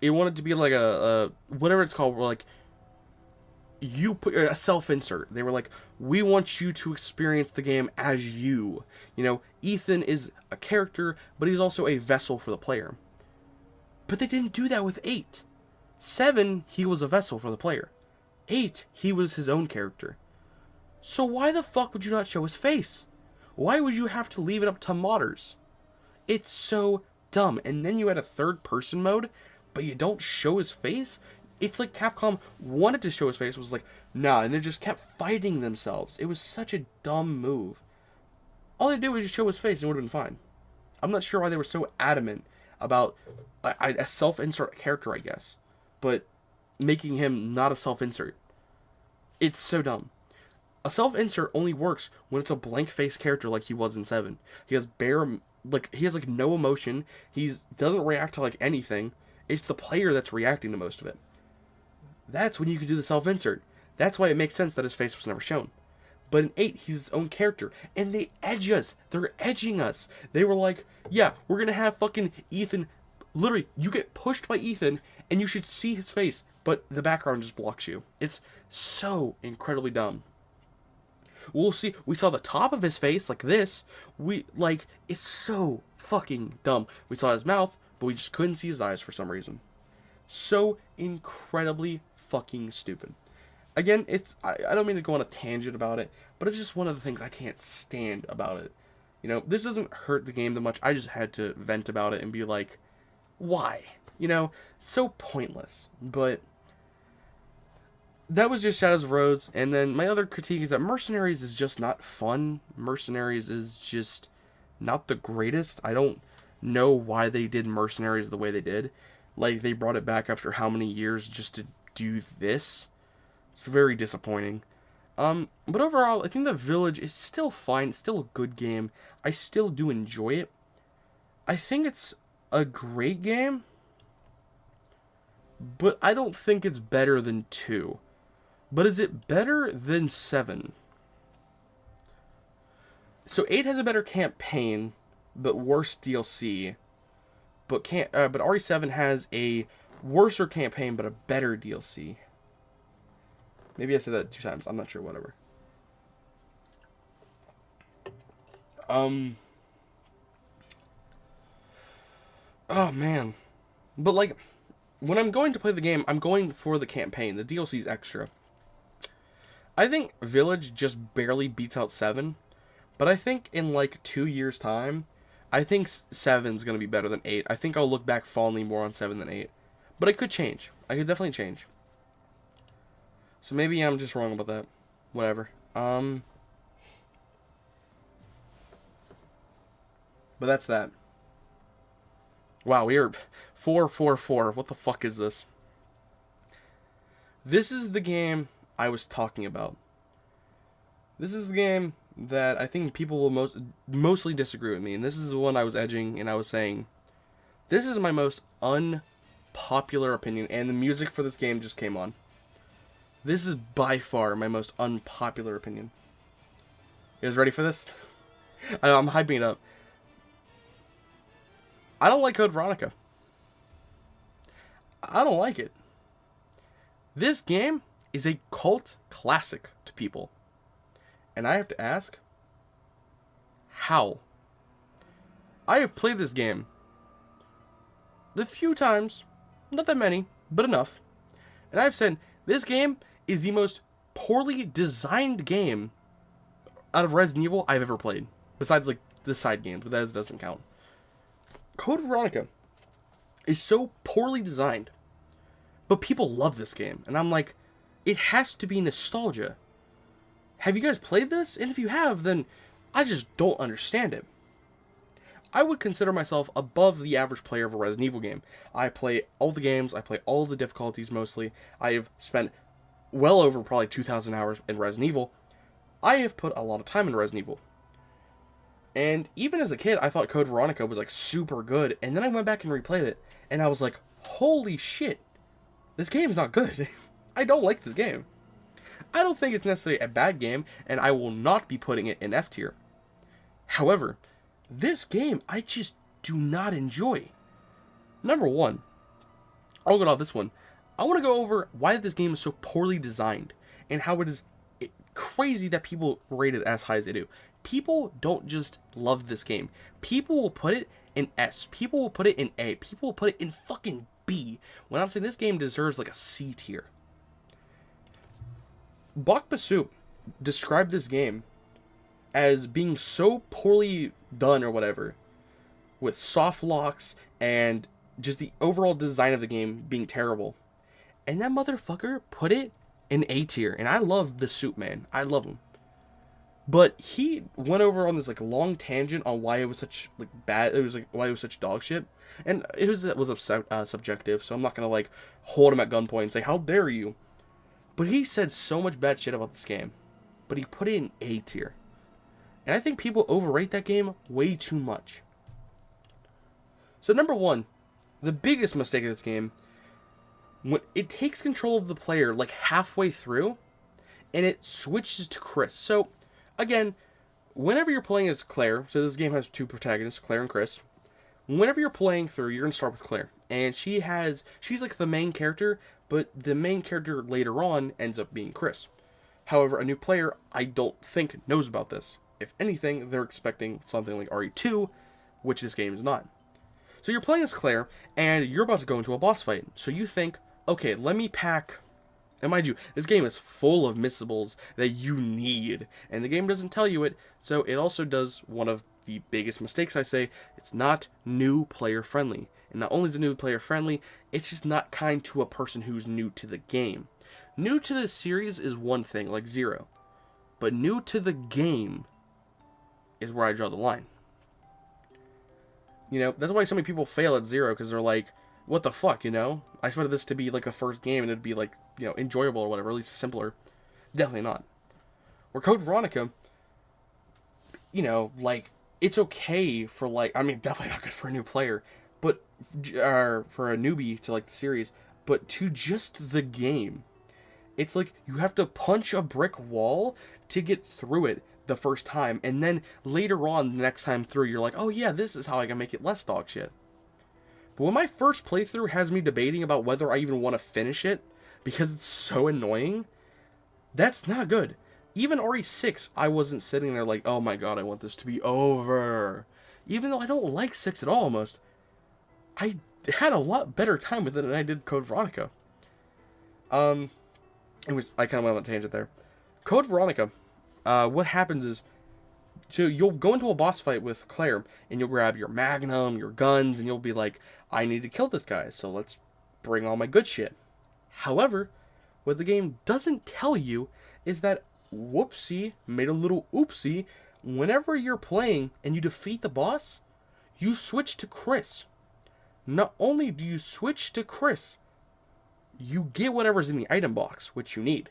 it wanted to be like a whatever it's called, where like, you put a self-insert. They were like, we want you to experience the game as you. Ethan is a character, but he's also a vessel for the player. But they didn't do that with 8. 7, he was a vessel for the player. 8, he was his own character. So why the fuck would you not show his face? Why would you have to leave it up to modders? It's so dumb. And then you had a third-person mode, but you don't show his face? It's like Capcom wanted to show his face, was like, nah, and they just kept fighting themselves. It was such a dumb move. All they did was just show his face and it would have been fine. I'm not sure why they were so adamant about a self-insert character, I guess. But making him not a self-insert. It's so dumb. A self-insert only works when it's a blank-faced character like he was in 7. He has no emotion. He doesn't react to anything. It's the player that's reacting to most of it. That's when you can do the self-insert. That's why it makes sense that his face was never shown. But in 8, he's his own character. And they edge us. They're edging us. They were like, yeah, we're going to have fucking Ethan. Literally, you get pushed by Ethan, and you should see his face. But the background just blocks you. It's so incredibly dumb. We'll see. We saw the top of his face like this. It's so fucking dumb. We saw his mouth, but we just couldn't see his eyes for some reason. So incredibly fucking stupid. Again, I don't mean to go on a tangent about it, but it's just one of the things I can't stand about it. This doesn't hurt the game that much. I just had to vent about it and be like, why? So pointless. But that was just Shadows of Rose. And then my other critique is that Mercenaries is just not fun. Mercenaries is just not the greatest. I don't know why they did Mercenaries the way they did. They brought it back after how many years just to do this? It's very disappointing. But overall, I think The Village is still fine. It's still a good game. I still do enjoy it. I think it's a great game, but I don't think it's better than 2. But is it better than 7? So 8 has a better campaign, but worse DLC. But RE7 has a worser campaign, but a better DLC. Maybe I said that 2 times. I'm not sure. Whatever. Oh man. But like, when I'm going to play the game, I'm going for the campaign. The DLC's extra. I think Village just barely beats out 7, but I think in like 2 years' time, I think 7's gonna be better than 8. I think I'll look back fondly more on 7 than 8. But it could change. I could definitely change. So maybe I'm just wrong about that. Whatever. But that's that. Wow, we are 444. What the fuck is this? This is the game I was talking about. This is the game that I think people will mostly disagree with me, and this is the one I was edging, and I was saying, this is my most unpopular opinion, and the music for this game just came on. This is by far my most unpopular opinion. You guys ready for this? I know, I'm hyping it up. I don't like Code Veronica. I don't like it. This game is a cult classic to people. And I have to ask, how? I have played this game a few times, not that many, but enough. And I've said, this game is the most poorly designed game out of Resident Evil I've ever played. Besides, like, the side games, but that doesn't count. Code Veronica is so poorly designed, but people love this game. And I'm like, it has to be nostalgia. Have you guys played this? And if you have, then I just don't understand it. I would consider myself above the average player of a Resident Evil game. I play all the games, I play all of the difficulties mostly. I have spent well over probably 2,000 hours in Resident Evil. I have put a lot of time in Resident Evil. And even as a kid, I thought Code Veronica was like super good. And then I went back and replayed it, and I was like, holy shit, this game's not good. I don't like this game. I don't think it's necessarily a bad game, and I will not be putting it in F tier. However, this game I just do not enjoy. Number one, I'll get off this one. I want to go over why this game is so poorly designed, and how it is crazy that people rate it as high as they do. People don't just love this game. People will put it in S. People will put it in A. People will put it in fucking B. When I'm saying this game deserves like a C tier. Bok Basoup described this game as being so poorly done or whatever, with soft locks and just the overall design of the game being terrible. And that motherfucker put it in A tier. And I love the Soup Man. I love him. But he went over on this like long tangent on why it was such like bad. It was like why it was such dog shit, and it was subjective. So I'm not gonna like hold him at gunpoint and say how dare you. But he said so much bad shit about this game, but he put it in A tier, and I think people overrate that game way too much. So number one, the biggest mistake of this game, when it takes control of the player like halfway through, and it switches to Chris. So again, whenever you're playing as Claire, so this game has two protagonists, Claire and Chris. Whenever you're playing through, you're going to start with Claire. And she's like the main character, but the main character later on ends up being Chris. However, a new player, I don't think, knows about this. If anything, they're expecting something like RE2, which this game is not. So you're playing as Claire, and you're about to go into a boss fight. So you think, okay, let me pack. And mind you, this game is full of missables that you need, and the game doesn't tell you it, so it also does one of the biggest mistakes I say, it's not new player friendly. And not only is it new player friendly, it's just not kind to a person who's new to the game. New to the series is one thing, like Zero, but new to the game is where I draw the line. You know, that's why so many people fail at Zero, because they're like, what the fuck, you know? I expected this to be like the first game and it'd be like, you know, enjoyable or whatever, at least simpler. Definitely not. Where Code Veronica, you know, like, it's okay for like, I mean, definitely not good for a new player, but, for a newbie to like the series, but to just the game. It's like, you have to punch a brick wall to get through it the first time, and then later on, the next time through, you're like, oh yeah, this is how I can make it less dog shit. But when my first playthrough has me debating about whether I even want to finish it, because it's so annoying, that's not good. Even RE6, I wasn't sitting there like, oh my god, I want this to be over. Even though I don't like 6 at all almost. I had a lot better time with it than I did Code Veronica. Anyways, I kind of went on a tangent there. Code Veronica, what happens is, so you'll go into a boss fight with Claire, and you'll grab your magnum, your guns, and you'll be like, I need to kill this guy, so let's bring all my good shit. However, what the game doesn't tell you is that, whoopsie, made a little oopsie, whenever you're playing and you defeat the boss, you switch to Chris. Not only do you switch to Chris, you get whatever's in the item box, which you need.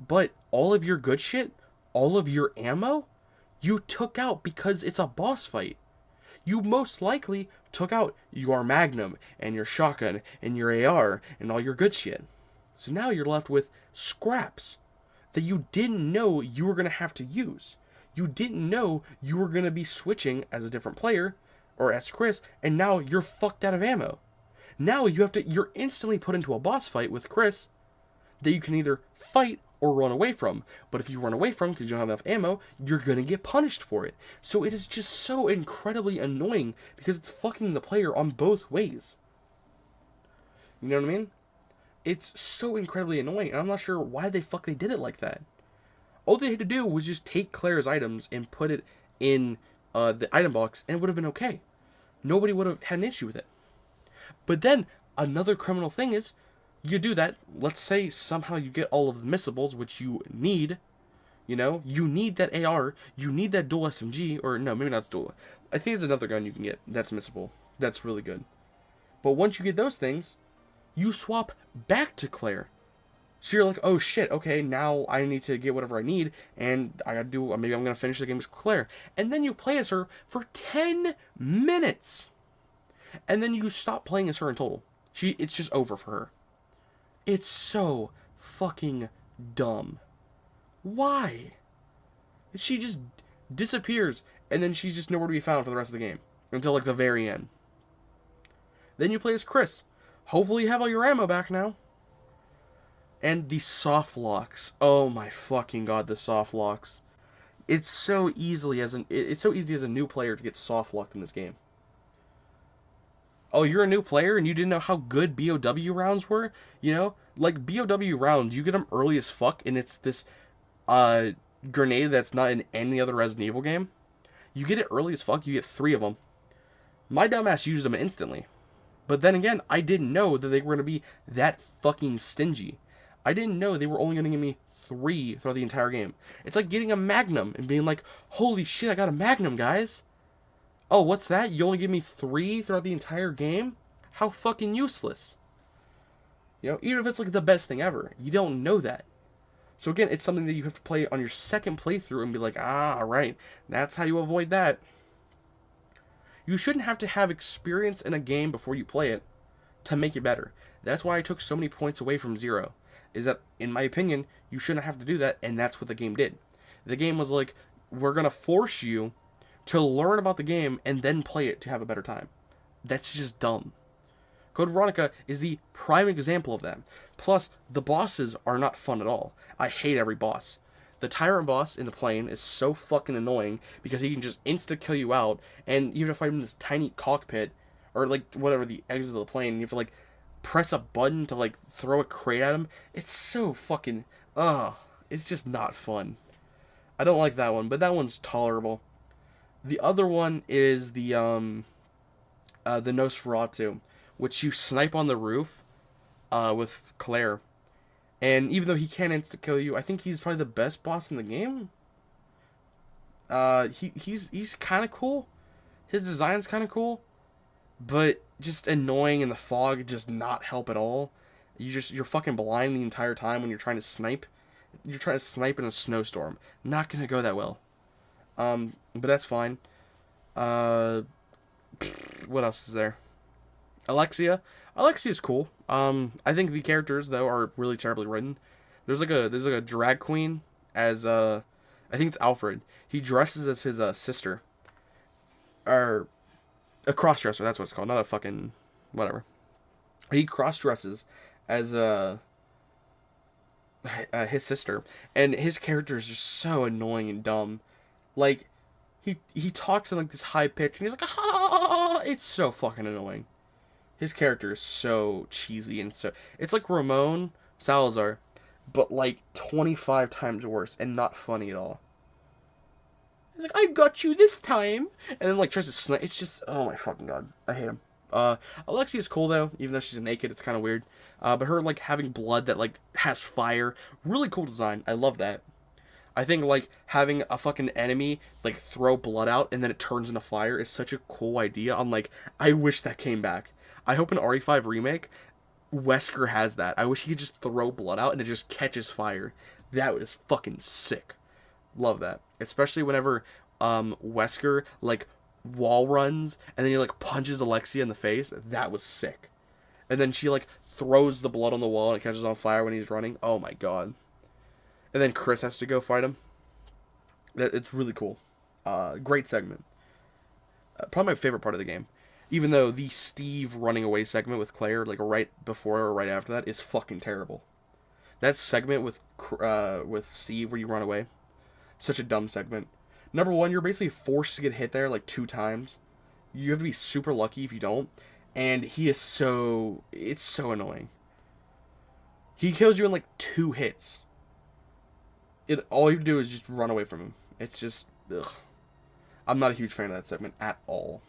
But all of your good shit, all of your ammo, you took out because it's a boss fight. You most likely took out your magnum and your shotgun and your AR and all your good shit. So now you're left with scraps that you didn't know you were going to have to use. You didn't know you were going to be switching as a different player or as Chris, and now you're fucked out of ammo. Now you're instantly put into a boss fight with Chris that you can either fight or run away from. But if you run away from because you don't have enough ammo, you're going to get punished for it. So it is just so incredibly annoying because it's fucking the player on both ways. You know what I mean? It's so incredibly annoying, and I'm not sure why the fuck they did it like that. All they had to do was just take Claire's items and put it in the item box, and it would have been okay. Nobody would have had an issue with it. But then, another criminal thing is, you do that, let's say somehow you get all of the missables, which you need, you need that AR, you need that dual SMG, or no, maybe not it's dual. I think it's another gun you can get that's missable. That's really good. But once you get those things, you swap back to Claire. So you're like, oh shit, okay, now I need to get whatever I need, and I gotta do, maybe I'm gonna finish the game with Claire. And then you play as her for 10 minutes. And then you stop playing as her in total. It's just over for her. It's so fucking dumb. Why? She just disappears, and then she's just nowhere to be found for the rest of the game. Until, like, the very end. Then you play as Chris. Hopefully you have all your ammo back now. And the soft locks. Oh my fucking god, the soft locks. It's so easy as a new player to get soft locked in this game. Oh, you're a new player and you didn't know how good BOW rounds were? Like BOW rounds, you get them early as fuck, and it's this grenade that's not in any other Resident Evil game. You get it early as fuck, you get 3 of them. My dumbass used them instantly. But then again, I didn't know that they were going to be that fucking stingy. I didn't know they were only going to give me 3 throughout the entire game. It's like getting a Magnum and being like, holy shit, I got a Magnum, guys. Oh, what's that? You only give me 3 throughout the entire game? How fucking useless. Even if it's like the best thing ever, you don't know that. So again, it's something that you have to play on your second playthrough and be like, right, that's how you avoid that. You shouldn't have to have experience in a game before you play it to make it better. That's why I took so many points away from 0. Is that, in my opinion, you shouldn't have to do that, and that's what the game did. The game was like, we're going to force you to learn about the game and then play it to have a better time. That's just dumb. Code Veronica is the prime example of that. Plus, the bosses are not fun at all. I hate every boss. The tyrant boss in the plane is so fucking annoying because he can just insta-kill you out, and you have to fight him in this tiny cockpit, or like whatever, the exit of the plane, and you have to like press a button to like throw a crate at him. It's so fucking, it's just not fun. I don't like that one, but that one's tolerable. The other one is the Nosferatu, which you snipe on the roof with Claire. And even though he can't insta-kill you, I think he's probably the best boss in the game. He's kind of cool. His design's kind of cool. But just annoying, and the fog does not help at all. You're fucking blind the entire time when you're trying to snipe. You're trying to snipe in a snowstorm. Not gonna go that well. But that's fine. What else is there? Alexia. Alexia's cool. I think the characters though are really terribly written. There's like a drag queen as I think it's Alfred. He dresses as his sister. Or a crossdresser, that's what it's called, not a fucking whatever. He cross-dresses as his sister, and his character is just so annoying and dumb. Like, he talks in like this high pitch, and he's like, it's so fucking annoying. His character is so cheesy and so... It's like Ramon Salazar, but like 25 times worse and not funny at all. He's like, I got you this time! And then like tries to snipe. It's just... Oh my fucking god. I hate him. Alexia is cool though, even though she's naked. It's kind of weird. But her like having blood that like has fire. Really cool design. I love that. I think, like, having a fucking enemy, like, throw blood out and then it turns into fire is such a cool idea. I'm like, I wish that came back. I hope in RE5 Remake, Wesker has that. I wish he could just throw blood out and it just catches fire. That was fucking sick. Love that. Especially whenever, Wesker, like, wall runs and then he, like, punches Alexia in the face. That was sick. And then she, like, throws the blood on the wall and it catches on fire when he's running. Oh my god. And then Chris has to go fight him. It's really cool. Great segment. Probably my favorite part of the game. Even though the Steve running away segment with Claire, like right before or right after that, is fucking terrible. That segment with Steve where you run away, such a dumb segment. Number one, you're basically forced to get hit there like 2 times. You have to be super lucky if you don't. And he is so... It's so annoying. He kills you in like 2 hits. All you have to do is just run away from him. It's just, ugh. I'm not a huge fan of that segment at all.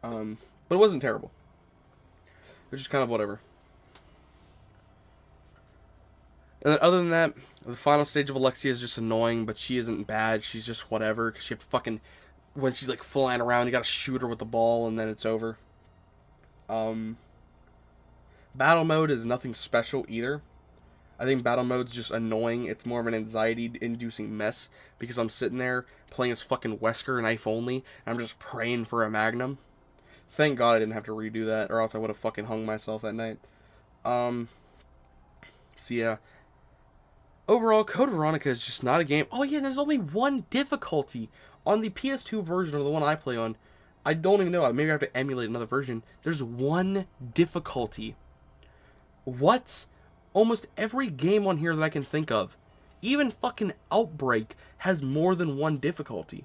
But it wasn't terrible. It was just kind of whatever. And then other than that, the final stage of Alexia is just annoying, but she isn't bad. She's just whatever, because you have to fucking, when she's like flying around, you gotta shoot her with the ball, and then it's over. Battle mode is nothing special either. I think battle mode's just annoying. It's more of an anxiety-inducing mess because I'm sitting there playing as fucking Wesker knife only, and I'm just praying for a Magnum. Thank God I didn't have to redo that, or else I would have fucking hung myself that night. So yeah. Overall, Code Veronica is just not a game. Oh yeah, there's only one difficulty on the PS2 version, or the one I play on. I don't even know. Maybe I have to emulate another version. There's one difficulty. What? Almost every game on here that I can think of, even fucking Outbreak, has more than one difficulty.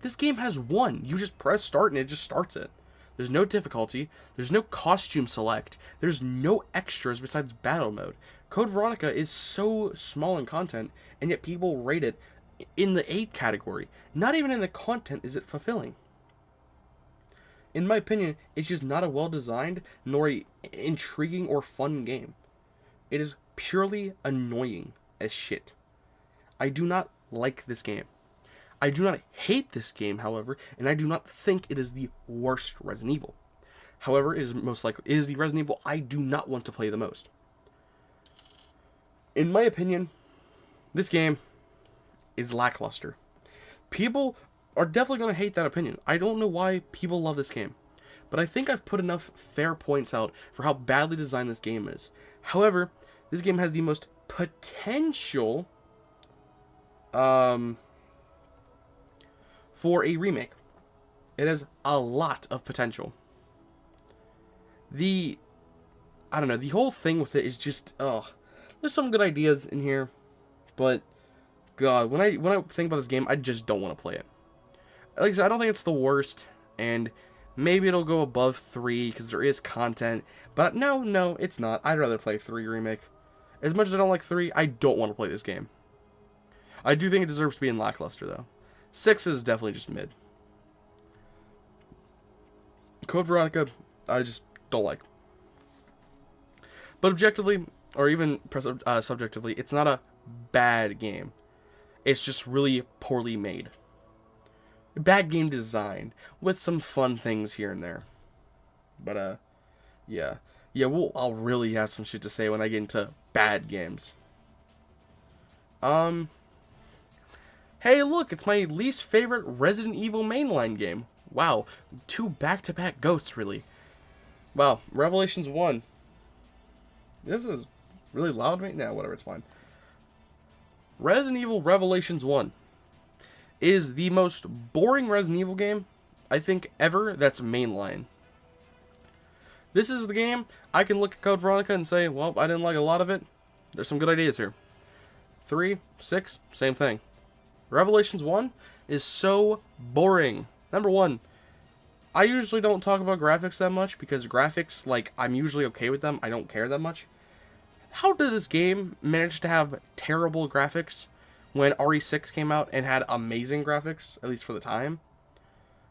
This game has one. You just press start and it just starts it. There's no difficulty. There's no costume select. There's no extras besides battle mode. Code Veronica is so small in content, and yet people rate it in the 8 category. Not even in the content is it fulfilling. In my opinion, it's just not a well-designed, nor a intriguing or fun game. It is purely annoying as shit. I do not like this game. I do not hate this game, however, and I do not think it is the worst Resident Evil. However, it is the Resident Evil I do not want to play the most. In my opinion, this game is lackluster. People are definitely going to hate that opinion. I don't know why people love this game, but I think I've put enough fair points out for how badly designed this game is. However, this game has the most potential for a remake. It has a lot of potential. The whole thing with it is just, there's some good ideas in here, but God, when I think about this game, I just don't want to play it. Like I said, I don't think it's the worst, and maybe it'll go above 3 because there is content, but no, it's not. I'd rather play 3 Remake. As much as I don't like 3, I don't want to play this game. I do think it deserves to be in lackluster, though. 6 is definitely just mid. Code Veronica, I just don't like. But objectively, or even subjectively, it's not a bad game. It's just really poorly made. Bad game design with some fun things here and there. But yeah, I'll really have some shit to say when I get into bad games. Hey, look, it's my least favorite Resident Evil mainline game. Wow, 2 back-to-back goats, really. Wow, Revelations 1. This is really loud right now. Whatever, it's fine. Resident Evil Revelations 1 is the most boring Resident Evil game, I think, ever that's mainline. This is the game I can look at Code Veronica and say, well, I didn't like a lot of it. There's some good ideas here. 3, 6, same thing. Revelations 1 is so boring. Number 1, I usually don't talk about graphics that much because graphics, like, I'm usually okay with them. I don't care that much. How did this game manage to have terrible graphics when RE6 came out and had amazing graphics, at least for the time?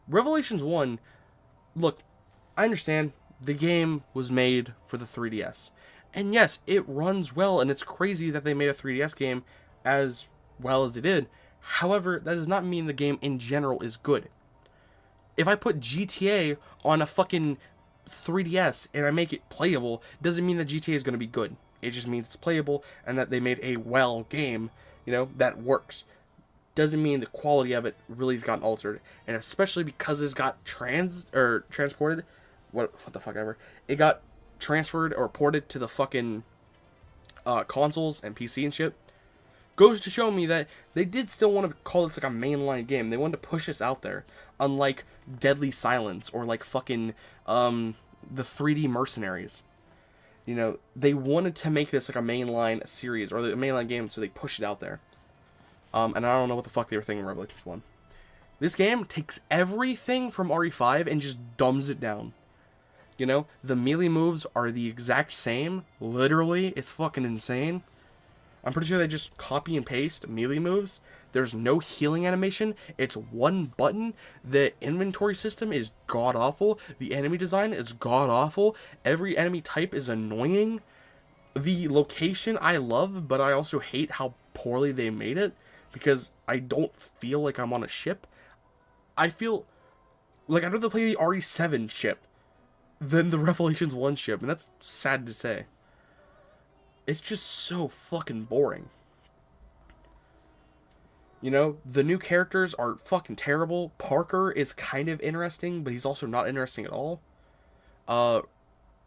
Revelations 1, look, I understand the game was made for the 3DS. And yes, it runs well, and it's crazy that they made a 3DS game as well as they did. However, that does not mean the game in general is good. If I put GTA on a fucking 3DS and I make it playable, doesn't mean that GTA is going to be good. It just means it's playable and that they made a well game, you know, that works. Doesn't mean the quality of it really has gotten altered. And especially because it's got transported, what the fuck ever. It got transferred or ported to the fucking consoles and PC and shit. Goes to show me that they did still want to call this like a mainline game. They wanted to push this out there. Unlike Deadly Silence or like fucking the 3D Mercenaries. You know, they wanted to make this like a mainline series or the mainline game, so they pushed it out there. And I don't know what the fuck they were thinking in Revelations 1. This game takes everything from RE5 and just dumbs it down. You know, the melee moves are the exact same. Literally, it's fucking insane. I'm pretty sure they just copy and paste melee moves. There's no healing animation. It's one button. The inventory system is god-awful. The enemy design is god-awful. Every enemy type is annoying. The location I love, but I also hate how poorly they made it. Because I don't feel like I'm on a ship. I feel like I'd rather play the RE7 ship than the Revelations 1 ship. And that's sad to say. It's just so fucking boring. You know, the new characters are fucking terrible. Parker is kind of interesting, but he's also not interesting at all.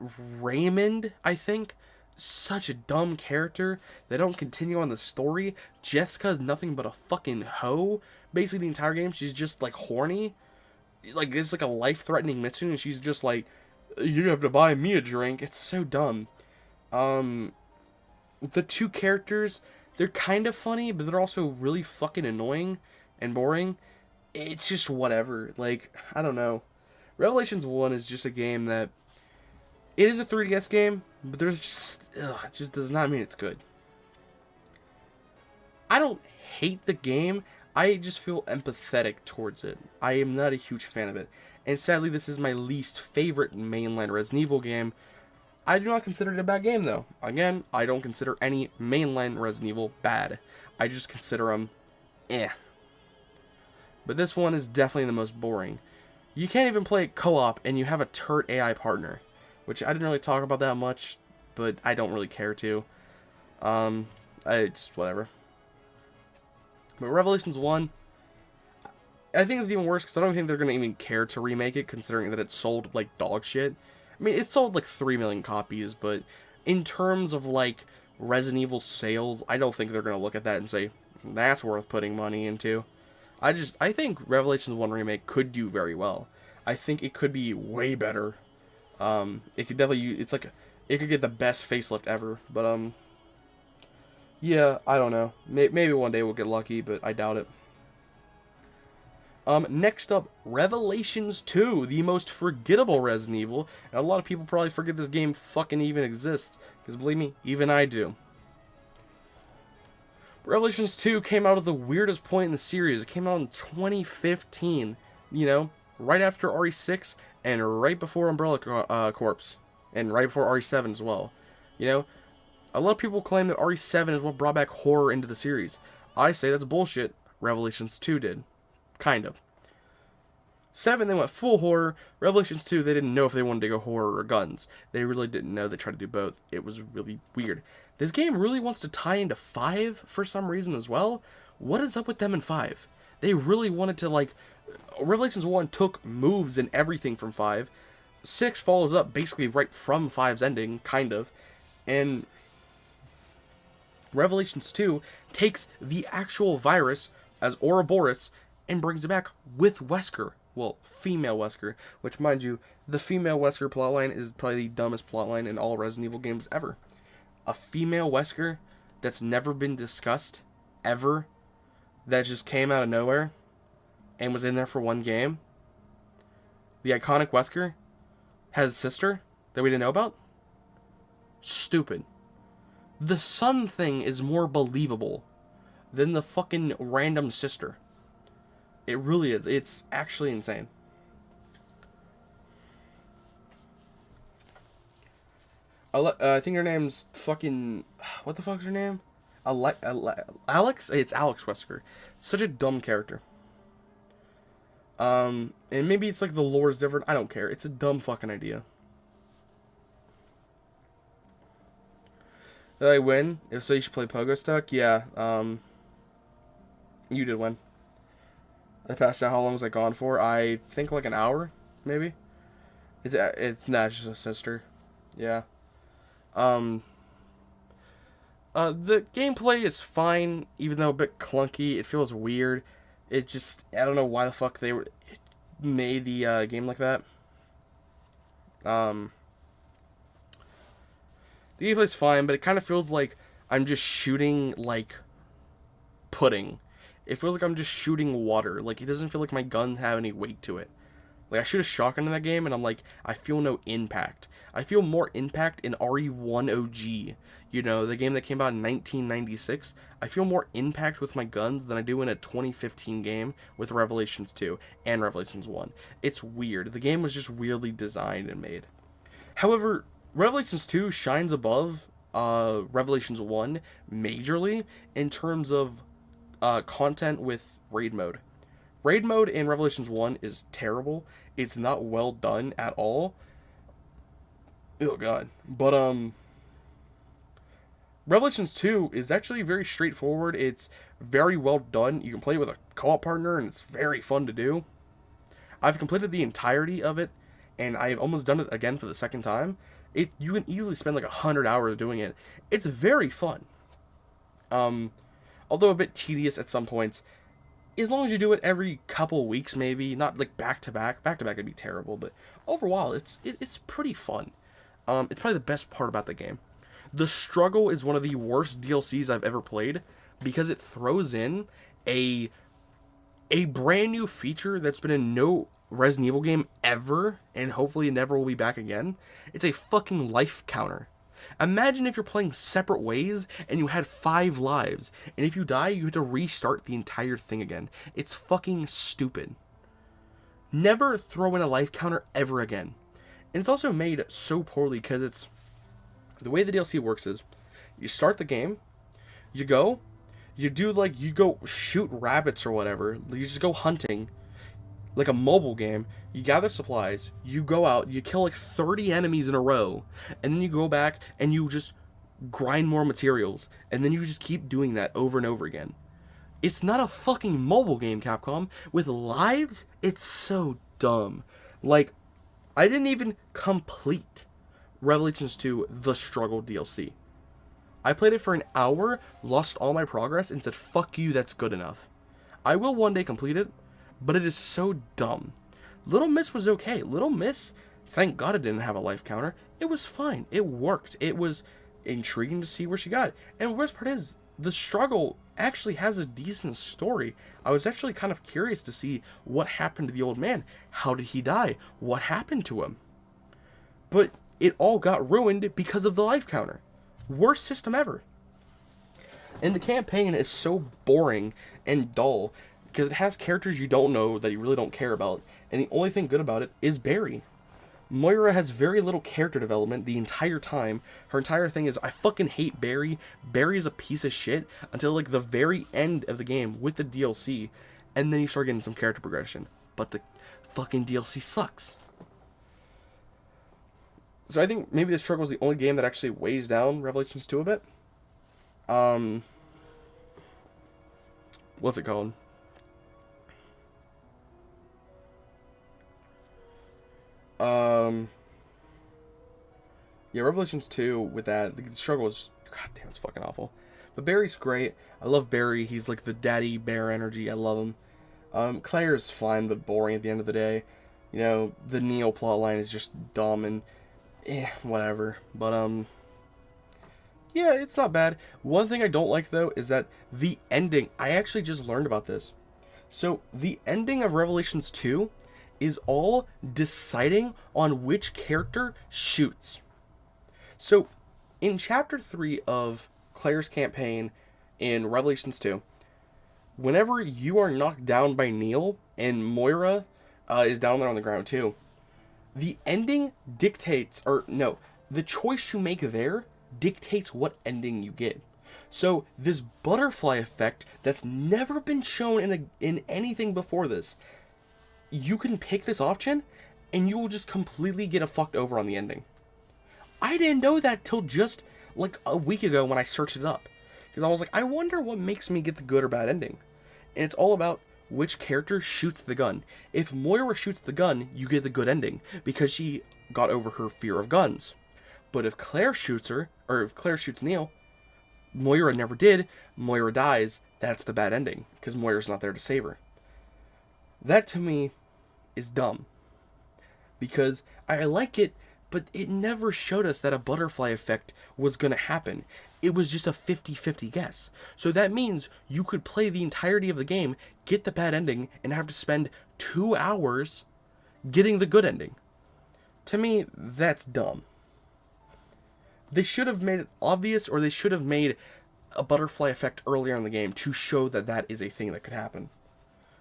Raymond, I think, such a dumb character. They don't continue on the story. Jessica's nothing but a fucking hoe. Basically, the entire game, she's just, like, horny. Like, it's like a life-threatening mission, and she's just like, you have to buy me a drink. It's so dumb. The two characters, they're kind of funny, but they're also really fucking annoying and boring. It's just whatever. Like, I don't know. Revelations 1 is just a game that... It is a 3DS game, but there's just... it just does not mean it's good. I don't hate the game. I just feel empathetic towards it. I am not a huge fan of it. And sadly, this is my least favorite mainline Resident Evil game. I do not consider it a bad game, though. Again, I don't consider any mainline Resident Evil bad. I just consider them eh. But this one is definitely the most boring. You can't even play co-op, and you have a turret AI partner. Which I didn't really talk about that much, but I don't really care to. It's whatever. But Revelations 1, I think it's even worse, because I don't think they're going to even care to remake it, considering that it sold like dog shit. I mean, it sold like 3 million copies, but in terms of like Resident Evil sales, I don't think they're going to look at that and say, that's worth putting money into. I think Revelations 1 Remake could do very well. I think it could be way better. It could definitely, it's like, it could get the best facelift ever, but yeah, I don't know. Maybe one day we'll get lucky, but I doubt it. Next up, Revelations 2, the most forgettable Resident Evil. And a lot of people probably forget this game fucking even exists. Because believe me, even I do. Revelations 2 came out at the weirdest point in the series. It came out in 2015. You know, right after RE6 and right before Umbrella Corps. And right before RE7 as well. You know, a lot of people claim that RE7 is what brought back horror into the series. I say that's bullshit. Revelations 2 did. Kind of. 7, they went full horror. Revelations 2, they didn't know if they wanted to go horror or guns. They really didn't know. They tried to do both. It was really weird. This game really wants to tie into 5 for some reason as well. What is up with them in 5? They really wanted to, like... Revelations 1 took moves and everything from 5. 6 follows up basically right from 5's ending, kind of. And Revelations 2 takes the actual virus as Ouroboros and brings it back with Wesker. Well, female Wesker. Which, mind you, the female Wesker plotline is probably the dumbest plotline in all Resident Evil games ever. A female Wesker that's never been discussed, ever, that just came out of nowhere and was in there for one game. the iconic Wesker, has a sister that we didn't know about? Stupid. The son thing is more believable than the fucking random sister. It really is. It's actually insane. I think her name's fucking... What the fuck's her name? Alex? It's Alex Wesker. Such a dumb character. And maybe it's like the lore's different. I don't care. It's a dumb fucking idea. Did I win? If so, you should play Pogo Stuck. Yeah. You did win. I passed out. How long was I gone for? I think like an hour, maybe. It's not just a sister. Yeah. The gameplay is fine, even though a bit clunky. It feels weird. It just, I don't know why the fuck they made the game like that. The gameplay's fine, but it kind of feels like I'm just shooting, like, pudding. It feels like I'm just shooting water. Like, it doesn't feel like my guns have any weight to it. Like, I shoot a shotgun in that game, and I'm like, I feel no impact. I feel more impact in RE1 OG. You know, the game that came out in 1996. I feel more impact with my guns than I do in a 2015 game with Revelations 2 and Revelations 1. It's weird. The game was just weirdly designed and made. However, Revelations 2 shines above Revelations 1 majorly in terms of content with raid mode. Raid mode in Revelations 1 is terrible. It's not well done at all. Oh god. But Revelations 2 is actually very straightforward. It's very well done. You can play with a co-op partner and it's very fun to do. I've completed the entirety of it and I've almost done it again for the second time. You can easily spend like 100 hours doing it. It's very fun. Although a bit tedious at some points. As long as you do it every couple weeks, maybe not like back to back. Back to back would be terrible, but overall, it's pretty fun. It's probably the best part about the game. The Struggle is one of the worst DLCs I've ever played because it throws in a brand new feature that's been in no Resident Evil game ever, and hopefully it never will be back again. It's a fucking life counter. Imagine if you're playing separate ways and you had 5 lives, and if you die, you have to restart the entire thing again. It's fucking stupid. Never throw in a life counter ever again. And it's also made so poorly because it's... The way the DLC works is, you start the game, you go shoot rabbits or whatever, you just go hunting, like a mobile game, you gather supplies, you go out, you kill like 30 enemies in a row, and then you go back and you just grind more materials, and then you just keep doing that over and over again. It's not a fucking mobile game, Capcom. With lives, it's so dumb. Like, I didn't even complete Revelations 2 The Struggle DLC. I played it for an hour, lost all my progress, and said, fuck you, that's good enough. I will one day complete it, but it is so dumb. Little Miss was okay. Little Miss, thank God it didn't have a life counter. It was fine. It worked. It was intriguing to see where she got. And the worst part is, The Struggle actually has a decent story. I was actually kind of curious to see what happened to the old man. How did he die? What happened to him? But it all got ruined because of the life counter. Worst system ever. And the campaign is so boring and dull because it has characters you don't know that you really don't care about, and the only thing good about it is Barry. Moira has very little character development the entire time. Her entire thing is, I fucking hate Barry. Barry is a piece of shit until like the very end of the game with the DLC, and then you start getting some character progression. But the fucking DLC sucks. So I think maybe The Struggle is the only game that actually weighs down Revelations 2 a bit. What's it called? Yeah, Revelations 2 with that, The Struggle is, god damn, it's fucking awful. But Barry's great. I love Barry. He's like the daddy bear energy. I love him. Claire's fine, but boring at the end of the day. You know, the Neo plotline is just dumb and whatever. But, yeah, it's not bad. One thing I don't like, though, is that the ending, I actually just learned about this. So, the ending of Revelations 2 is all deciding on which character shoots. So, in Chapter 3 of Claire's campaign in Revelations 2, whenever you are knocked down by Neil and Moira is down there on the ground too, the ending dictates, or no, the choice you make there dictates what ending you get. So this butterfly effect that's never been shown in anything before this, you can pick this option and you will just completely get a fucked over on the ending. I didn't know that till just like a week ago when I searched it up. Because I was like, I wonder what makes me get the good or bad ending. And it's all about which character shoots the gun. If Moira shoots the gun, you get the good ending because she got over her fear of guns. But if Claire shoots her, or if Claire shoots Neil, Moira never did, Moira dies, that's the bad ending because Moira's not there to save her. That to me is dumb. Because I like it, but it never showed us that a butterfly effect was going to happen. It was just a 50-50 guess. So that means you could play the entirety of the game, get the bad ending, and have to spend 2 hours getting the good ending. To me, that's dumb. They should have made it obvious, or they should have made a butterfly effect earlier in the game to show that that is a thing that could happen.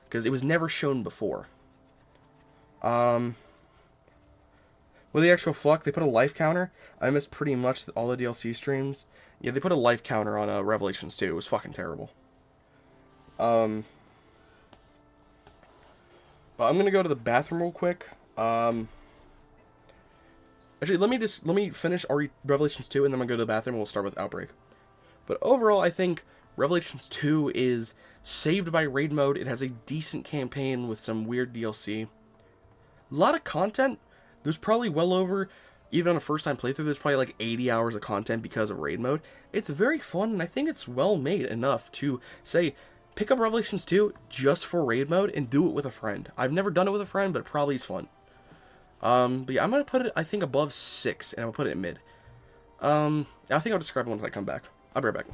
Because it was never shown before. With the actual fuck, they put a life counter. I missed pretty much all the DLC streams. Yeah, they put a life counter on Revelations 2. It was fucking terrible. But I'm gonna go to the bathroom real quick. Actually, let me finish Revelations 2, and then I'm gonna go to the bathroom, and we'll start with Outbreak. But overall, I think Revelations 2 is saved by raid mode. It has a decent campaign with some weird DLC. A lot of content. There's probably well over, even on a first-time playthrough, there's probably like 80 hours of content because of raid mode. It's very fun, and I think it's well made enough to say, pick up Revelations 2 just for raid mode and do it with a friend. I've never done it with a friend, but it probably is fun. But yeah, I'm going to put it, I think, above 6, and I'm going to put it in mid. I think I'll describe it once I come back. I'll be right back.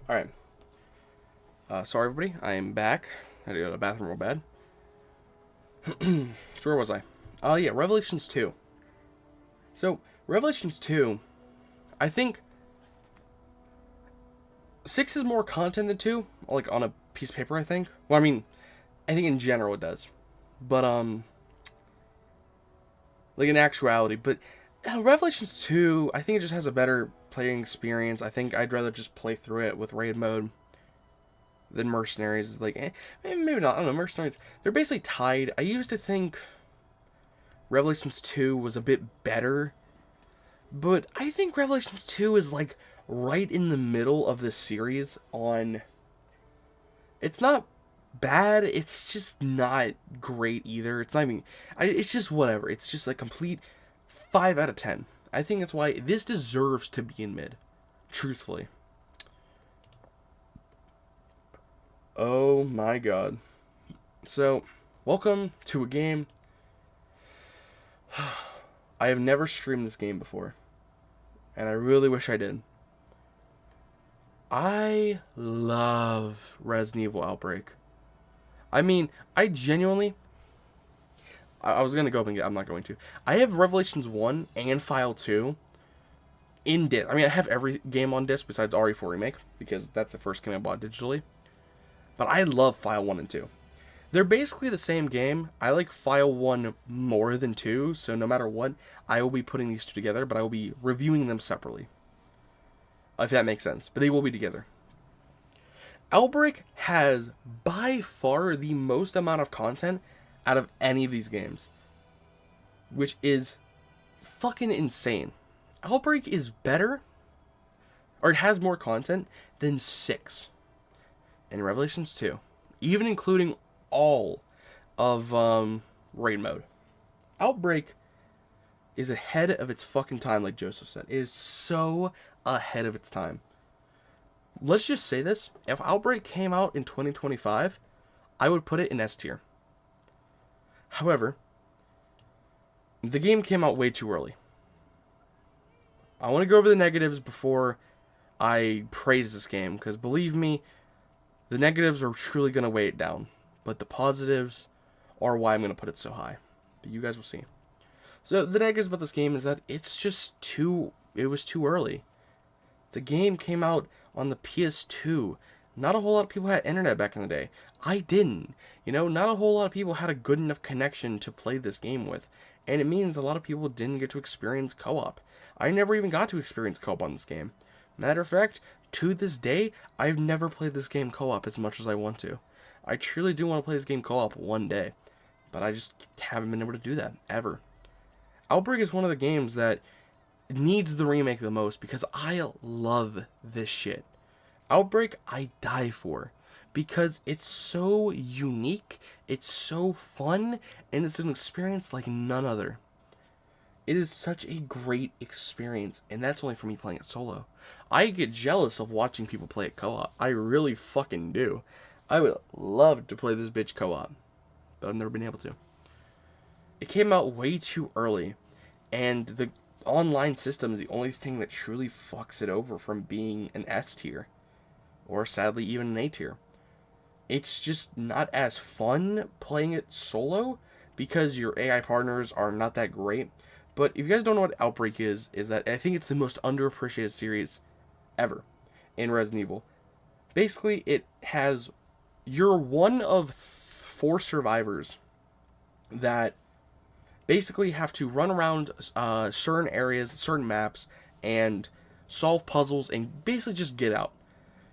Alright. Sorry, everybody. I am back. I had to go to the bathroom real bad. So where was I? Yeah, Revelations 2. So, Revelations 2, I think 6 is more content than 2, like on a piece of paper, I think. Well, I mean, I think in general it does. But, like in actuality, but Revelations 2, I think it just has a better playing experience. I think I'd rather just play through it with raid mode than Mercenaries. Like, maybe not. I don't know. Mercenaries, they're basically tied. I used to think Revelations 2 was a bit better, but I think Revelations 2 is like right in the middle of this series on... It's not bad, it's just not great either. It's not even... it's just whatever. It's just a complete 5 out of 10. I think that's why this deserves to be in mid. Truthfully. Oh my god. So, welcome to a game... I have never streamed this game before. And I really wish I did. I love Resident Evil Outbreak. I mean, I genuinely... I was going to go up and get... I'm not going to. I have Revelations 1 and File 2 in disc. I mean, I have every game on disc besides RE4 Remake, because that's the first game I bought digitally. But I love File 1 and 2. They're basically the same game. I like File 1 more than 2, so no matter what, I will be putting these two together, but I will be reviewing them separately. If that makes sense. But they will be together. Outbreak has by far the most amount of content out of any of these games, which is fucking insane. Outbreak is better, or it has more content than 6 in Revelations 2, even including all of raid mode. Outbreak is ahead of its fucking time, like Joseph said. It is so ahead of its time. Let's just say this. If Outbreak came out in 2025, I would put it in S tier. However, the game came out way too early. I want to go over the negatives before I praise this game, because believe me, the negatives are truly going to weigh it down. But the positives are why I'm going to put it so high. But you guys will see. So the negatives about this game is that it's just it was too early. The game came out on the PS2. Not a whole lot of people had internet back in the day. I didn't. You know, not a whole lot of people had a good enough connection to play this game with. And it means a lot of people didn't get to experience co-op. I never even got to experience co-op on this game. Matter of fact, to this day, I've never played this game co-op as much as I want to. I truly do want to play this game co-op one day, but I just haven't been able to do that, ever. Outbreak is one of the games that needs the remake the most, because I love this shit. Outbreak, I die for, because it's so unique, it's so fun, and it's an experience like none other. It is such a great experience, and that's only for me playing it solo. I get jealous of watching people play it co-op. I really fucking do. I would love to play this bitch co-op, but I've never been able to. It came out way too early, and the online system is the only thing that truly fucks it over from being an S tier, or sadly even an A tier. It's just not as fun playing it solo, because your AI partners are not that great. But if you guys don't know what Outbreak is that I think it's the most underappreciated series ever in Resident Evil. Basically, it has... You're one of 4 survivors that basically have to run around certain areas, certain maps, and solve puzzles, and basically just get out.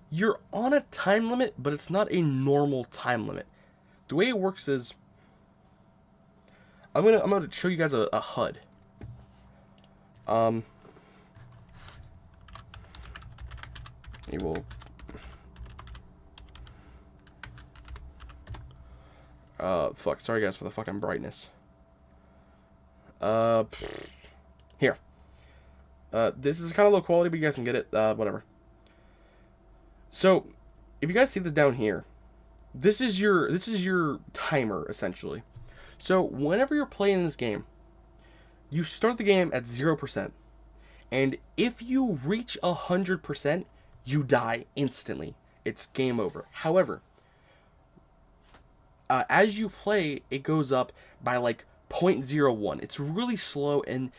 You're on a time limit, but it's not a normal time limit. The way it works is... I'm gonna show you guys a HUD. You will... fuck, sorry guys for the fucking brightness. Here. This is kind of low quality, but you guys can get it, whatever. So, if you guys see this down here, this is your timer, essentially. So, whenever you're playing this game, you start the game at 0%, and if you reach 100%, you die instantly. It's game over. However, as you play, it goes up by like 0.01. It's really slow, and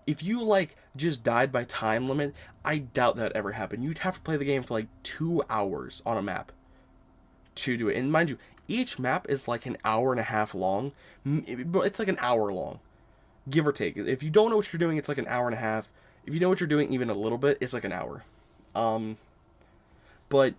if you like just died by time limit, I doubt that ever happened. You'd have to play the game for like 2 hours on a map to do it. And mind you, each map is like an hour and a half long. It's like an hour long, give or take. If you don't know what you're doing, it's like an hour and a half. If you know what you're doing even a little bit, it's like an hour. But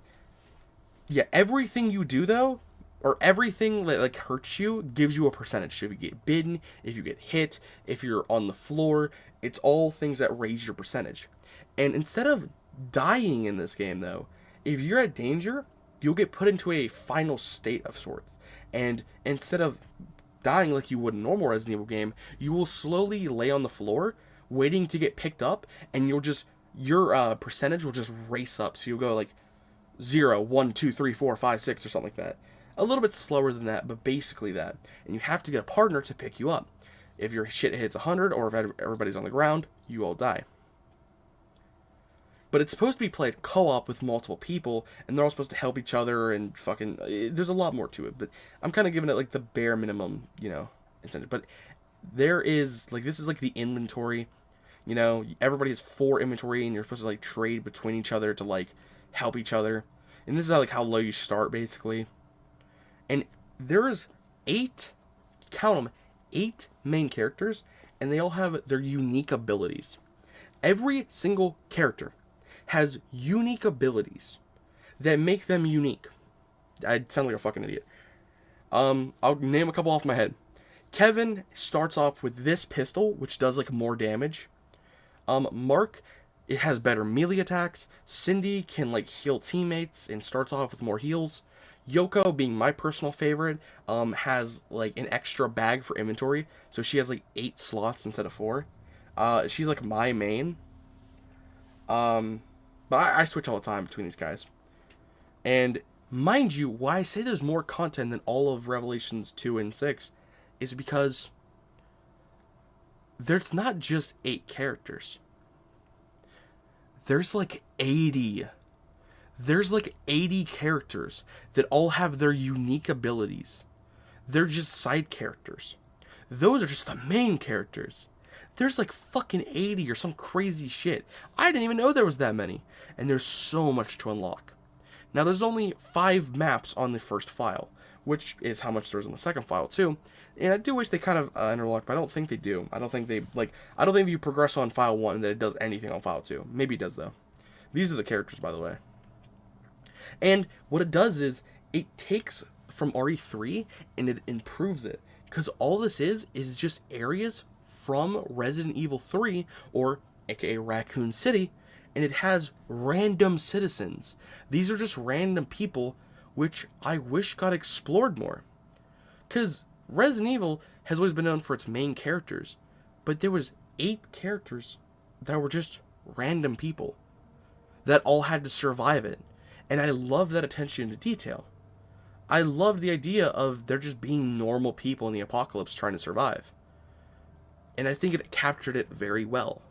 yeah, everything you do though, or everything that like hurts you, gives you a percentage. So if you get bitten, if you get hit, if you're on the floor, it's all things that raise your percentage. And instead of dying in this game though, if you're at danger, you'll get put into a final state of sorts. And instead of dying like you would in a normal Resident Evil game, you will slowly lay on the floor, waiting to get picked up, and your percentage will just race up. So you'll go like 0, 1, 2, 3, 4, 5, 6, or something like that. A little bit slower than that, but basically that. And you have to get a partner to pick you up. If your shit hits 100, or if everybody's on the ground, you all die. But it's supposed to be played co-op with multiple people, and they're all supposed to help each other, and fucking... There's a lot more to it, but I'm kind of giving it, like, the bare minimum, incentive. But there is, like, this is, like, the inventory. Everybody has 4 inventory, and you're supposed to, like, trade between each other to, like, help each other. And this is, how low you start, basically. And there's 8, count them, 8 main characters, and they all have their unique abilities. Every single character has unique abilities that make them unique. I sound like a fucking idiot. I'll name a couple off my head. Kevin starts off with this pistol, which does, like, more damage. Mark, it has better melee attacks. Cindy can, like, heal teammates and starts off with more heals. Yoko, being my personal favorite, has, like, an extra bag for inventory. So she has, like, 8 slots instead of 4. She's, like, my main. But I switch all the time between these guys. And mind you, why I say there's more content than all of Revelations 2 and 6 is because there's not just 8 characters. There's like 80. There's like 80 characters that all have their unique abilities. They're just side characters. Those are just the main characters. There's like fucking 80 or some crazy shit. I didn't even know there was that many. And there's so much to unlock. Now there's only 5 maps on the first file, which is how much there's on the second file too. And I do wish they kind of interlocked, but I don't think they do. I don't think if you progress on file 1 that it does anything on file 2. Maybe it does though. These are the characters, by the way. And what it does is it takes from RE3 and it improves it. Because all this is just areas from Resident Evil 3, or aka Raccoon City, and it has random citizens. These are just random people, which I wish got explored more. Because Resident Evil has always been known for its main characters, but there was 8 characters that were just random people that all had to survive it. And I love that attention to detail. I love the idea of there just being normal people in the apocalypse trying to survive. And I think it captured it very well.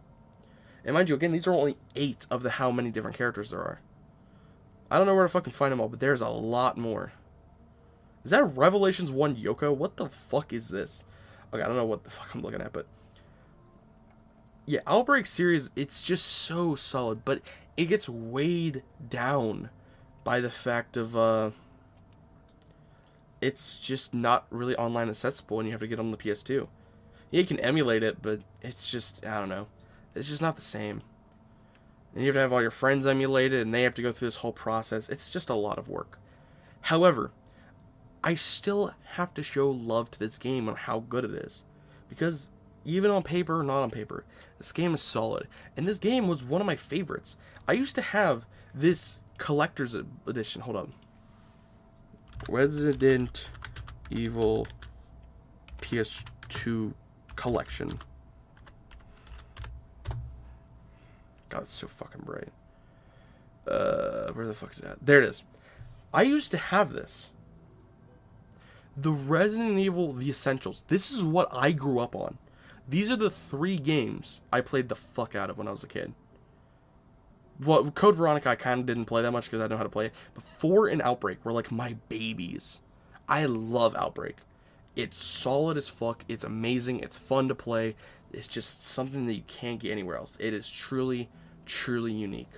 And mind you, again, these are only 8 of the how many different characters there are. I don't know where to fucking find them all, but there's a lot more. Is that Revelations 1 Yoko? What the fuck is this? Okay, I don't know what the fuck I'm looking at, but... yeah, Outbreak series, it's just so solid, but it gets weighed down by the fact of, it's just not really online accessible and you have to get on the PS2. Yeah, you can emulate it, but it's just, I don't know. It's just not the same. And you have to have all your friends emulate it, and they have to go through this whole process. It's just a lot of work. However, I still have to show love to this game on how good it is. Because even on paper or not on paper, this game is solid. And this game was one of my favorites. I used to have this collector's edition. Hold on. Resident Evil PS2 collection. God, it's so fucking bright. Where the fuck is that? There it is. I used to have this. The Resident Evil, the Essentials. This is what I grew up on. These are the 3 games I played the fuck out of when I was a kid. Well, Code Veronica I kind of didn't play that much because I know how to play it. But 4 and Outbreak were like my babies. I love Outbreak. It's solid as fuck. It's amazing. It's fun to play. It's just something that you can't get anywhere else. It is truly, truly unique.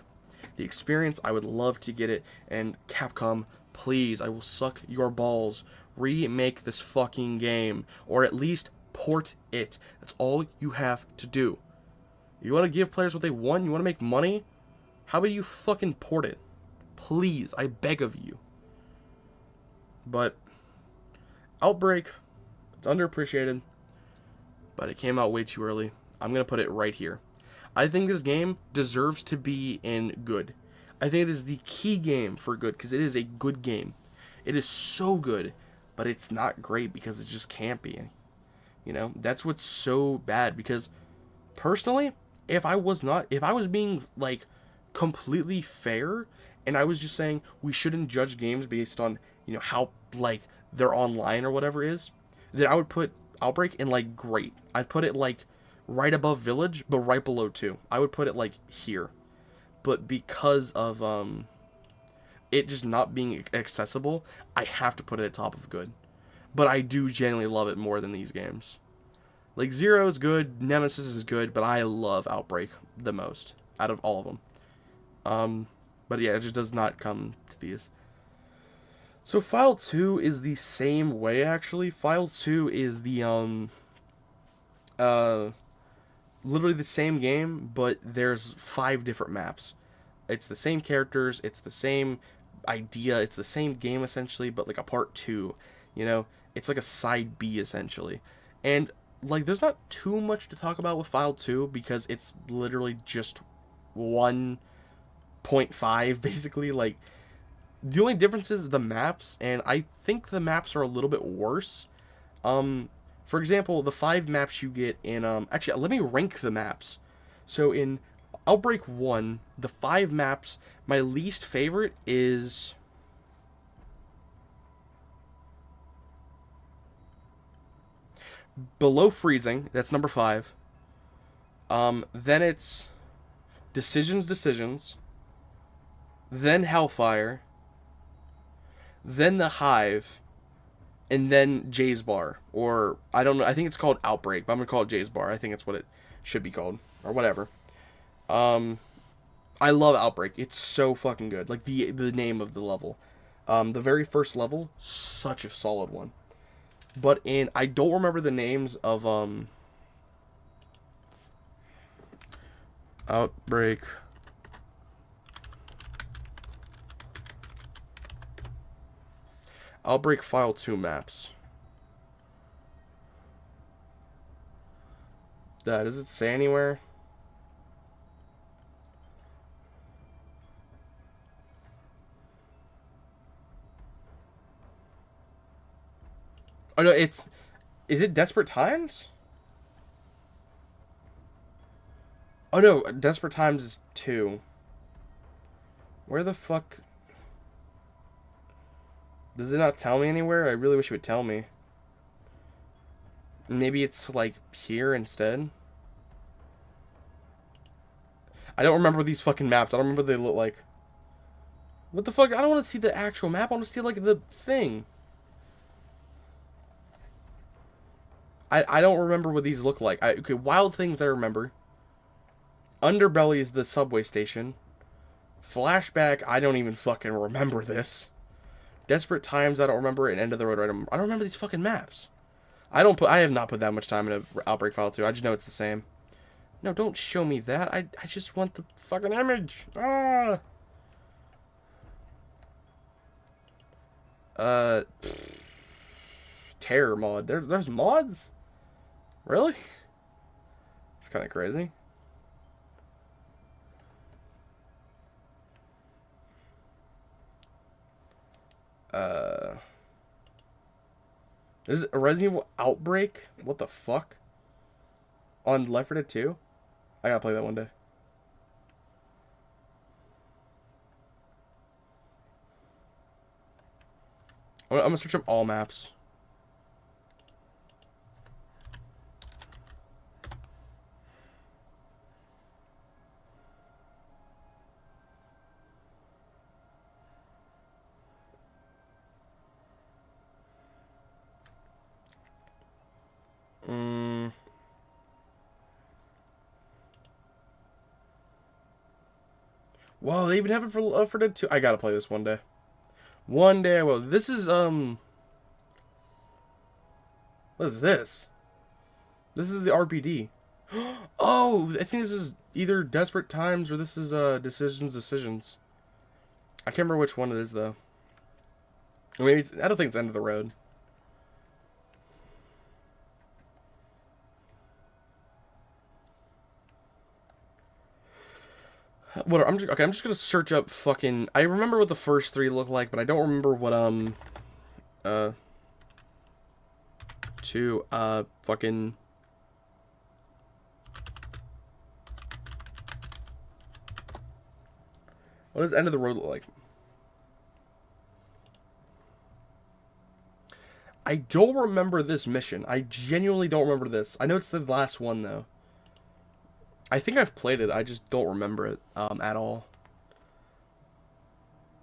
The experience, I would love to get it. And Capcom, please, I will suck your balls. Remake this fucking game. Or at least port it. That's all you have to do. You want to give players what they want? You want to make money? How about you fucking port it? Please, I beg of you. But Outbreak, it's underappreciated, but it came out way too early. I'm going to put it right here. I think this game deserves to be in good. I think it is the key game for good, because it is a good game. It is so good, but it's not great because it just can't be. You know, that's what's so bad, because personally, if I was being, like, completely fair, and I was just saying we shouldn't judge games based on, you know, how, like, they're online or whatever it is, then I would put Outbreak in, like, great. I'd put it, like, right above Village, but right below 2. I would put it, like, here. But because of, it just not being accessible, I have to put it at top of good. But I do genuinely love it more than these games. Like, Zero is good, Nemesis is good, but I love Outbreak the most out of all of them. But yeah, it just does not come to these. So File 2 is the same way, actually. File 2 is the, literally the same game, but there's 5 different maps. It's the same characters, it's the same idea, it's the same game, essentially, but, like, a part 2, you know? It's like a side B, essentially. And, like, there's not too much to talk about with File 2, because it's literally just 1.5, basically, like, the only difference is the maps, and I think the maps are a little bit worse. For example, the 5 maps you get in, actually, let me rank the maps. So in Outbreak 1, the 5 maps, my least favorite is... Below Freezing, that's number 5. Then it's Decisions. Then Hellfire. Then the Hive, and then Jay's Bar, or I don't know, I think it's called Outbreak, but I'm gonna call it Jay's Bar. I think that's what it should be called, or whatever. I love Outbreak. It's so fucking good. Like, the name of the level. The very first level, such a solid one. But I don't remember the names of, Outbreak... Outbreak File 2 maps. Does it say anywhere? Oh no, is it Desperate Times? Oh no, Desperate Times is 2. Where the fuck... Does it not tell me anywhere? I really wish it would tell me. Maybe it's, like, here instead? I don't remember these fucking maps. I don't remember what they look like. What the fuck? I don't want to see the actual map. I want to see, like, the thing. I don't remember what these look like. Okay, Wild Things I remember. Underbelly is the subway station. Flashback, I don't even fucking remember this. Desperate Times, I don't remember, and End of the Road, I don't remember these fucking maps. I have not put that much time into Outbreak File 2. I just know it's the same. No, don't show me that. I just want the fucking image. Ah. Terror mod. There's mods? Really? It's kind of crazy. Is it a Resident Evil Outbreak? What the fuck? On Left 4 Dead 2? I gotta play that one day. I'm gonna search up all maps. Whoa, they even have it for Left 4 Dead 2. I gotta play this one day. One day I will. This is, what is this? This is the RPD. Oh, I think this is either Desperate Times or this is, Decisions. I can't remember which one it is, though. I mean, I don't think it's End of the Road. Whatever. I'm just gonna search up fucking. I remember what the first three look like, but I don't remember what fucking. What does End of the Road look like? I don't remember this mission. I genuinely don't remember this. I know it's the last one though. I think I've played it. I just don't remember it at all.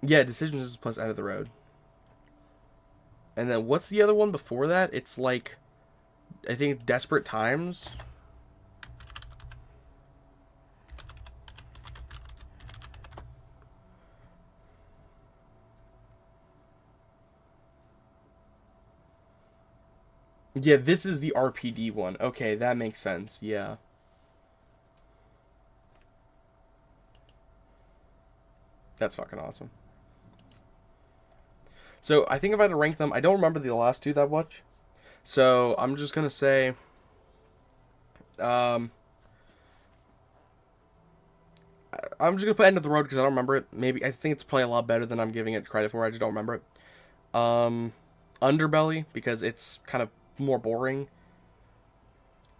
Yeah, Decisions plus End of the Road. And then what's the other one before that? It's like, I think Desperate Times. Yeah, this is the RPD one. Okay, that makes sense. Yeah. That's fucking awesome. So, I think if I had to rank them, I don't remember the last two that much. So, I'm just gonna say... I'm just gonna put End of the Road because I don't remember it. Maybe, I think it's probably a lot better than I'm giving it credit for. I just don't remember it. Underbelly, because it's kind of more boring.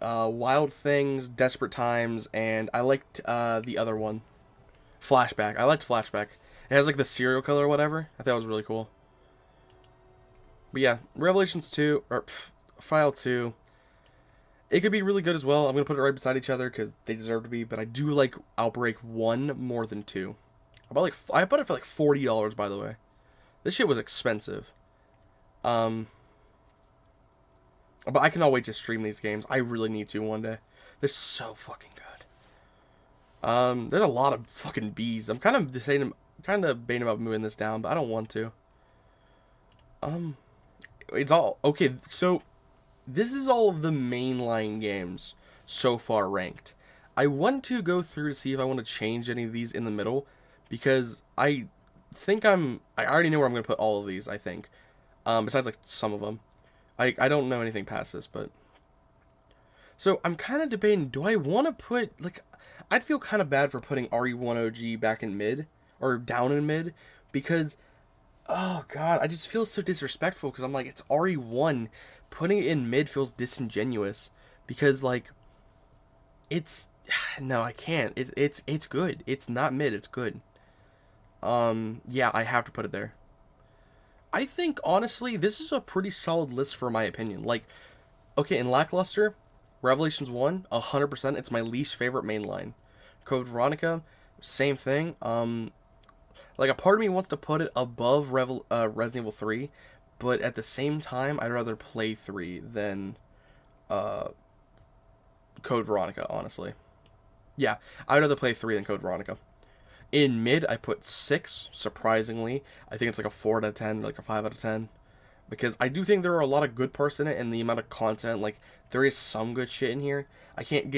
Wild Things, Desperate Times, and I liked the other one. Flashback. I liked Flashback. It has like the serial killer or whatever. I thought it was really cool. But yeah, Revelations 2, or File 2. It could be really good as well. I'm going to put it right beside each other because they deserve to be. But I do like Outbreak 1 more than 2. I bought it for like $40, by the way. This shit was expensive. But I cannot wait to stream these games. I really need to one day. They're so fucking good. There's a lot of fucking bees. I'm kind of debating about moving this down, but I don't want to. It's all okay. So this is all of the mainline games so far ranked. I want to go through to see if I want to change any of these in the middle because I think I already know where I'm going to put all of these. I think, besides like some of them. I don't know anything past this, but... So, I'm kind of debating, do I want to put, like... I'd feel kind of bad for putting RE1 OG back in mid, or down in mid, because... Oh, God, I just feel so disrespectful, because I'm like, it's RE1. Putting it in mid feels disingenuous, because, like... It's... No, I can't. It's good. It's not mid, it's good. Yeah, I have to put it there. I think, honestly, this is a pretty solid list for my opinion. Like, okay, in Lackluster, Revelations 1, 100%, it's my least favorite mainline. Code Veronica, same thing. Like, a part of me wants to put it above Resident Evil 3, but at the same time, I'd rather play 3 than Code Veronica, honestly. Yeah, I'd rather play 3 than Code Veronica. In mid, I put 6, surprisingly. I think it's like a 4 out of 10, like a 5 out of 10. Because I do think there are a lot of good parts in it, and the amount of content, like, there is some good shit in here. I can't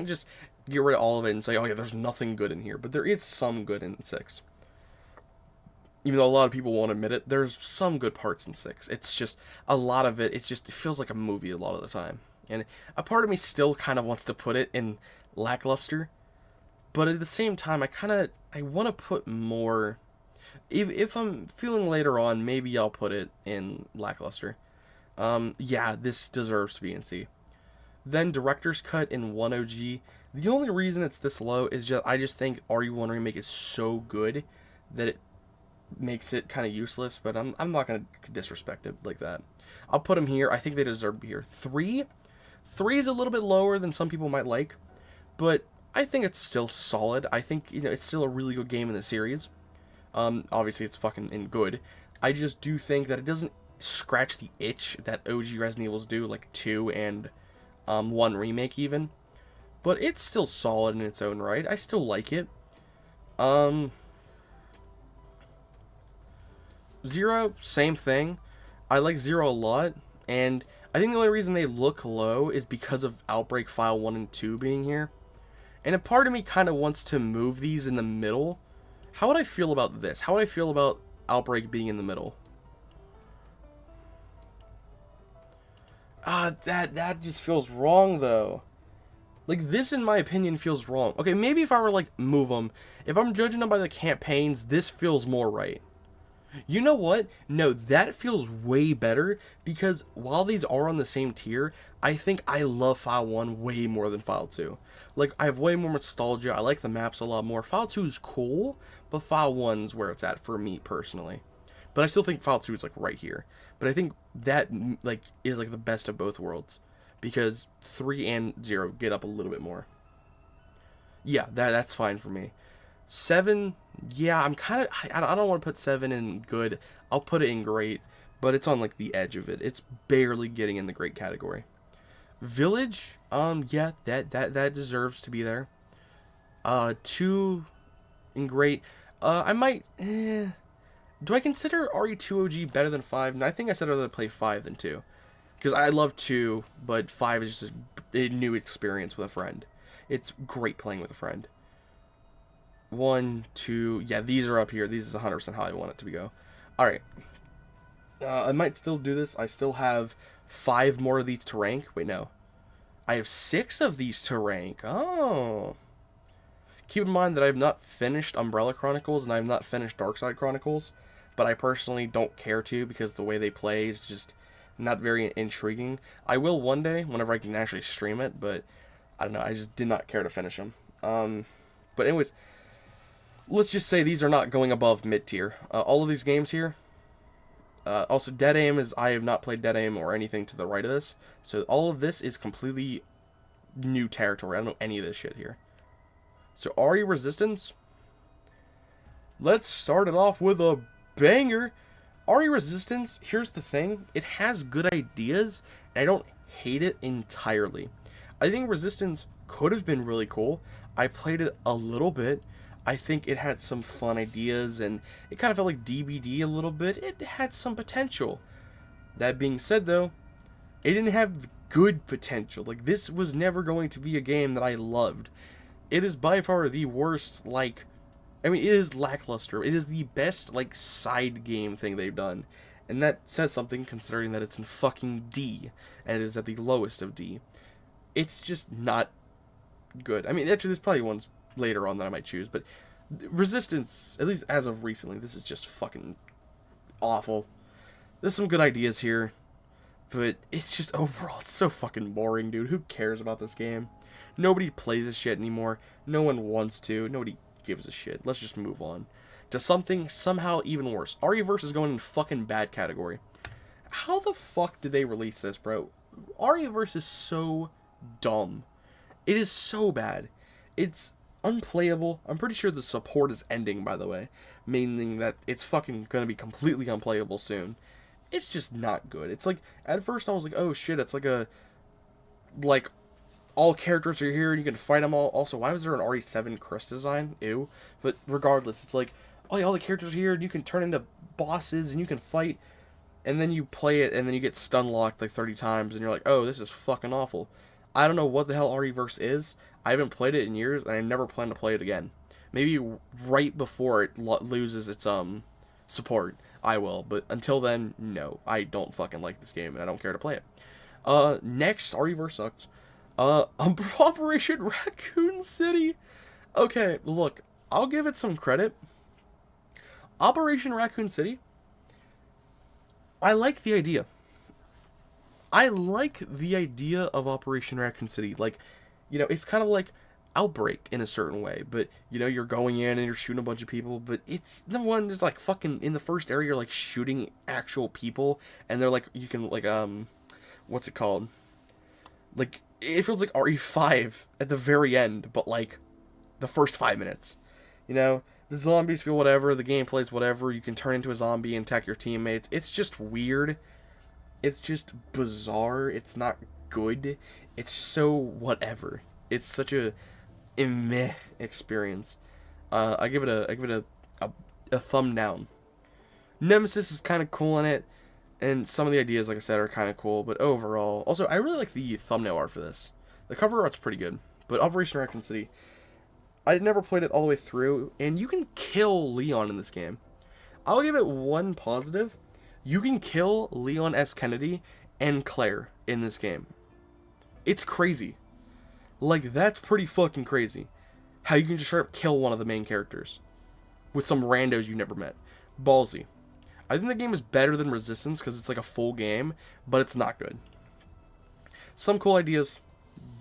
just get rid of all of it and say, oh yeah, there's nothing good in here. But there is some good in 6. Even though a lot of people won't admit it, there's some good parts in 6. It's just, a lot of it, it feels like a movie a lot of the time. And a part of me still kind of wants to put it in Lackluster. But at the same time, I want to put more... If I'm feeling later on, maybe I'll put it in Lackluster. Yeah, this deserves to be in C. Then Director's Cut in 1OG. The only reason it's this low is I just think RE1 Remake is so good that it makes it kind of useless, but I'm not going to disrespect it like that. I'll put them here. I think they deserve to be here. 3 is a little bit lower than some people might like, but I think it's still solid. I think, it's still a really good game in the series. Obviously it's fucking good. I just do think that it doesn't scratch the itch that OG Resident Evils do, like 2 and 1 Remake even. But it's still solid in its own right. I still like it. Um, Zero, same thing. I like Zero a lot, and I think the only reason they look low is because of Outbreak File 1 and 2 being here. And a part of me kind of wants to move these in the middle. How would I feel about this? How would I feel about Outbreak being in the middle? That just feels wrong, though. Like, this, in my opinion, feels wrong. Okay, maybe if I were, like, move them. If I'm judging them by the campaigns, this feels more right. You know what? No, that feels way better, because while these are on the same tier, I think I love File 1 way more than File 2. Like, I have way more nostalgia. I like the maps a lot more. File 2 is cool, but File 1's where it's at for me, personally. But I still think File 2 is, like, right here. But I think that, like, is, like, the best of both worlds. Because 3 and 0 get up a little bit more. Yeah, that's fine for me. 7, yeah, I'm kind of, I don't want to put 7 in good. I'll put it in great, but it's on, like, the edge of it. It's barely getting in the great category. Village, yeah, that deserves to be there. 2 in great. I might, do I consider RE2 OG better than 5? No, I think I said I'd rather play 5 than 2. Because I love 2, but 5 is just a new experience with a friend. It's great playing with a friend. 1, 2, yeah, these are up here. These is 100% how I want it to go. Alright. I might still do this. I still have 5 more of these to rank. Wait, no. I have 6 of these to rank. Oh. Keep in mind that I have not finished Umbrella Chronicles and I have not finished Darkside Chronicles, but I personally don't care to because the way they play is just not very intriguing. I will one day, whenever I can actually stream it, but I don't know, I just did not care to finish them. But anyways, let's just say these are not going above mid-tier. All of these games here, also Dead Aim is, I have not played Dead Aim or anything to the right of this, so all of this is completely new territory. I don't know any of this shit here. So RE Resistance, let's start it off with a banger. RE Resistance, here's the thing, it has good ideas, and I don't hate it entirely. I think Resistance could have been really cool. I played it a little bit. I think it had some fun ideas, and it kind of felt like DBD a little bit. It had some potential. That being said, though, it didn't have good potential. Like, this was never going to be a game that I loved. It is by far the worst, like, I mean, it is lackluster. It is the best, like, side game thing they've done. And that says something, considering that it's in fucking D, and it is at the lowest of D. It's just not good. I mean, actually, there's probably ones later on that I might choose, but Resistance, at least as of recently, this is just fucking awful. There's some good ideas here, but it's just overall, it's so fucking boring, dude. Who cares about this game? Nobody plays this shit anymore. No one wants to. Nobody gives a shit. Let's just move on to something somehow even worse. RE-verse is going in fucking bad category. How the fuck did they release this, bro? RE-verse is so dumb. It is so bad. It's unplayable. I'm pretty sure the support is ending, by the way, meaning that it's fucking gonna be completely unplayable soon. It's just not good. It's like, at first I was like, oh shit, it's like a, like, all characters are here and you can fight them all. Also, why was there an RE7 Chris design? Ew. But regardless, it's like, oh yeah, all the characters are here and you can turn into bosses and you can fight, and then you play it and then you get stun locked like 30 times and you're like, oh, this is fucking awful. I don't know what the hell RE-verse is. I haven't played it in years, and I never plan to play it again. Maybe right before it loses its support, I will. But until then, no. I don't fucking like this game, and I don't care to play it. Next, RE-verse sucks. Operation Raccoon City. Okay, look, I'll give it some credit. Operation Raccoon City, I like the idea. I like the idea of Operation Raccoon City. Like, you know, it's kind of like Outbreak in a certain way, but, you know, you're going in and you're shooting a bunch of people, but it's the one that's like fucking, in the first area, you're like shooting actual people, and they're like, you can, like, what's it called? Like, it feels like RE5 at the very end, but like, the first 5 minutes. You know, the zombies feel whatever, the gameplay's whatever, you can turn into a zombie and attack your teammates. It's just weird. It's just bizarre. It's not good. It's so whatever. It's such a meh experience. I give it a thumb down. Nemesis is kind of cool in it, and some of the ideas, like I said, are kind of cool. But overall, also I really like the thumbnail art for this. The cover art's pretty good. But Operation Raccoon City, I never played it all the way through, and you can kill Leon in this game. I'll give it one positive. You can kill Leon S. Kennedy and Claire in this game. It's crazy. Like, that's pretty fucking crazy. How you can just straight up kill one of the main characters with some randos you never met. Ballsy. I think the game is better than Resistance because it's like a full game, but it's not good. Some cool ideas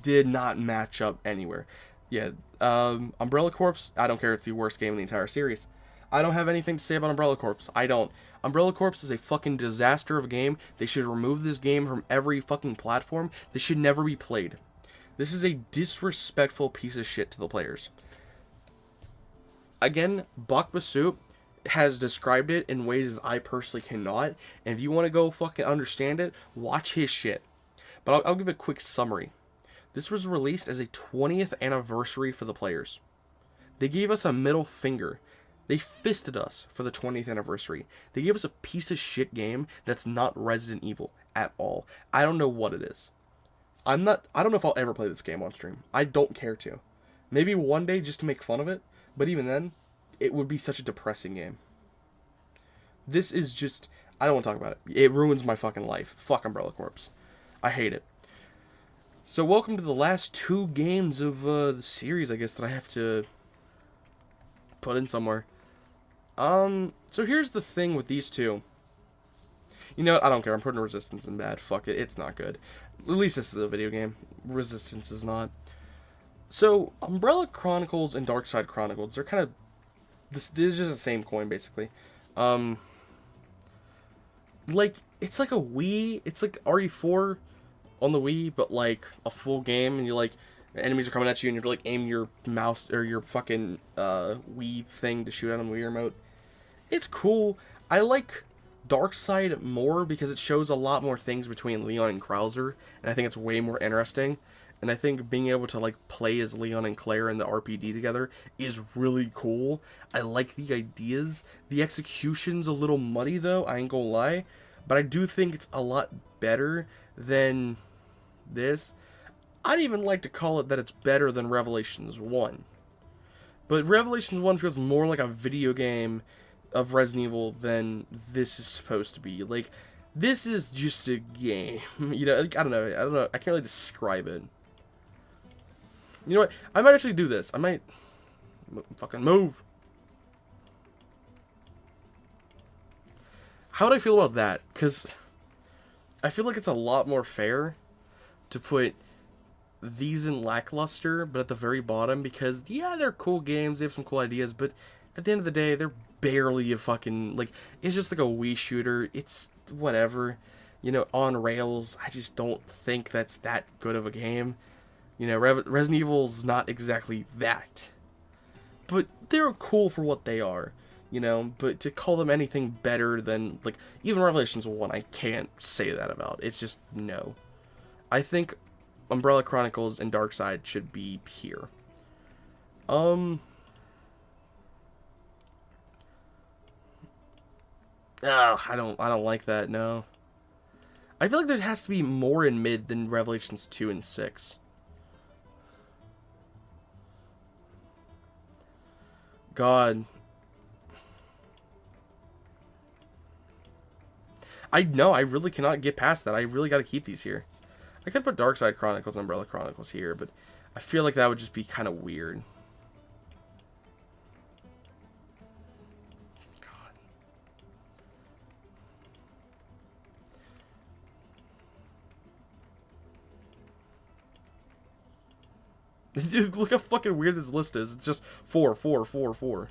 did not match up anywhere. Yeah, Umbrella Corps, I don't care, it's the worst game in the entire series. I don't have anything to say about Umbrella Corps. I don't. Umbrella Corps is a fucking disaster of a game. They should remove this game from every fucking platform. This should never be played. This is a disrespectful piece of shit to the players. Again, Bak Basu has described it in ways that I personally cannot. And if you want to go fucking understand it, watch his shit. But I'll give a quick summary. This was released as a 20th anniversary for the players. They gave us a middle finger. They fisted us for the 20th anniversary. They gave us a piece of shit game that's not Resident Evil at all. I don't know what it is. I don't know if I'll ever play this game on stream. I don't care to. Maybe one day just to make fun of it, but even then, it would be such a depressing game. This is just, I don't want to talk about it. It ruins my fucking life. Fuck Umbrella Corps. I hate it. So welcome to the last 2 games of the series, I guess, that I have to put in somewhere. So here's the thing with these 2. You know what? I don't care. I'm putting Resistance in bad. Fuck it. It's not good. At least this is a video game. Resistance is not. So, Umbrella Chronicles and Darkside Chronicles, they're kind of... This is just the same coin, basically. Like, it's like a Wii... It's like RE4 on the Wii, but like a full game, and you like... Enemies are coming at you, and you have to like aim your mouse, or your fucking Wii thing to shoot at them with your remote. It's cool. I like Darkside more because it shows a lot more things between Leon and Krauser, and I think it's way more interesting. And I think being able to like play as Leon and Claire in the RPD together is really cool. I like the ideas. The execution's a little muddy though, I ain't gonna lie. But I do think it's a lot better than this. I'd even like to call it that it's better than Revelations 1. But Revelations 1 feels more like a video game of Resident Evil than this is supposed to be. Like, this is just a game. You know, like, I don't know. I can't really describe it. You know what? I might actually do this. I might fucking move. How would I feel about that? Because I feel like it's a lot more fair to put these in lackluster, but at the very bottom, because yeah, they're cool games, they have some cool ideas, but at the end of the day, they're barely a fucking, like, it's just like a Wii shooter. It's whatever, you know, on rails. I just don't think that's that good of a game. You know, Resident Evil's not exactly that, but they're cool for what they are, you know. But to call them anything better than, like, even Revelations 1, I can't say that about. It's just, no. I think Umbrella Chronicles and Darkside should be here. I don't like that, no. I feel like there has to be more in mid than Revelations 2 and 6. God. I really cannot get past that. I really gotta keep these here. I could put Darkside Chronicles and Umbrella Chronicles here, but I feel like that would just be kind of weird. God. Look how fucking weird this list is. It's just 4, 4, 4, 4.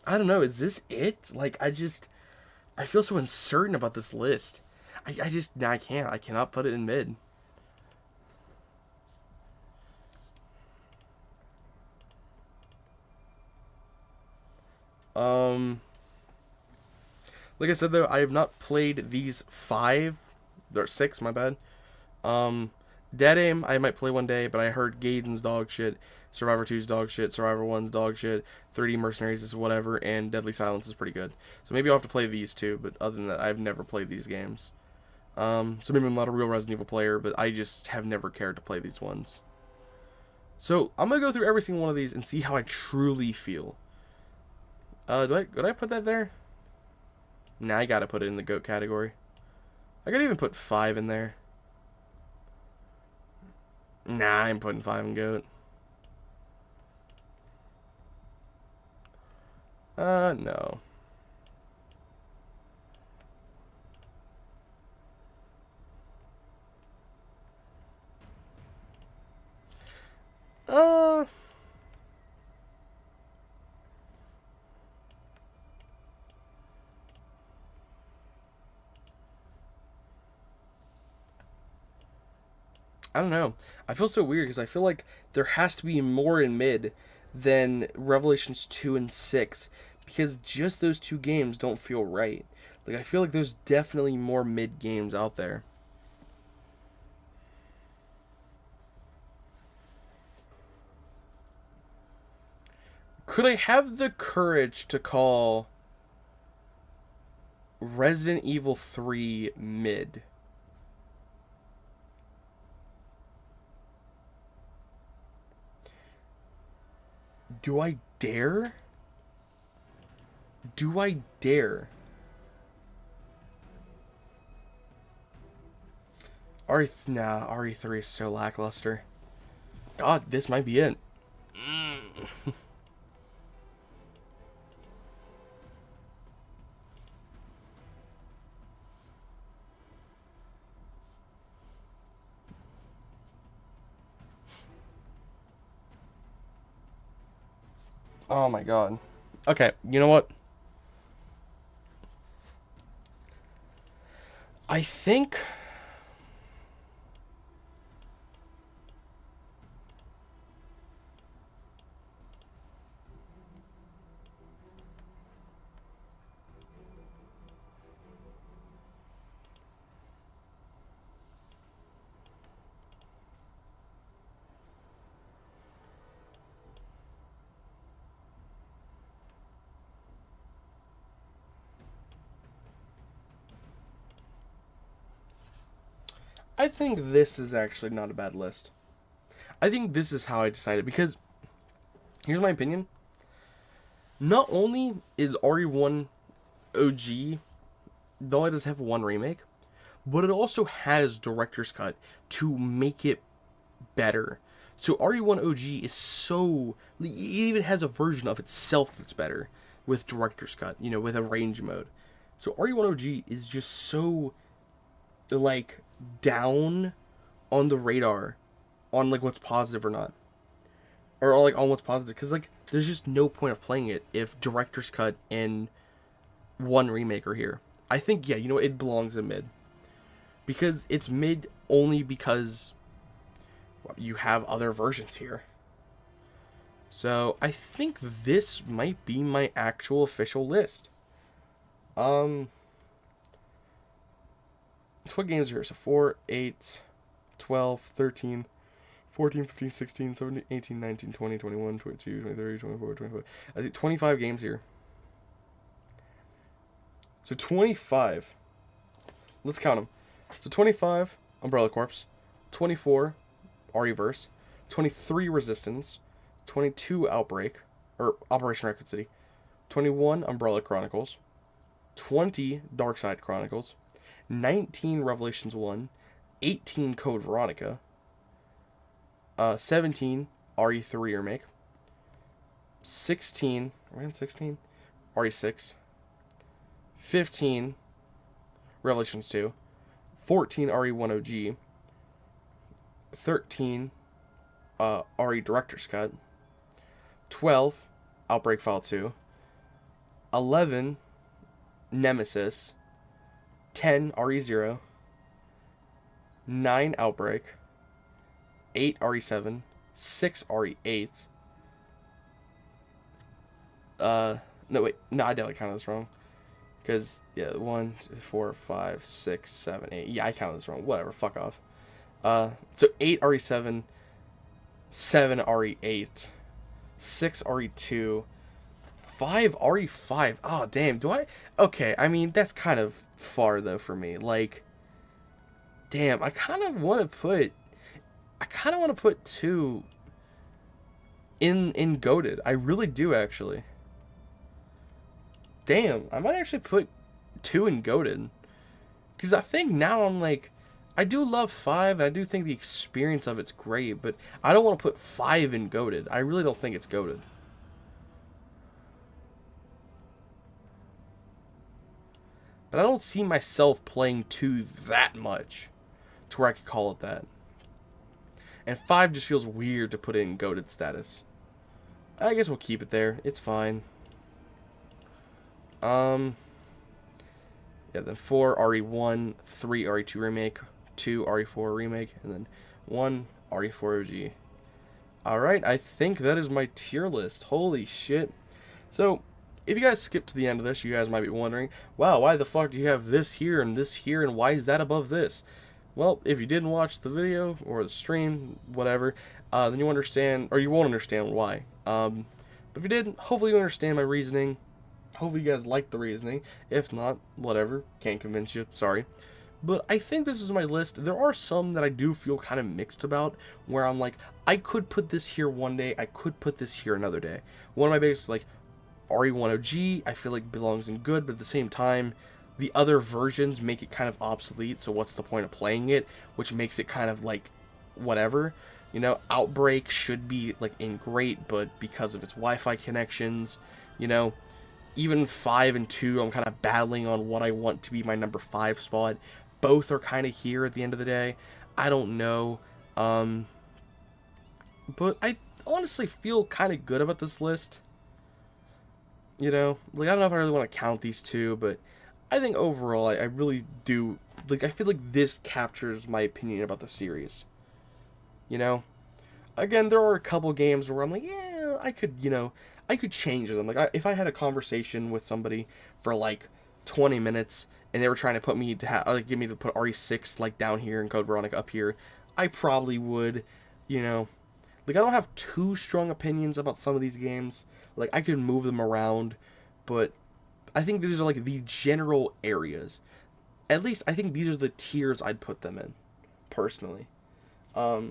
I don't know. Is this it? Like, I feel so uncertain about this list. I can't. I cannot put it in mid. Like I said though, I have not played these 5 or 6, my bad. Dead Aim, I might play one day, but I heard Gaiden's dog shit, Survivor 2's dog shit, Survivor 1's dog shit, 3D Mercenaries is whatever, and Deadly Silence is pretty good. So maybe I'll have to play these two, but other than that, I've never played these games. So maybe I'm not a real Resident Evil player, but I just have never cared to play these ones. So I'm going to go through every single one of these and see how I truly feel. Did I put that there? Nah, I gotta put it in the GOAT category. I could even put 5 in there. Nah, I'm putting 5 in GOAT. No. I don't know. I feel so weird because I feel like there has to be more in mid than Revelations 2 and 6 because just those two games don't feel right. Like, I feel like there's definitely more mid games out there. Could I have the courage to call Resident Evil 3 mid? Do I dare? Do I dare? Nah, RE3 is so lackluster. God, this might be it. Oh my god. Okay, you know what? I think this is actually not a bad list. I think this is how I decided because here's my opinion. Not only is RE1 OG, though it does have one remake, but it also has director's cut to make it better. So RE1 OG is so, it even has a version of itself that's better with director's cut, you know, with a range mode. So RE1 OG is just so like down on the radar on like what's positive or not, or like on what's positive, because like there's just no point of playing it if director's cut and one remake are here. I think, yeah, you know, it belongs in mid because it's mid only because you have other versions here. So I think this might be my actual official list. So what games are here? So 4, 8, 12, 13, 14, 15, 16, 17, 18, 19, 20, 21, 22, 23, 24, 25. I think 25 games here. So 25. Let's count them. So 25, Umbrella Corps. 24, RE-verse. 23, Resistance. 22, Outbreak. Or Operation Raccoon City. 21, Umbrella Chronicles. 20, Darkside Chronicles. 19, Revelations 1. 18, Code Veronica. 17, RE3 remake. 16, are we on 16? RE6. 15, Revelations 2. 14, RE1 OG. 13, RE Director's Cut. 12, Outbreak File 2. 11, Nemesis. 10, RE0. 9, Outbreak. 8, RE7. 6, RE8. No, wait. No, I definitely counted this wrong. Because, yeah, 1, 2, 4, 5, 6, 7, 8. Yeah, I counted this wrong. Whatever, fuck off. So 8 RE7, 7 RE8, 6 RE2, 5 RE5. Oh, damn. Do I? Okay, I mean, that's kind of far, though, for me. Like, damn, I kind of want to put... I kind of want to put 2 in goated. I really do, actually. Damn, I might actually put 2 in goated. Because I think now I'm like... I do love 5, I do think the experience of it's great, but I don't want to put 5 in goated. I really don't think it's goated. But I don't see myself playing 2 that much to where I could call it that. And 5 just feels weird to put it in goated status. I guess we'll keep it there. It's fine. Yeah, then 4 RE1, 3 RE2 remake, 2 RE4 remake, and then 1 RE4 OG. Alright, I think that is my tier list. Holy shit. So, if you guys skip to the end of this, you guys might be wondering, wow, why the fuck do you have this here, and why is that above this? Well, if you didn't watch the video, or the stream, whatever, then you understand, or you won't understand why. But if you did, hopefully you understand my reasoning. Hopefully you guys like the reasoning. If not, whatever, can't convince you, sorry. But I think this is my list. There are some that I do feel kind of mixed about, where I'm like, I could put this here one day, I could put this here another day. One of my biggest, like, RE1 OG, I feel like belongs in good, but at the same time, the other versions make it kind of obsolete, so what's the point of playing it? Which makes it kind of like, whatever. You know, Outbreak should be, like, in great, but because of its Wi-Fi connections, you know, even 5 and 2, I'm kind of battling on what I want to be my number 5 spot. Both are kind of here at the end of the day. I don't know. But I honestly feel kind of good about this list. You know, like, I don't know if I really want to count these 2, but I think overall, I really do, like, I feel like this captures my opinion about the series. You know? Again, there are a couple games where I'm like, yeah, I could, you know, I could change them. Like, if I had a conversation with somebody for, like, 20 minutes, and they were trying to put me to like, get me to put RE6, like, down here and Code Veronica up here, I probably would, you know. Like, I don't have too strong opinions about some of these games. Like, I could move them around, but I think these are, like, the general areas. At least, I think these are the tiers I'd put them in, personally. But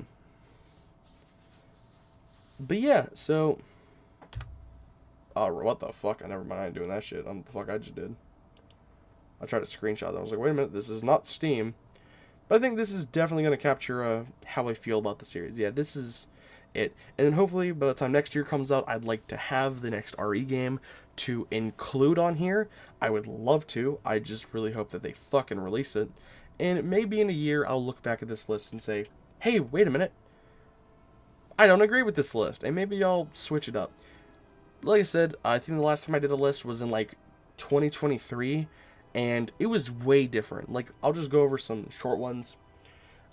yeah, so... Oh, what the fuck? I never mind doing that shit. The fuck I just did. I tried to screenshot that. I was like, wait a minute, this is not Steam. But I think this is definitely going to capture how I feel about the series. Yeah, this is it. And then hopefully, by the time next year comes out, I'd like to have the next RE game to include on here. I would love to. I just really hope that they fucking release it. And maybe in a year, I'll look back at this list and say, hey, wait a minute. I don't agree with this list. And maybe I'll switch it up. Like I said, I think the last time I did a list was in, like, 2023. And it was way different. Like, I'll just go over some short ones.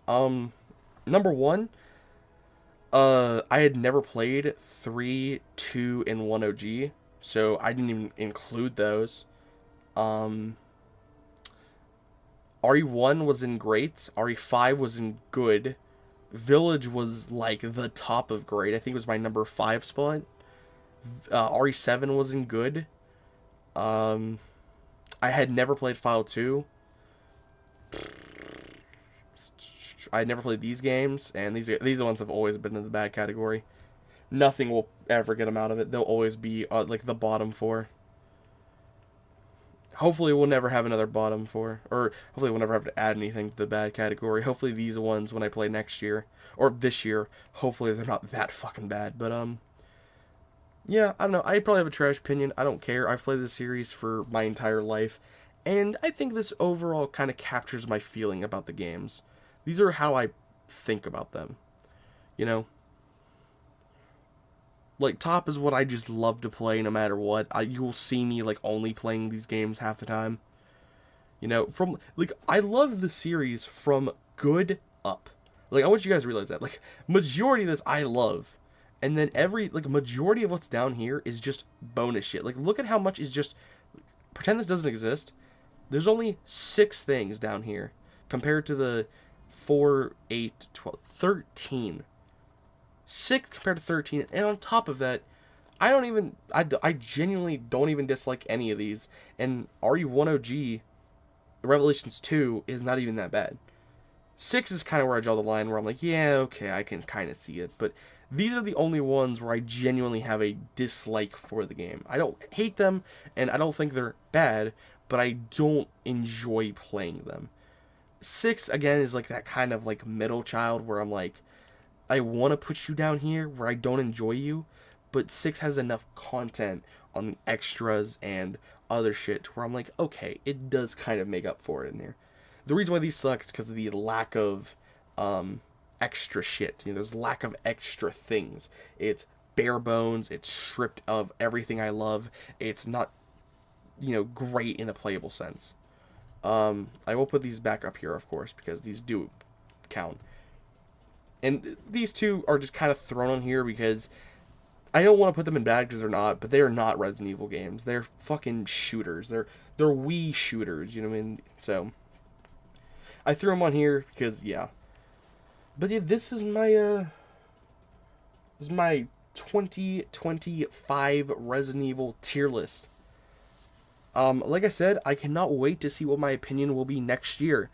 Number 1, I had never played 3, 2, and 1 OG, so I didn't even include those. RE1 was in great, RE5 was in good, Village was, like, the top of great. I think it was my number 5 spot. RE7 was in good. I had never played File 2. I had never played these games, and these ones have always been in the bad category. Nothing will ever get them out of it. They'll always be, like, the bottom 4. Hopefully we'll never have another bottom 4. Or hopefully we'll never have to add anything to the bad category. Hopefully these ones, when I play next year, or this year, hopefully they're not that fucking bad. But, yeah, I don't know. I probably have a trash opinion. I don't care. I've played this series for my entire life. And I think this overall kind of captures my feeling about the games. These are how I think about them. You know? Like, top is what I just love to play no matter what. You'll see me, like, only playing these games half the time. You know, I love the series from good up. Like, I want you guys to realize that. Like, majority of this I love. And then majority of what's down here is just bonus shit. Like, look at how much is just... Pretend this doesn't exist. There's only 6 things down here. Compared to the 4, 8, 12, 13. 6 compared to 13. And on top of that, I genuinely don't even dislike any of these. And RE1 OG, Revelations 2, is not even that bad. 6 is kind of where I draw the line, where I'm like, yeah, okay, I can kind of see it. But these are the only ones where I genuinely have a dislike for the game. I don't hate them, and I don't think they're bad, but I don't enjoy playing them. 6, again, is like that kind of like middle child where I'm like, I want to put you down here where I don't enjoy you, but 6 has enough content on the extras and other shit where I'm like, okay, it does kind of make up for it in there. The reason why these suck is because of the lack of extra shit. There's lack of extra things. It's bare bones. It's stripped of everything I love. It's not, great in a playable sense. I will put these back up here, of course, because these do count. And these two are just kind of thrown on here because I don't want to put them in bad because they're not, but they are not Resident Evil games. They're fucking shooters. They're Wii shooters, you know what I mean? So I threw them on here because, yeah. But yeah, this is my 2025 Resident Evil tier list. Like I said, I cannot wait to see what my opinion will be next year.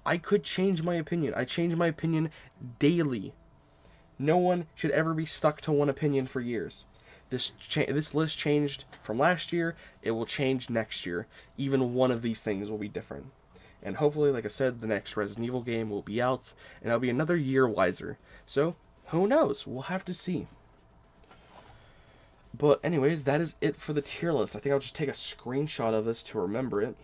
I could change my opinion. I change my opinion daily. No one should ever be stuck to one opinion for years. This list changed from last year. It will change next year. Even one of these things will be different. And hopefully, like I said, the next Resident Evil game will be out, and I'll be another year wiser. So, who knows? We'll have to see. But anyways, that is it for the tier list. I think I'll just take a screenshot of this to remember it.